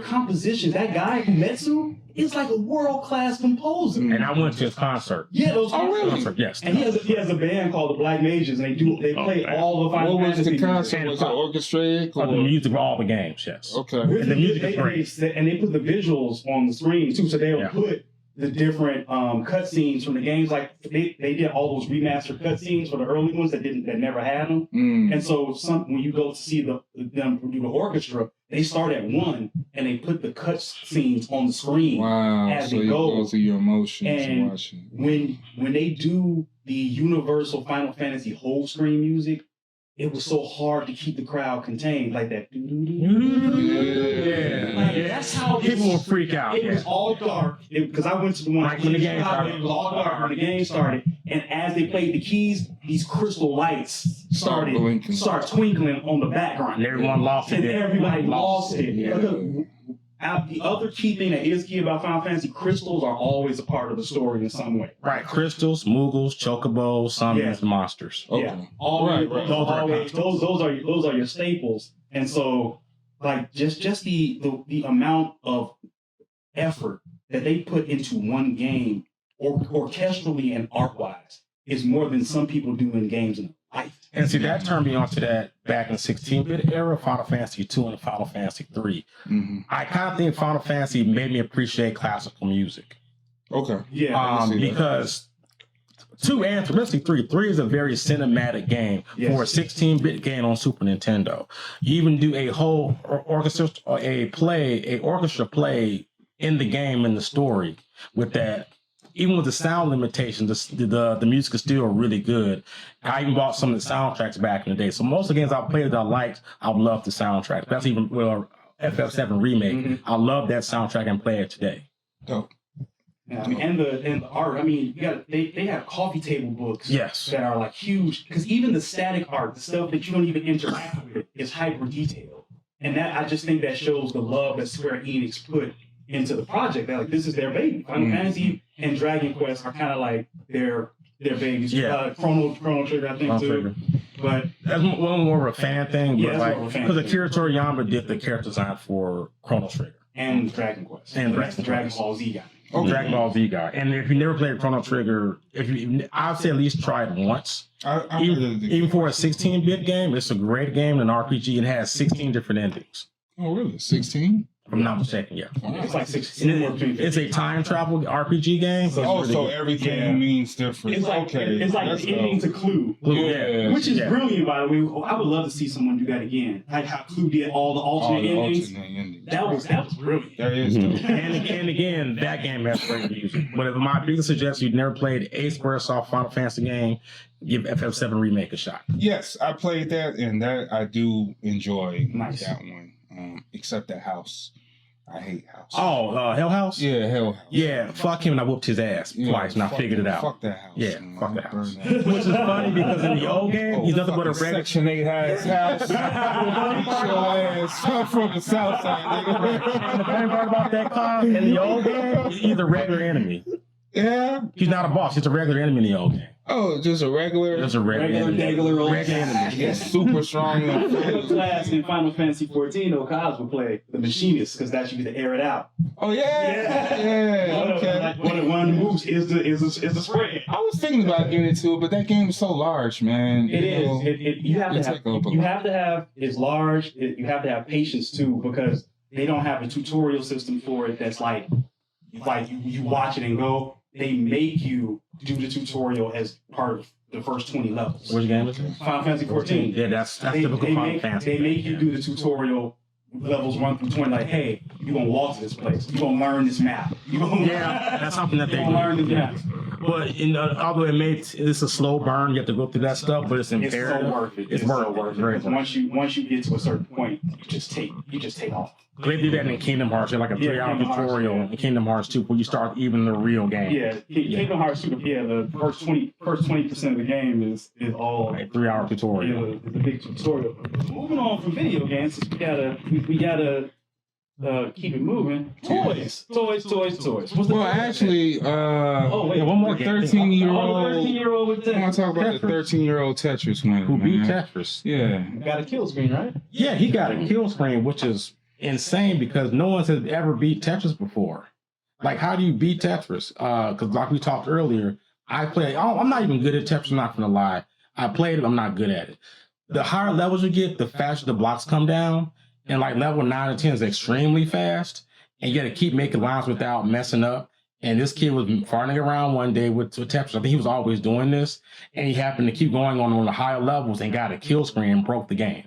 compositions. That guy, Mezco, is like a world-class composer. And I went to his concert. Yeah, those concert, yes. And he has a band called the Black Mages, and they play all the Final Fantasy. What was the concert? music. Was it orchestrated? The music of all the games, yes. Okay. And the music is great. And they put the visuals on the screen, too, so they'll put the different cutscenes from the games. Like, they did all those remastered cutscenes for the early ones that never had them. And so when you go to see them do the orchestra, they start at 1 and they put the cutscenes on the screen as so they you go through your emotions and watching. When they do the universal Final Fantasy whole screen music, it was so hard to keep the crowd contained, like that. Like, that's how people will freak out. It was all dark because I went to the one when the game started. It was all dark when the game started, and as they played the keys, these crystal lights start twinkling on the background, and everyone lost it. And everybody lost it. Yeah. The other key thing that is key about Final Fantasy, crystals are always a part of the story in some way. Right, crystals, Moogles, Chocobos, summons, monsters. Okay. Yeah, always, Right. Those are your staples. And so, like, just the amount of effort that they put into one game, orchestrally and art-wise, is more than some people do in games in life. And see, that turned me on to that back in the 16-bit era, Final Fantasy 2 and Final Fantasy 3. I kind of think Final Fantasy made me appreciate classical music. Okay. Yeah. Because 2 and especially 3. 3 is a very cinematic game for a 16-bit game on Super Nintendo. You even do a whole orchestra play in the game, in the story, with that. Even with the sound limitations, the music is still really good. I even bought some of the soundtracks back in the day. So most of the games I played that I liked, I love the soundtrack. That's even FF7 remake. I love that soundtrack and play it today. Dope. Yeah, I mean, and the art. I mean, they have coffee table books. Yes. That are like huge, because even the static art, the stuff that you don't even interact with, is hyper detailed. And that, I just think that shows the love that Square Enix put into the project. That, like, this is their baby. Final Fantasy and Dragon Quest are kind of like their babies. Yeah. Chrono Trigger, I think, too. But that's more of a fan thing. Yeah, But like, because Akira Toriyama did the character design for Chrono Trigger and Dragon Quest. And that's the Dragon Ball Z guy. Okay. Dragon Ball Z guy. And if you never played Chrono Trigger, I'd say at least try it once. Even for a 16-bit game, it's a great game, an RPG. It has 16 different endings. Oh, really? 16? If I'm not mistaken, yeah. It's like 16. It's a time travel RPG game. So everything means different. It's like, it's like the ending to Clue. Which is brilliant, by the way. I would love to see someone do that again. Like how Clue did all the alternate endings. That was brilliant. That is dope. And again, that game has great music. But if my biggest suggestion, you've never played a Squaresoft Final Fantasy game, give FF7 Remake a shot. Yes, I played that, and that I do enjoy that one. Except that house. I hate house. Oh, Hell House? Yeah, Hell House. Yeah, fuck him, and I whooped his ass twice, and I figured it out. Fuck that house. Yeah, fuck that house. Which is funny because in the old game, he's nothing but a regular Section 8 ass house. Beat your ass. I'm from the south side, nigga. And the funny part about that class, in the old game, he's a regular enemy. Yeah? He's not a boss, he's a regular enemy in the old game. Oh, just a regular? Just a regular enemy. He's super strong. Class in Final Fantasy 14, though, Kaz would play the machinist, because that's used to air it out. Oh, yeah. Okay. One of the moves is the spread. I was thinking about getting into it, but that game is so large, man. It is. You have to have it's large. You have to have patience too, because they don't have a tutorial system for it that's like like you watch it and go. They make you do the tutorial as part of the first 20 levels. Which game is it? Final Fantasy 14. Yeah, that's typical Final Fantasy. They make you do the tutorial levels 1 through 20. Like, hey, you're gonna walk to this place. You're gonna learn this map. That's something that they do. Learn this map. But although it's a slow burn, you have to go through that stuff, but it's imperative. It's so worth it. It's so worth it. Once you get to a certain point, you just take off. They do that in Kingdom Hearts. They're like a 3-hour tutorial in Kingdom Hearts 2 where you start even the real game. Yeah, Kingdom Hearts 2. Yeah, the first 20% of the game is all a 3-hour tutorial. Yeah, it's a big tutorial. Moving on from video games, we gotta keep it moving. Toys. Well, actually, one more 13-year-old. with I want to talk about the 13-year-old Tetris winner. Who beat Tetris. Yeah. Got a kill screen, right? Yeah, he got a kill screen, which is insane because no one has ever beat Tetris before. Like, how do you beat Tetris? Because like we talked earlier, I'm not even good at Tetris, I'm not going to lie. I played it, I'm not good at it. The higher levels you get, the faster the blocks come down. And like level 9 or 10 is extremely fast. And you got to keep making lines without messing up. And this kid was farting around one day with Tetris. I think he was always doing this. And he happened to keep going on the higher levels and got a kill screen and broke the game.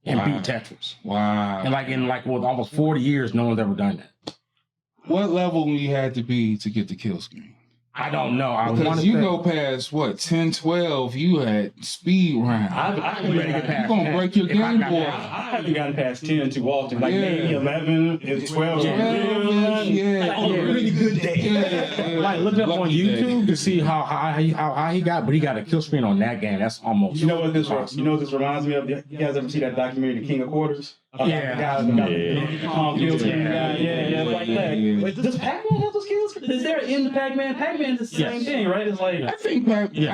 And beat Tetris. Wow. And in almost 40 years, no one's ever done that. What level we had to be to get the kill screen? I don't know. Because you go past, 10, 12, you had speed round. You're going to break your Game Boy. I haven't gotten past 10 too often. Like maybe 11, 12. Yeah. Really good day. Yeah. Like, look up on YouTube to see how high he got, but he got a kill screen on that game. That's almost... You know what this reminds me of? You guys ever see that documentary, The King of Quarters? Yeah. Kill screen guy. Yeah, like that. Wait, does Pac-Man have those kill screens? Is there in the Pac-Man? Pac-Man is the same thing, right? It's like... I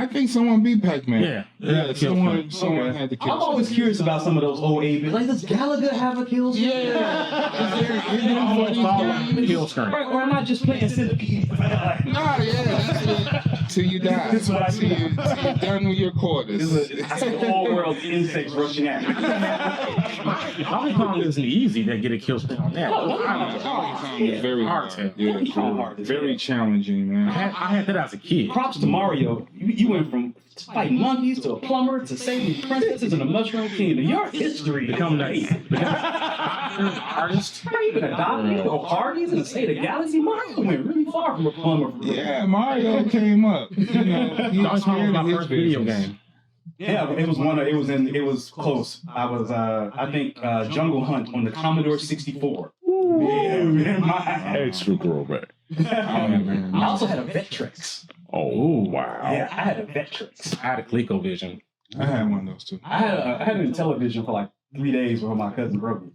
think someone beat Pac-Man. Yeah, someone had the kill screen. I'm always curious about some of those old 8-bit. Like, does Gallagher have a kill screen? Kill screen. Or am I just playing Centipede? That's it. Till you die. That's what I Till you're done with your quarters. It's the whole world insects rushing at me. Donkey Kong isn't easy to get a kill screen on that. It's very hard. Very challenging, man. I had that as a kid. Props to Mario. You went from fighting monkeys to a plumber to saving princesses in a mushroom kingdom. Your history Become artist. Even a doctor or parties in the state of Galaxy. Mario went really far from a plumber. Yeah, Mario came up. He Donkey Kong was my first video game. Yeah, it was close. I was I think Jungle Hunt on the Commodore 64. Yeah, man, Extra throwback. I also had a Vectrex. Oh, wow. Yeah, I had a Vectrex. I had a ColecoVision. I had one of those too. I had a television for like 3 days before my cousin broke it.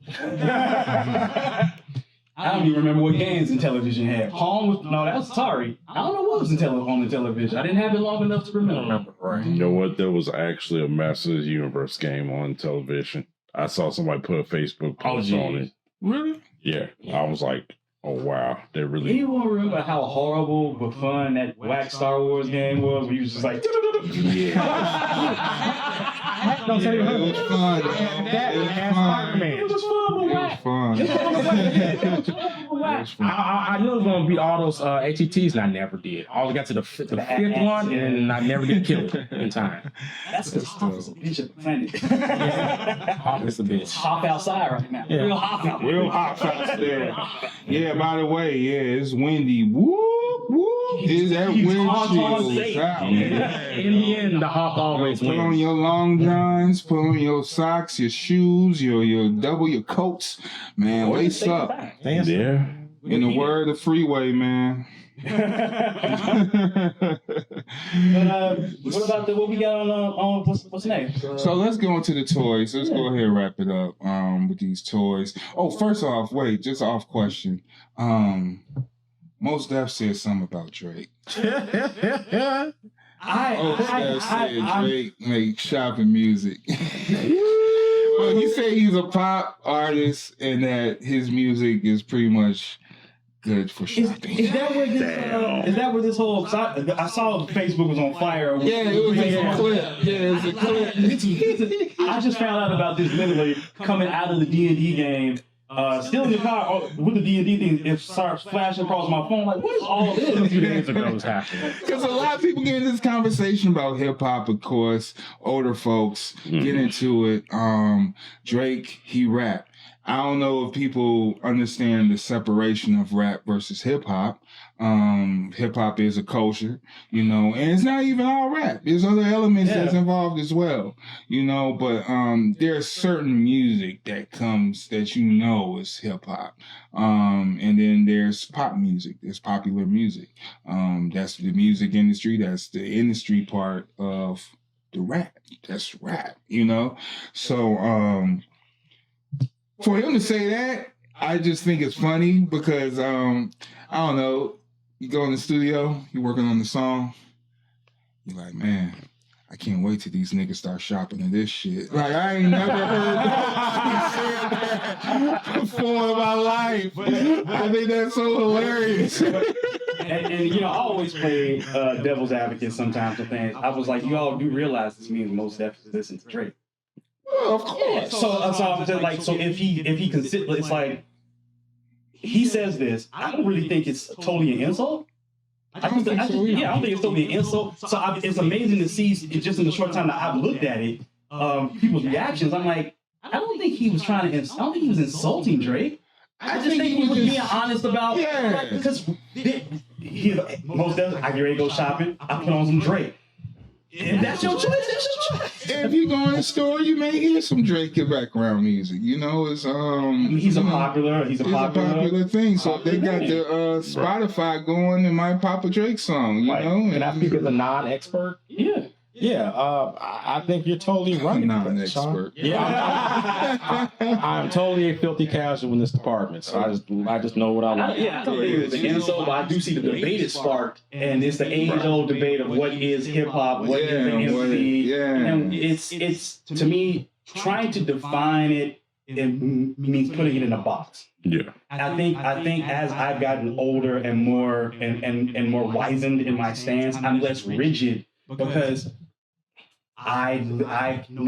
I don't even remember what games in television had. That was Atari. I don't know what was on the television. I didn't have it long enough to remember. You know what? There was actually a Masters of the Universe game on television. I saw somebody put a Facebook post on it. Really? Yeah. I was like, oh, wow. They really... Anyone remember how horrible but fun that whack Star Wars game was? Where you was just like... Yeah. Don't say It was fun. It was fun, but whack. I knew it was going to be all those ATTs, and I never did. I got to the fifth one, and I never did kill it in time. That's because Hop is a bitch of the planet. Hop is a bitch. Hop outside right now. Yeah. Real hop out. Real hot out there. Yeah, by the way, it's windy. Whoop, whoop. Is that windshield out? In the end, the Hawk always Put on wins. your long johns, put on your socks, your shoes, your coats. Man, lace up. Yeah. In the word of Freeway, man. What we got on what's next? So let's go into the toys. Let's go ahead and wrap it up with these toys. Oh, first off, wait, just off question. Mos Def said something about Drake. Mos Def said Drake makes shopping music. Well, he said he's a pop artist and that his music is pretty much good for shopping. Is that where this whole? I saw Facebook was on fire. Yeah, it was just a clip. Yeah, it was a clip. I just found out about this literally coming out of the D&D game. Still in the car with the D&D thing, it starts flashing across my phone. Like, what is all this? 2 days ago was happening. Because a lot of people get in this conversation about hip hop, of course. Older folks get into it. Drake, he rap. I don't know if people understand the separation of rap versus hip hop. Hip hop is a culture, you know, and it's not even all rap. There's other elements that's involved as well, you know, but there's certain music that comes that you know is hip hop. And then there's pop music, there's popular music. That's the music industry, that's the industry part of the rap. That's rap, you know? So for him to say that, I just think it's funny because I don't know. You go in the studio, you're working on the song, you're like, man, I can't wait till these niggas start shopping in this shit. Like, I ain't never heard that before in my life. I think that's so hilarious. And you know, I always play devil's advocate sometimes with things. I was like, you all do realize this means most definitely listen to Drake. Well, of course. So I'm just like, so if he consider, it's like, he says this, I don't really think it's totally an insult. I don't think it's totally an insult. So it's amazing to see just in the short time that I've looked at it, people's reactions. I'm like, I don't think he was trying to. I don't think he was insulting Drake. I just think he was being honest about. Yeah. Like, because most definitely, I get ready to go shopping. I put on some Drake. If that's your choice, that's your choice. If you go in the store, you may hear some Drake in background music. You know, it's he's a popular thing. So if they got the Spotify going, it might pop a Drake song. You know, Can I speak as a non-expert? Yeah. Yeah, I think you're totally right. Non-expert. Yeah, I'm totally a filthy casual in this department, so I just know what I like. I don't think it's an insult, but I do see the debate is sparked, and it's the age-old debate of what is hip-hop, what is the MC, and it's to me, trying to define it means putting it in a box. Yeah. I think as I've gotten older and more and more wizened in my stance, I'm less rigid because I know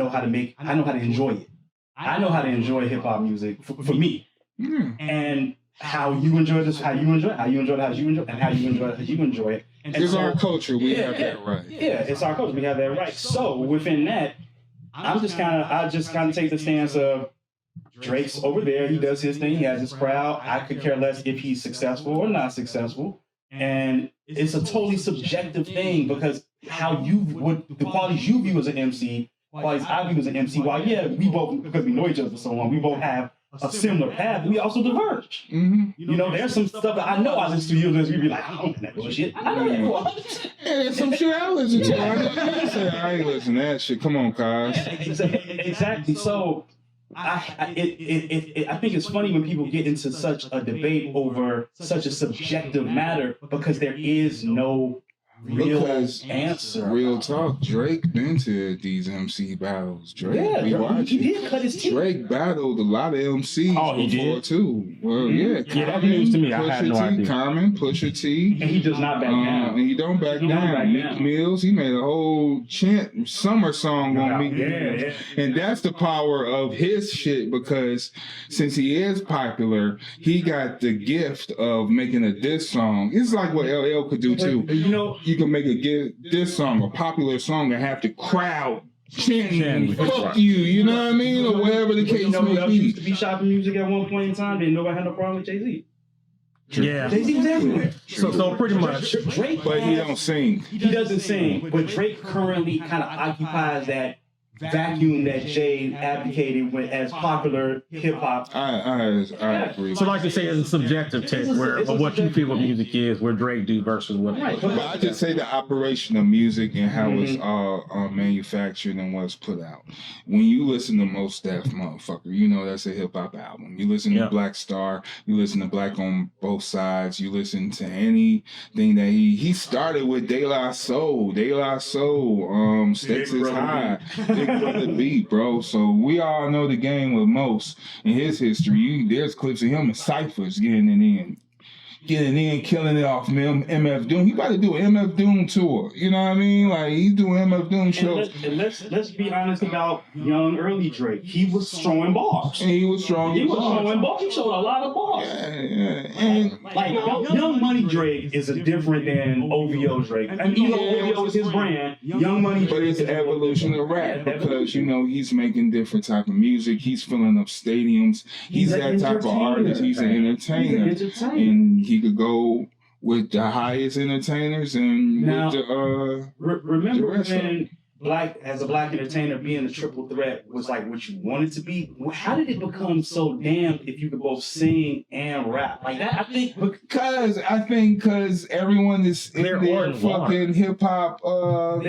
how to enjoy it. I know how to enjoy hip hop music for me. And how you enjoy this, how you enjoy it, how you enjoy it, how you enjoy it, and how you enjoy it, how you enjoy it. And it's our culture. We have that right. Yeah, it's our culture. We have that right. So within that, I just kind of take the stance of Drake's over there. He does his thing. He has his crowd. I could care less if he's successful or not successful. And it's a totally subjective thing because the qualities you view as an MC, qualities I view as an MC. While we both, because we know each other for so long, we both have a similar path. We also diverge. You know, there's some stuff that I know I listen to you, and we be like, I don't listen to that bullshit. I know that. There's some shit I listen to. I ain't listen to that shit. Come on, Kaz. Exactly. So I think it's funny when people get into such a debate over such a subjective matter because there is no real answer. Real talk. Drake been to these MC battles. He did cut his teeth. Drake battled a lot of MCs before too. Well, that's news to me. I had no idea. Common, Pusha T, and he does not back down. And he don't back down. Meek Mills, he made a whole summer song on Meek Mills, and that's the power of his shit because since he is popular, he got the gift of making a diss song. It's like what LL could do too. You know. You can make this song, a popular song, and have the crowd chanting, fuck you, you know what I mean? Or whatever the case may be. Used to be shopping music at one point in time, didn't nobody had no problem with Jay-Z. Yeah. Jay-Z was everywhere. So pretty much. Drake, but he don't sing. He doesn't sing, but Drake currently kind of occupies that vacuum that Jay advocated as popular hip hop. I agree. So like to say it's a subjective take where what you feel what music is, where Drake do versus what. Right. But I just say the operation of music and how it's all manufactured and what's put out. When you listen to Mos Def, motherfucker, you know that's a hip hop album. You listen to Black Star, you listen to Black on Both Sides, you listen to anything that he started with De La Soul, Sticks is High. The beat, bro. So we all know the game with Mos and his history. There's clips of him in ciphers getting it in. getting in, killing it off MF Doom. He about to do an MF Doom tour. You know what I mean? Like he's doing MF Doom shows. And let's be honest about young early Drake. He was throwing bars. And he was strong. He was throwing bars. He showed a lot of bars. Yeah. And like Young Money Drake is a different than OVO Drake. I mean, even though OVO is his brand, Young Money Drake. But it's an evolution of rap because he's making different type of music. He's filling up stadiums. He's that type of artist. He's an entertainer, and he could go with the highest entertainers and now, with the remember the rest when as a black entertainer being a triple threat was like what you wanted to be? How did it become so damn if you could both sing and rap like that? I think because everyone is in their fucking hip hop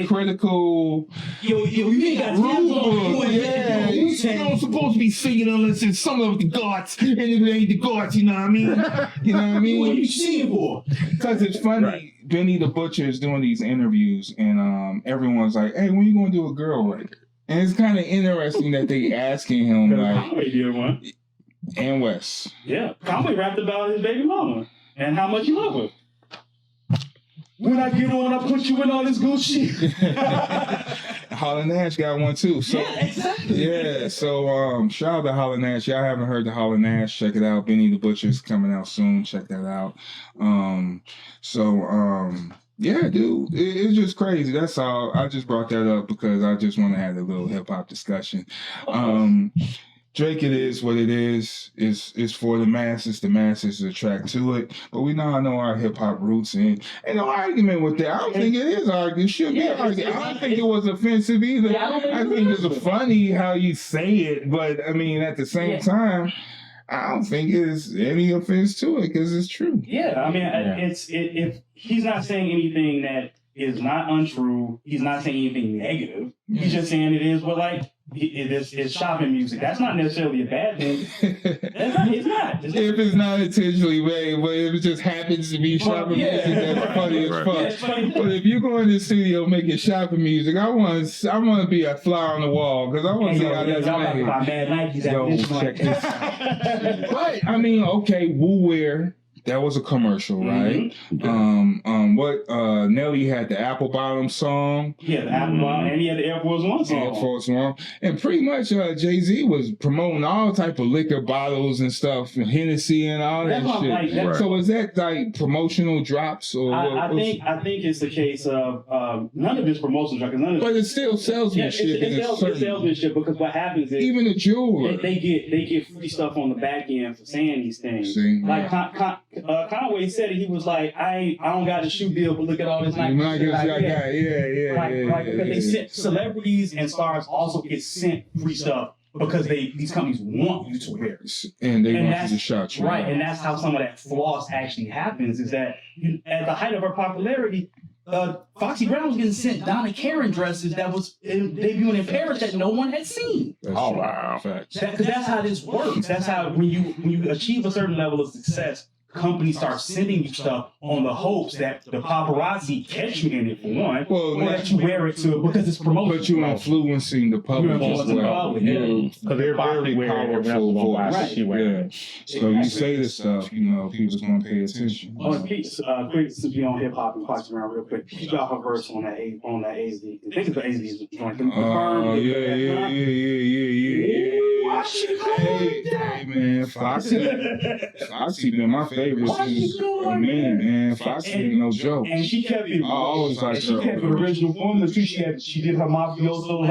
critical. You ain't got rule. Yeah, you don't supposed to be singing unless it's some of the gods, and if it ain't the gods, you know what I mean? You know what I mean? What are you singing for? Because it's funny. Right. Benny the Butcher is doing these interviews, and everyone's like, "Hey, when you gonna do a girl record?" And it's kind of interesting that they asking him like, Conway did one, and Wes. Yeah, Conway rapped about his baby mama and how much he loved her. When I get on, I put you in all this Gucci. Holla Nash got one too. So, yeah, exactly. Yeah, so shout out to Holla Nash. Y'all haven't heard the Holla Nash, check it out. Benny the Butcher's coming out soon. Check that out. Yeah, dude, it's just crazy. That's all. I just brought that up because I just want to have a little hip hop discussion. Drake, it is what it is. It's for the masses. The masses attract to it. But we now know our hip hop roots, and no argument with that. I don't think it is argument. It should be argument. I don't think it was offensive either. I think it's funny how you say it, but I mean at the same time, I don't think there's any offense to it because it's true. Yeah, I mean, if he's not saying anything that is not untrue, he's not saying anything negative. He's just saying it is what it's shopping music. That's not necessarily a bad thing. It's not. If it's not intentionally made, but if it just happens to be shopping music, that's funny as fuck. But if you go in the studio making shopping music, I want to be a fly on the wall because I want to see how that's made. Check this out. But I mean, okay, Woo Wear. That was a commercial, right? Mm-hmm. What Nelly had the Apple Bottom song. Yeah, the Apple Bottom, and he had the Air Force One song. Air Force One. And pretty much Jay-Z was promoting all type of liquor bottles and stuff, and Hennessy and all that shit. Like, so is that like promotional drops? Or I think it's the case of none of it's promotional drops. But it's still salesmanship. It's salesmanship because what happens is even a jeweler they get free stuff on the back end for saying these things. Like Conway said it, he was like, I don't got a shoe deal, but look at all this nice shit. Because they sent celebrities and stars also get sent free stuff because these companies want you to wear it. And they want you to shot you. Right, and that's how some of that floss actually happens, is that at the height of her popularity, Foxy Brown was getting sent Donna Karan dresses that was debuting in Paris that no one had seen. Wow. Because that's how this works. That's how when you achieve a certain level of success, companies start sending you stuff on the hopes that the paparazzi catch you in it for one, or that you wear it because it's promotion. But you're influencing the public as well. Because they're very powerful voice. Yeah. So you say this stuff, people's gonna pay attention. Quick, since we on hip hop and Foxy Brown real quick, she got her verse on that AZ. I think it's the AZ's joint. Hey man, Foxy been my favorite since a minute, man. Foxy ain't no joke. And she kept it. I always liked her. She kept the original formula too. She did her mafioso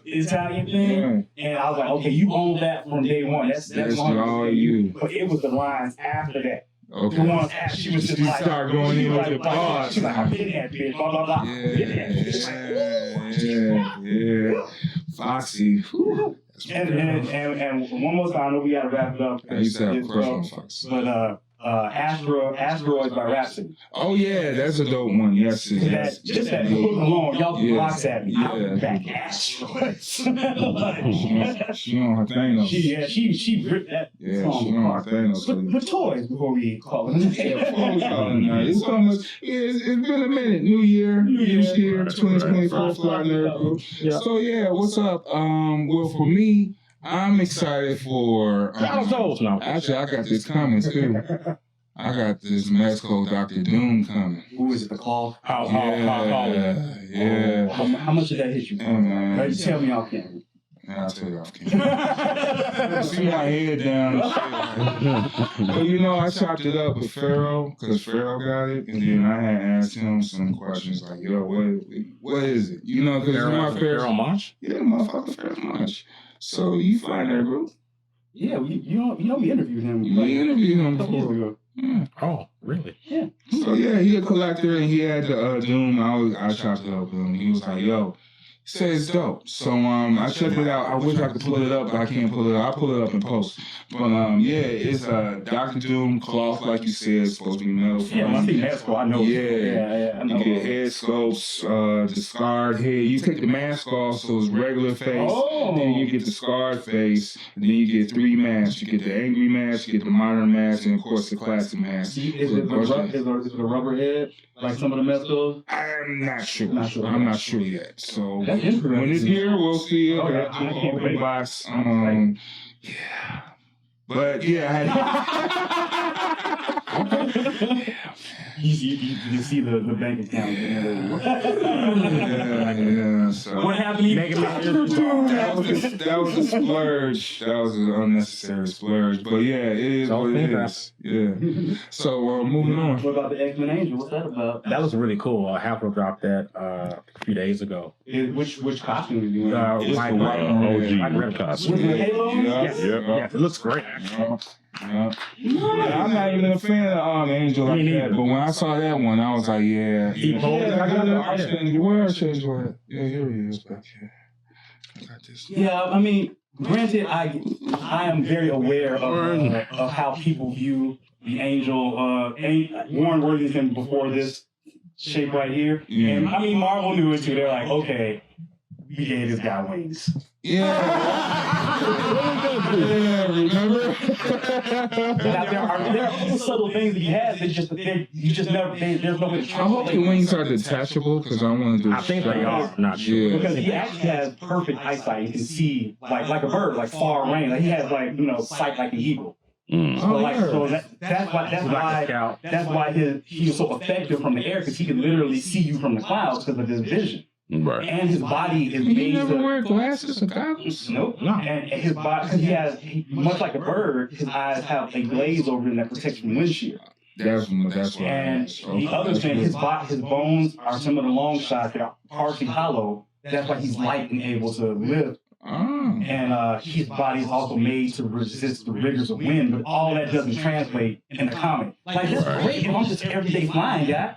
Italian thing, and I was like, okay, you own that from day one. That's all you. But it was the lines after that. Okay. The ones after she was just she started going in with the bars. She's like, I've been that bitch, blah blah blah. Yeah. Foxy. And one more time, I know we gotta wrap it up. I used to have a crush on Foxy. But Asteroids by Rhapsody. Oh yeah, that's a dope one. Yes, just that hook alone, y'all can box at me. Yeah. Back Asteroids. She on her thing though. She ripped that song. She on her thing though. But toys before we call it. It's almost it's been a minute. New year, 2024 fly nerd. So yeah, what's up? Well for me, I'm excited for. Actually, I got this coming too. I got this Mezco Dr. Doom coming. Who is it? The Claw? Yeah. How much did that hit you? Yeah, man. Right, just tell me off camera. I'll tell you off camera. See my head down and shit. But you know, I chopped it up with Pharaoh because Pharaoh got it, and then I had asked him some questions like, "Yo, what is it?" You know, because my Pharaoh March. Yeah, motherfucker, Pharaoh March. So you find that group? Yeah, you know we interviewed him. We interviewed him a couple years before. ago. Yeah. Oh, really? Yeah. So yeah, he a collector and he had the Doom. I chopped it up with him. He was like, "Yo." He said it's dope. So I checked it out. I wish I could pull it up, but I can't pull it up. I'll pull it up in post. But yeah, it's Dr. Doom cloth, like you said, it's supposed to be metal. Yeah, when I see Mezco, I know. Yeah, I know. You get head sculpts, the scarred head. You take the mask off, so it's regular face. Oh. Then you get the scarred face. And then you get 3 masks. You get the angry mask, you get the modern mask, and of course the classic mask. Is it a rubber head like some of the Mezcos? I'm not sure. Not I'm not sure yet. So That's interesting. when it's here, we'll see it. Okay, I can't Open wait. box. Yeah. But yeah, I had You see the bank account. yeah. So What happened? that was a splurge. That was an unnecessary splurge. But yeah, it is what it is. Yeah. So moving on. What about the X-Men Angel? What's that about? That was really cool. Hasbro dropped that a few days ago. Which costume are you wearing? It's Mike the white Mike red Red costume. With the halo? Yeah. It looks great. Actually. Yeah. I'm not even a fan of Angel like that, but when I saw that one, I was like, yeah. I got the option. Where are change what? Yeah, here he is back here. I got this. Yeah, I mean, granted, I am very aware of how people view the Angel. Warren Worthington before this shape right here, and I mean, Marvel knew it too. They're like, okay, we gave this guy wings. Yeah. Remember? Now, there are other subtle things that he has that you just never. There's no way to I hope the wings are detachable because I want to do. I think they are. Not sure. Yeah. Because he actually has perfect eyesight. He can see like a bird, like far range. Like he has sight like an eagle. That's why he was so effective from the air because he can literally see you from the clouds because of his vision. Right. And his body is He made never to. wear glasses or goggles. Nope. No. And his body, because much like a bird, his eyes have a glaze over them that protects from windshield. That's what. And the other thing, his bones are some of the long shots that are partially hollow. That's why he's light and able to lift. And his body is also made to resist the rigors of wind, but all that doesn't translate in the comic. Like, that's great if I'm just an everyday flying guy.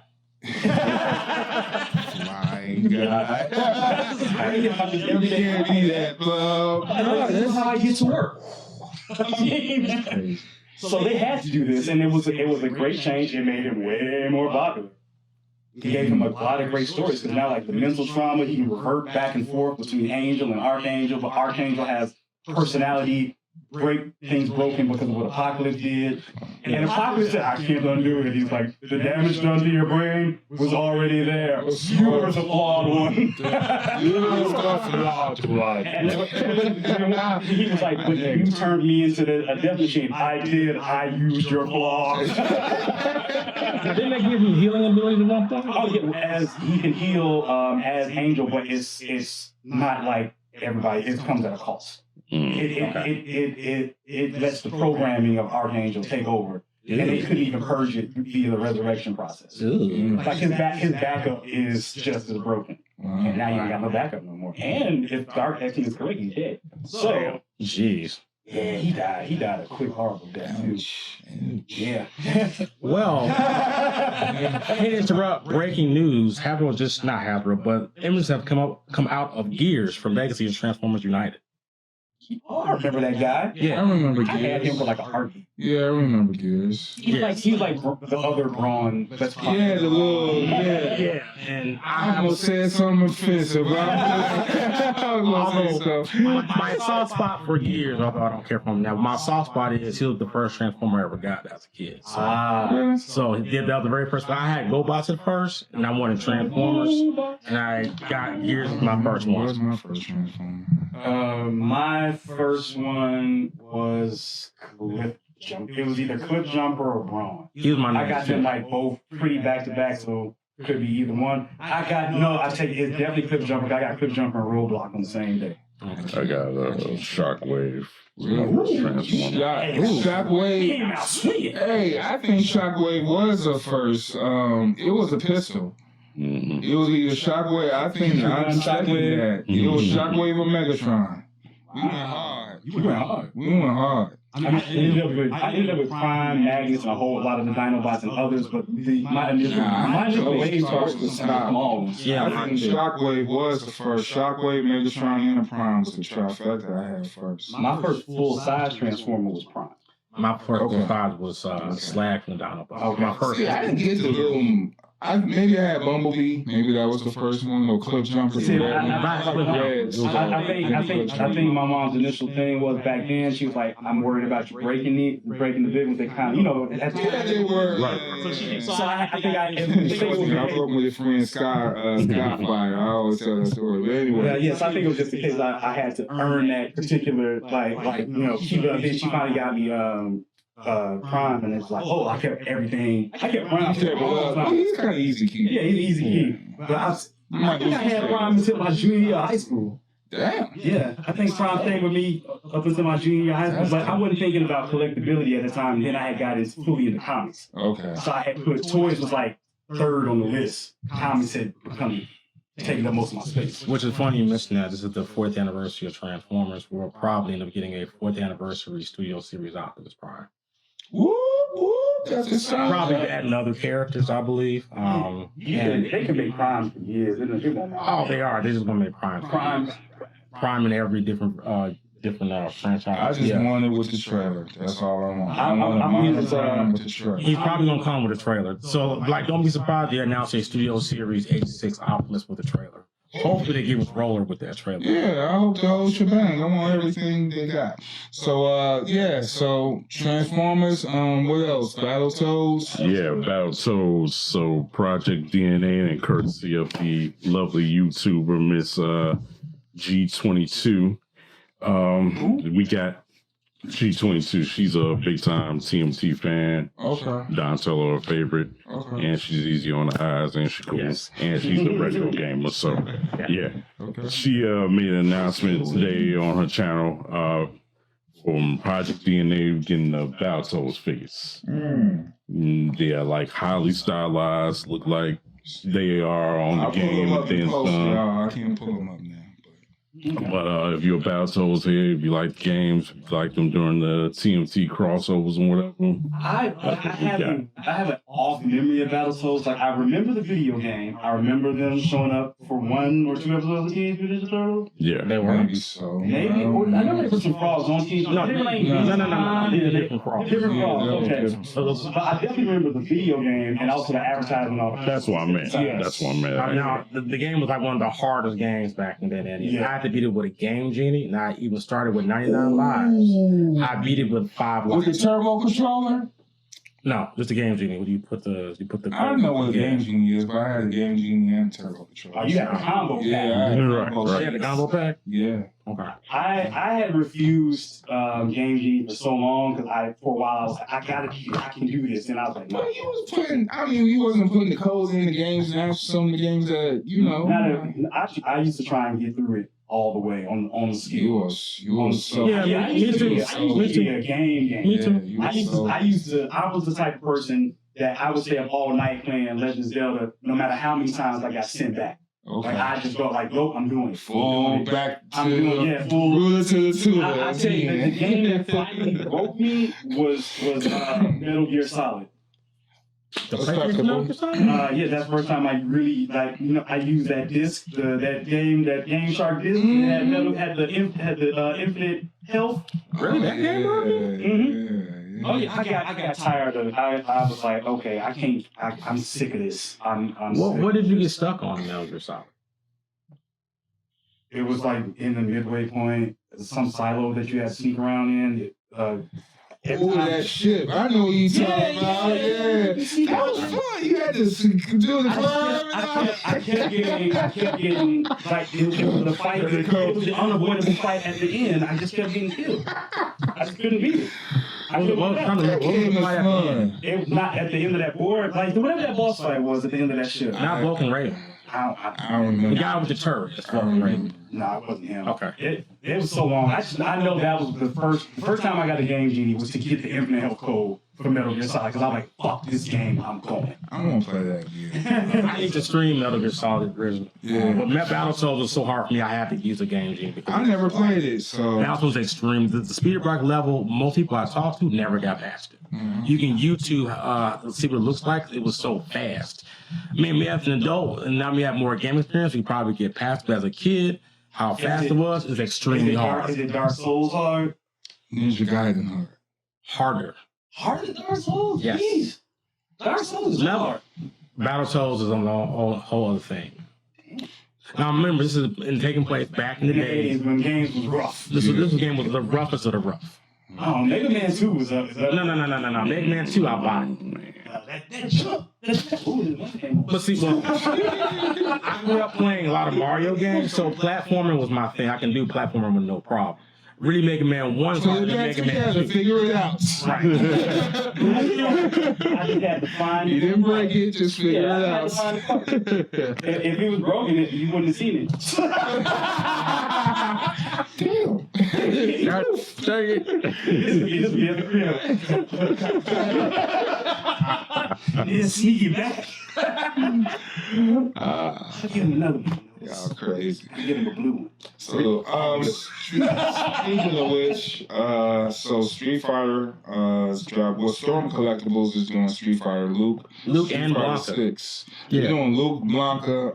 My God. Great if I'm just You everyday can't flying be guy. that, bro. This is how I get to work. So they had to do this, and it was a great change. It made him way more popular. He gave him a lot of great stories because now, like the mental trauma, he can revert back and forth between Angel and Archangel, but Archangel has personality, great things broken because of what Apocalypse did. And Apocalypse said, I can't undo it. He's like, the damage done to your brain was already there. You were the flawed one. And he was like, when you turned me into a death machine, I used your flaws. Didn't they give him healing abilities at one point? Oh yeah, as he can heal as Angel, but it's not like everybody. It comes at a cost. It lets the programming of Archangel take over, and they couldn't even purge it via the resurrection process. Like his backup is just as broken, and now you ain't got no backup no more. And if Dark X-Men is correct, he's dead. So Jeez. yeah, he died. He died a quick, horrible death too. Yeah. Well, I hate to interrupt. Breaking news: Hasbro, just not Hasbro, but images have come out of Gears for Legacy and Transformers United. Oh, I remember that guy. I remember I had him Gears. for like a heartbeat. Yeah, I remember Gears. He's like the other Braun. Yeah, the little, yeah. And I almost said something offensive, but I was gonna say something. my soft spot for Gears, although I don't care for him now, my soft spot is he was the first Transformer I ever got as a kid. So he did that was the very first. I had GoBots at first, and I wanted Transformers, and I got Gears as my first What was one. my first Transformer? My first one was It was either Cliff Jumper or Braun. He was my I got them number like both pretty back to back, so it could be either one. I tell you, it's definitely Cliff Jumper. I got Cliff Jumper and Roadblock on the same day. I got Shockwave. Shockwave. Came out swinging. Hey, I think Shockwave was a first. It was a pistol. Mm-hmm. It was either Shockwave. I think I'm checking that. It was Shockwave or Megatron. We went hard. You went hard. We went hard. I ended up with Prime, Magnus, and a whole lot of the Dinobots and others, but my initial wave starts with some small ones. Yeah, I think Shockwave was the first. Shockwave, Megatron, and the Prime was the trifecta I had first. My first full-size Transformer was Prime. My first five was Slag from the Dinobots. Okay. My first. See, I didn't get the little. Maybe I had Bumblebee. Maybe that was the first one. Or Cliff Jumper. See, I think my mom's initial thing was back then. She was like, "I'm worried about you breaking the victims." They kind of, that's they were. Right. So I think I grew up with a friend, Skyfire. I always tell that story. But anyway. Yes, I think it was just because I had to earn that particular, keep it up. Then she finally got me Prime, and it's like, I kept everything. I kept Prime. He's kind of easy key. Yeah, he's easy key. But I think I had Prime until my junior year of high school. Damn. Yeah, I think Prime stayed with me up until my junior year of high school, but I wasn't thinking about collectability at the time. Then I had got fully into comics. Okay. So I had put toys was like third on the list. Comics had become taking up most of my space. Which is funny you mentioned that. This is the 4th anniversary of Transformers. We'll probably end up getting a 4th anniversary studio series Optimus Prime. Woo, that's a sound. Probably adding other characters, I believe. They can make Prime for years. It won't matter. Oh, they are. They're just gonna make Prime in every different franchise. I just want it with the trailer. That's all I want. I want Prime with the trailer. He's probably gonna come with a trailer. So, don't be surprised they announce a studio series 86 Optimus with a trailer. Hopefully they give us Roller with that trailer. Yeah, I hope the whole shebang. I want everything they got. So, so Transformers, what else? Battletoads? Yeah, Battletoads. So Project DNA, and courtesy of the lovely YouTuber, Miss G22. We got G22. She's a big time TMT fan. Okay. Donatello, her favorite. Okay. And she's easy on the eyes, and she's cool. Yes. And she's a retro gamer. So, yeah. Okay. She made an announcement today on her channel from Project DNA getting the Battletoads figures. They are like highly stylized, look like they are on the game. I can't pull them up now. But if you're a Battletoads here, if you like games, if you like them during the TMT crossovers and whatever. I have an off memory of Battletoads. Like, I remember the video game. I remember them showing up for 1 or 2 episodes of Teenage Mutant Ninja Turtles. Yeah. They were. Maybe so. Maybe. I know they put some frogs on Teenage Mutant Ninja Turtles. No. Different frogs. Different frogs, okay. But I definitely remember the video game and also the advertising. That's what I meant. Yes. That's what I meant. Now, the game was like one of the hardest games back in that day. I had to beat it with a Game Genie, and I even started with 99 lives. I beat it with 5 lives. With the turbo controller? No, just the Game Genie. You put the. I don't know what a Game Genie is, but I had a Game Genie and turbo controller. Oh, you got the combo pack. Yeah, I had Right. Yeah, the combo pack. Yeah. Okay. I had refused Game Genie for so long because for a while I was like, I can do this, and I was like, no. Well, you wasn't putting the codes in the games, and that's some of the games that I used to try and get through it all the way on the skill. You was so. Yeah, I used to be a game. Me too. I was the type of person that I would stay up all night playing Legend of Zelda, no matter how many times I got sent back. Okay. Like, I just go like, nope, I'm doing it. Full back to full. Ruler to the two. I tell you, the game that finally broke me was Metal Gear Solid. The PlayStation Network? Yeah, that's the first time I really I used that disc, that Game Shark disc. It had the infinite health. Really, that game broke you? Oh yeah, I got tired of it. I was like, okay, I can't. I'm sick of this. What did you get stuck on in Metal Gear Solid? It was like in the midway point, some silo that you had to sneak around in. That shit. I know what you talking about. Yeah. That was fun. You had to do the climb. I kept getting like the fight. It was the unavoidable fight at the end. I just kept getting killed. I just couldn't beat it. I It was not at the end of that board. Like, whatever that boss fight was at the end of that shit. Not Vulcan Raven. I don't remember. The guy with the turret. That's Vulcan Raven. No, it wasn't him. Okay. It was so long. I know that was the first time I got the Game Genie was to get the Infinite Health Code for Metal Gear Solid, because I'm like, fuck this game, I'm going. I won't play that again. I need to stream Metal Gear Solid original. Yeah. But Battletoads was so hard for me, I had to use a Game Genie. I never played it, so. Battletoads was extreme. The speed break level, most people I talked to never got past it. Mm-hmm. You can YouTube see what it looks like. It was so fast. I mean, me as an adult, and now we have more game experience, we probably get past it. But as a kid, how fast it was is extremely hard. Is it Dark Souls hard? Ninja Gaiden hard. Harder. Harder than Dark Souls? Yes. Jeez. Dark Souls is hard. Battletoads is a whole other thing. Now remember, this is taking place back in the days when games was rough. This game was the roughest of the rough. Oh, Mega Man 2 was up. No. Mega Man 2, I bought it. That jump. But see, I grew up playing a lot of Mario games, so platforming was my thing. I can do platforming with no problem. Really, Mega Man 1 is harder than Mega Man 2. Figure it out. Right. I just had to find it. You didn't break it, just figure it out. If it was broken, you wouldn't have seen it. Damn. Dang it. It's sneaky back. I'll give him another one. Y'all crazy. I'll give him a blue one. So, speaking of which, so Street Fighter dropped. Well, Storm Collectibles is doing Street Fighter Luke and Fighter Blanca. 6. Yeah. They're doing Luke, Blanca.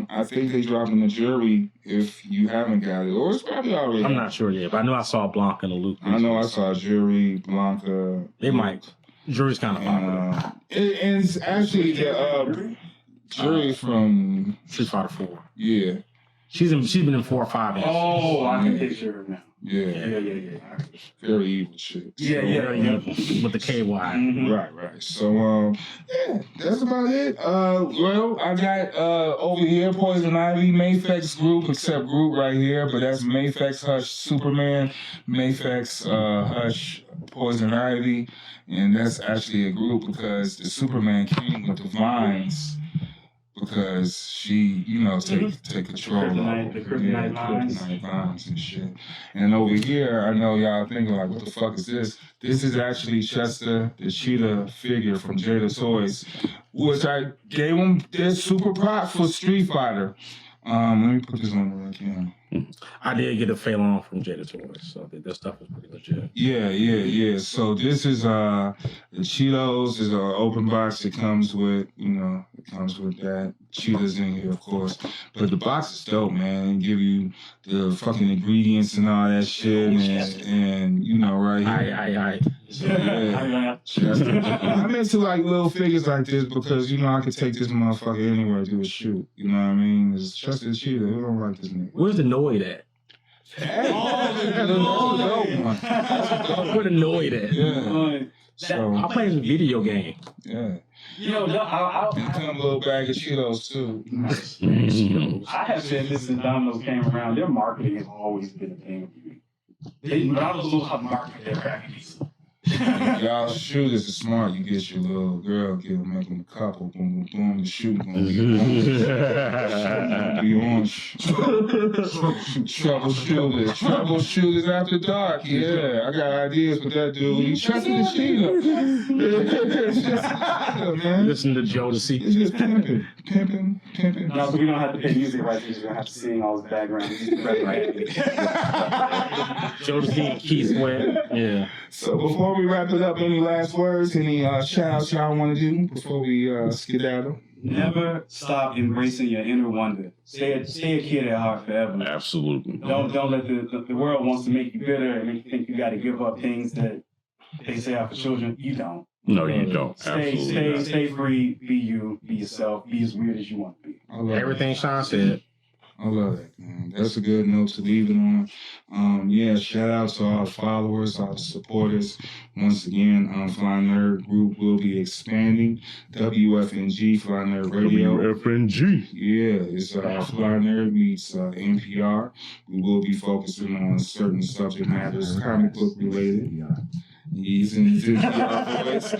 I think they dropping the jury if you haven't got it, or it's probably already. I'm not sure yet, but I know I saw Blanca in the loop. I know I saw jury, Blanca. They might. Jury's kind of popular. And it's actually the jury from Street Fighter 4. Yeah. She's been in 4 or 5 years. Oh, I can picture her now. Yeah. Very evil shit. Yeah. With the KY. Mm-hmm. Right. So, yeah, that's about it. Well, I got over here Poison Ivy, Mayfex group, except group right here, but that's Mayfex Hush Superman, Mayfex Hush Poison Ivy, and that's actually a group because the Superman came with the vines. Because she, take control of the kryptonite vines and shit. And over here, I know y'all thinking like, what the fuck is this? This is actually Chester, the cheetah figure from Jada Toys, which I gave him this super prop for Street Fighter. Let me put this on the right camera. I did get a Phalon from Jada Toys, so this stuff is pretty legit. Yeah. So this is the Cheetos is an open box. It comes with, that. Cheetahs in here, of course. But the box is dope, man. Give you the fucking ingredients and all that shit, and right here. So, yeah. I'm into like little figures like this because I could take this motherfucker anywhere to a shoot. You know what I mean? It's just a cheetah. Who don't like this nigga? Where's the Noid at? That's a dope one. Where the Noid at? Yeah. So I play this video game. yeah. I'll And come a little bag of Cheetos too. I have said this since Domino's came around. Their marketing has always been a thing. Domino's knows how to market their packages. Y'all shooters are smart. You get your little girl, make them a couple, boom, the shoot gonna be orange. Troubleshooters after dark. Yeah, I got ideas with that dude. You trusting the cheetah. Man. Listen to Jodeci. It's just pimping. No, so we don't have to pay music rights. We're gonna have to sing all this background. Jodeci and Keith Sweat. Yeah. So before we wrap it up, any last words? Any shout outs y'all want to do before we skedaddle? Never stop embracing your inner wonder. Stay a kid at heart forever. Absolutely. Don't let the world wants to make you bitter and make you think you got to give up things that they say are for children. You don't. No, you don't. Absolutely. Stay free. Be you. Be yourself. Be as weird as you want to be. Everything Sean said. I love that, man. That's a good note to leave it on. Shout out to all the followers, all the supporters. Once again, Fly Nerd Group will be expanding. WFNG, Fly Nerd Radio. WFNG. Yeah, it's Fly Nerd meets NPR. We will be focusing on certain subject matters, comic book related. He's in his voice.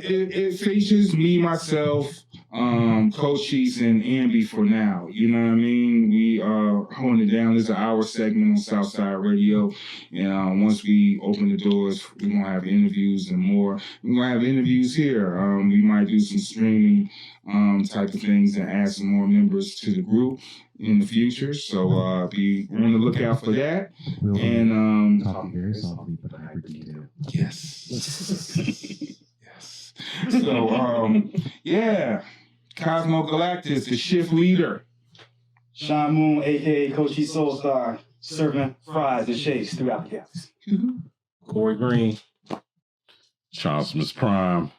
It features me, myself, Coach Cheese, and Ambi for now. You know what I mean? We are holding it down. There's an hour segment on Southside Radio. And once we open the doors, we're going to have interviews and more. We're going to have interviews here. We might do some streaming type of things and add some more members to the group in the future. So be on the lookout for that. And Talking very softly, but hyper detailed. yes. Yes. So yeah. Cosmo Galactus, the shift leader. Sean Moon, aka Coach E Soulstar, serving fries and shakes throughout the galaxy. Corey Green. Charles Miss Prime.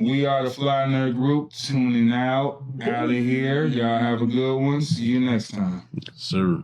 We are the Fly Nerd Group, tuning out of here. Y'all have a good one. See you next time. Sir.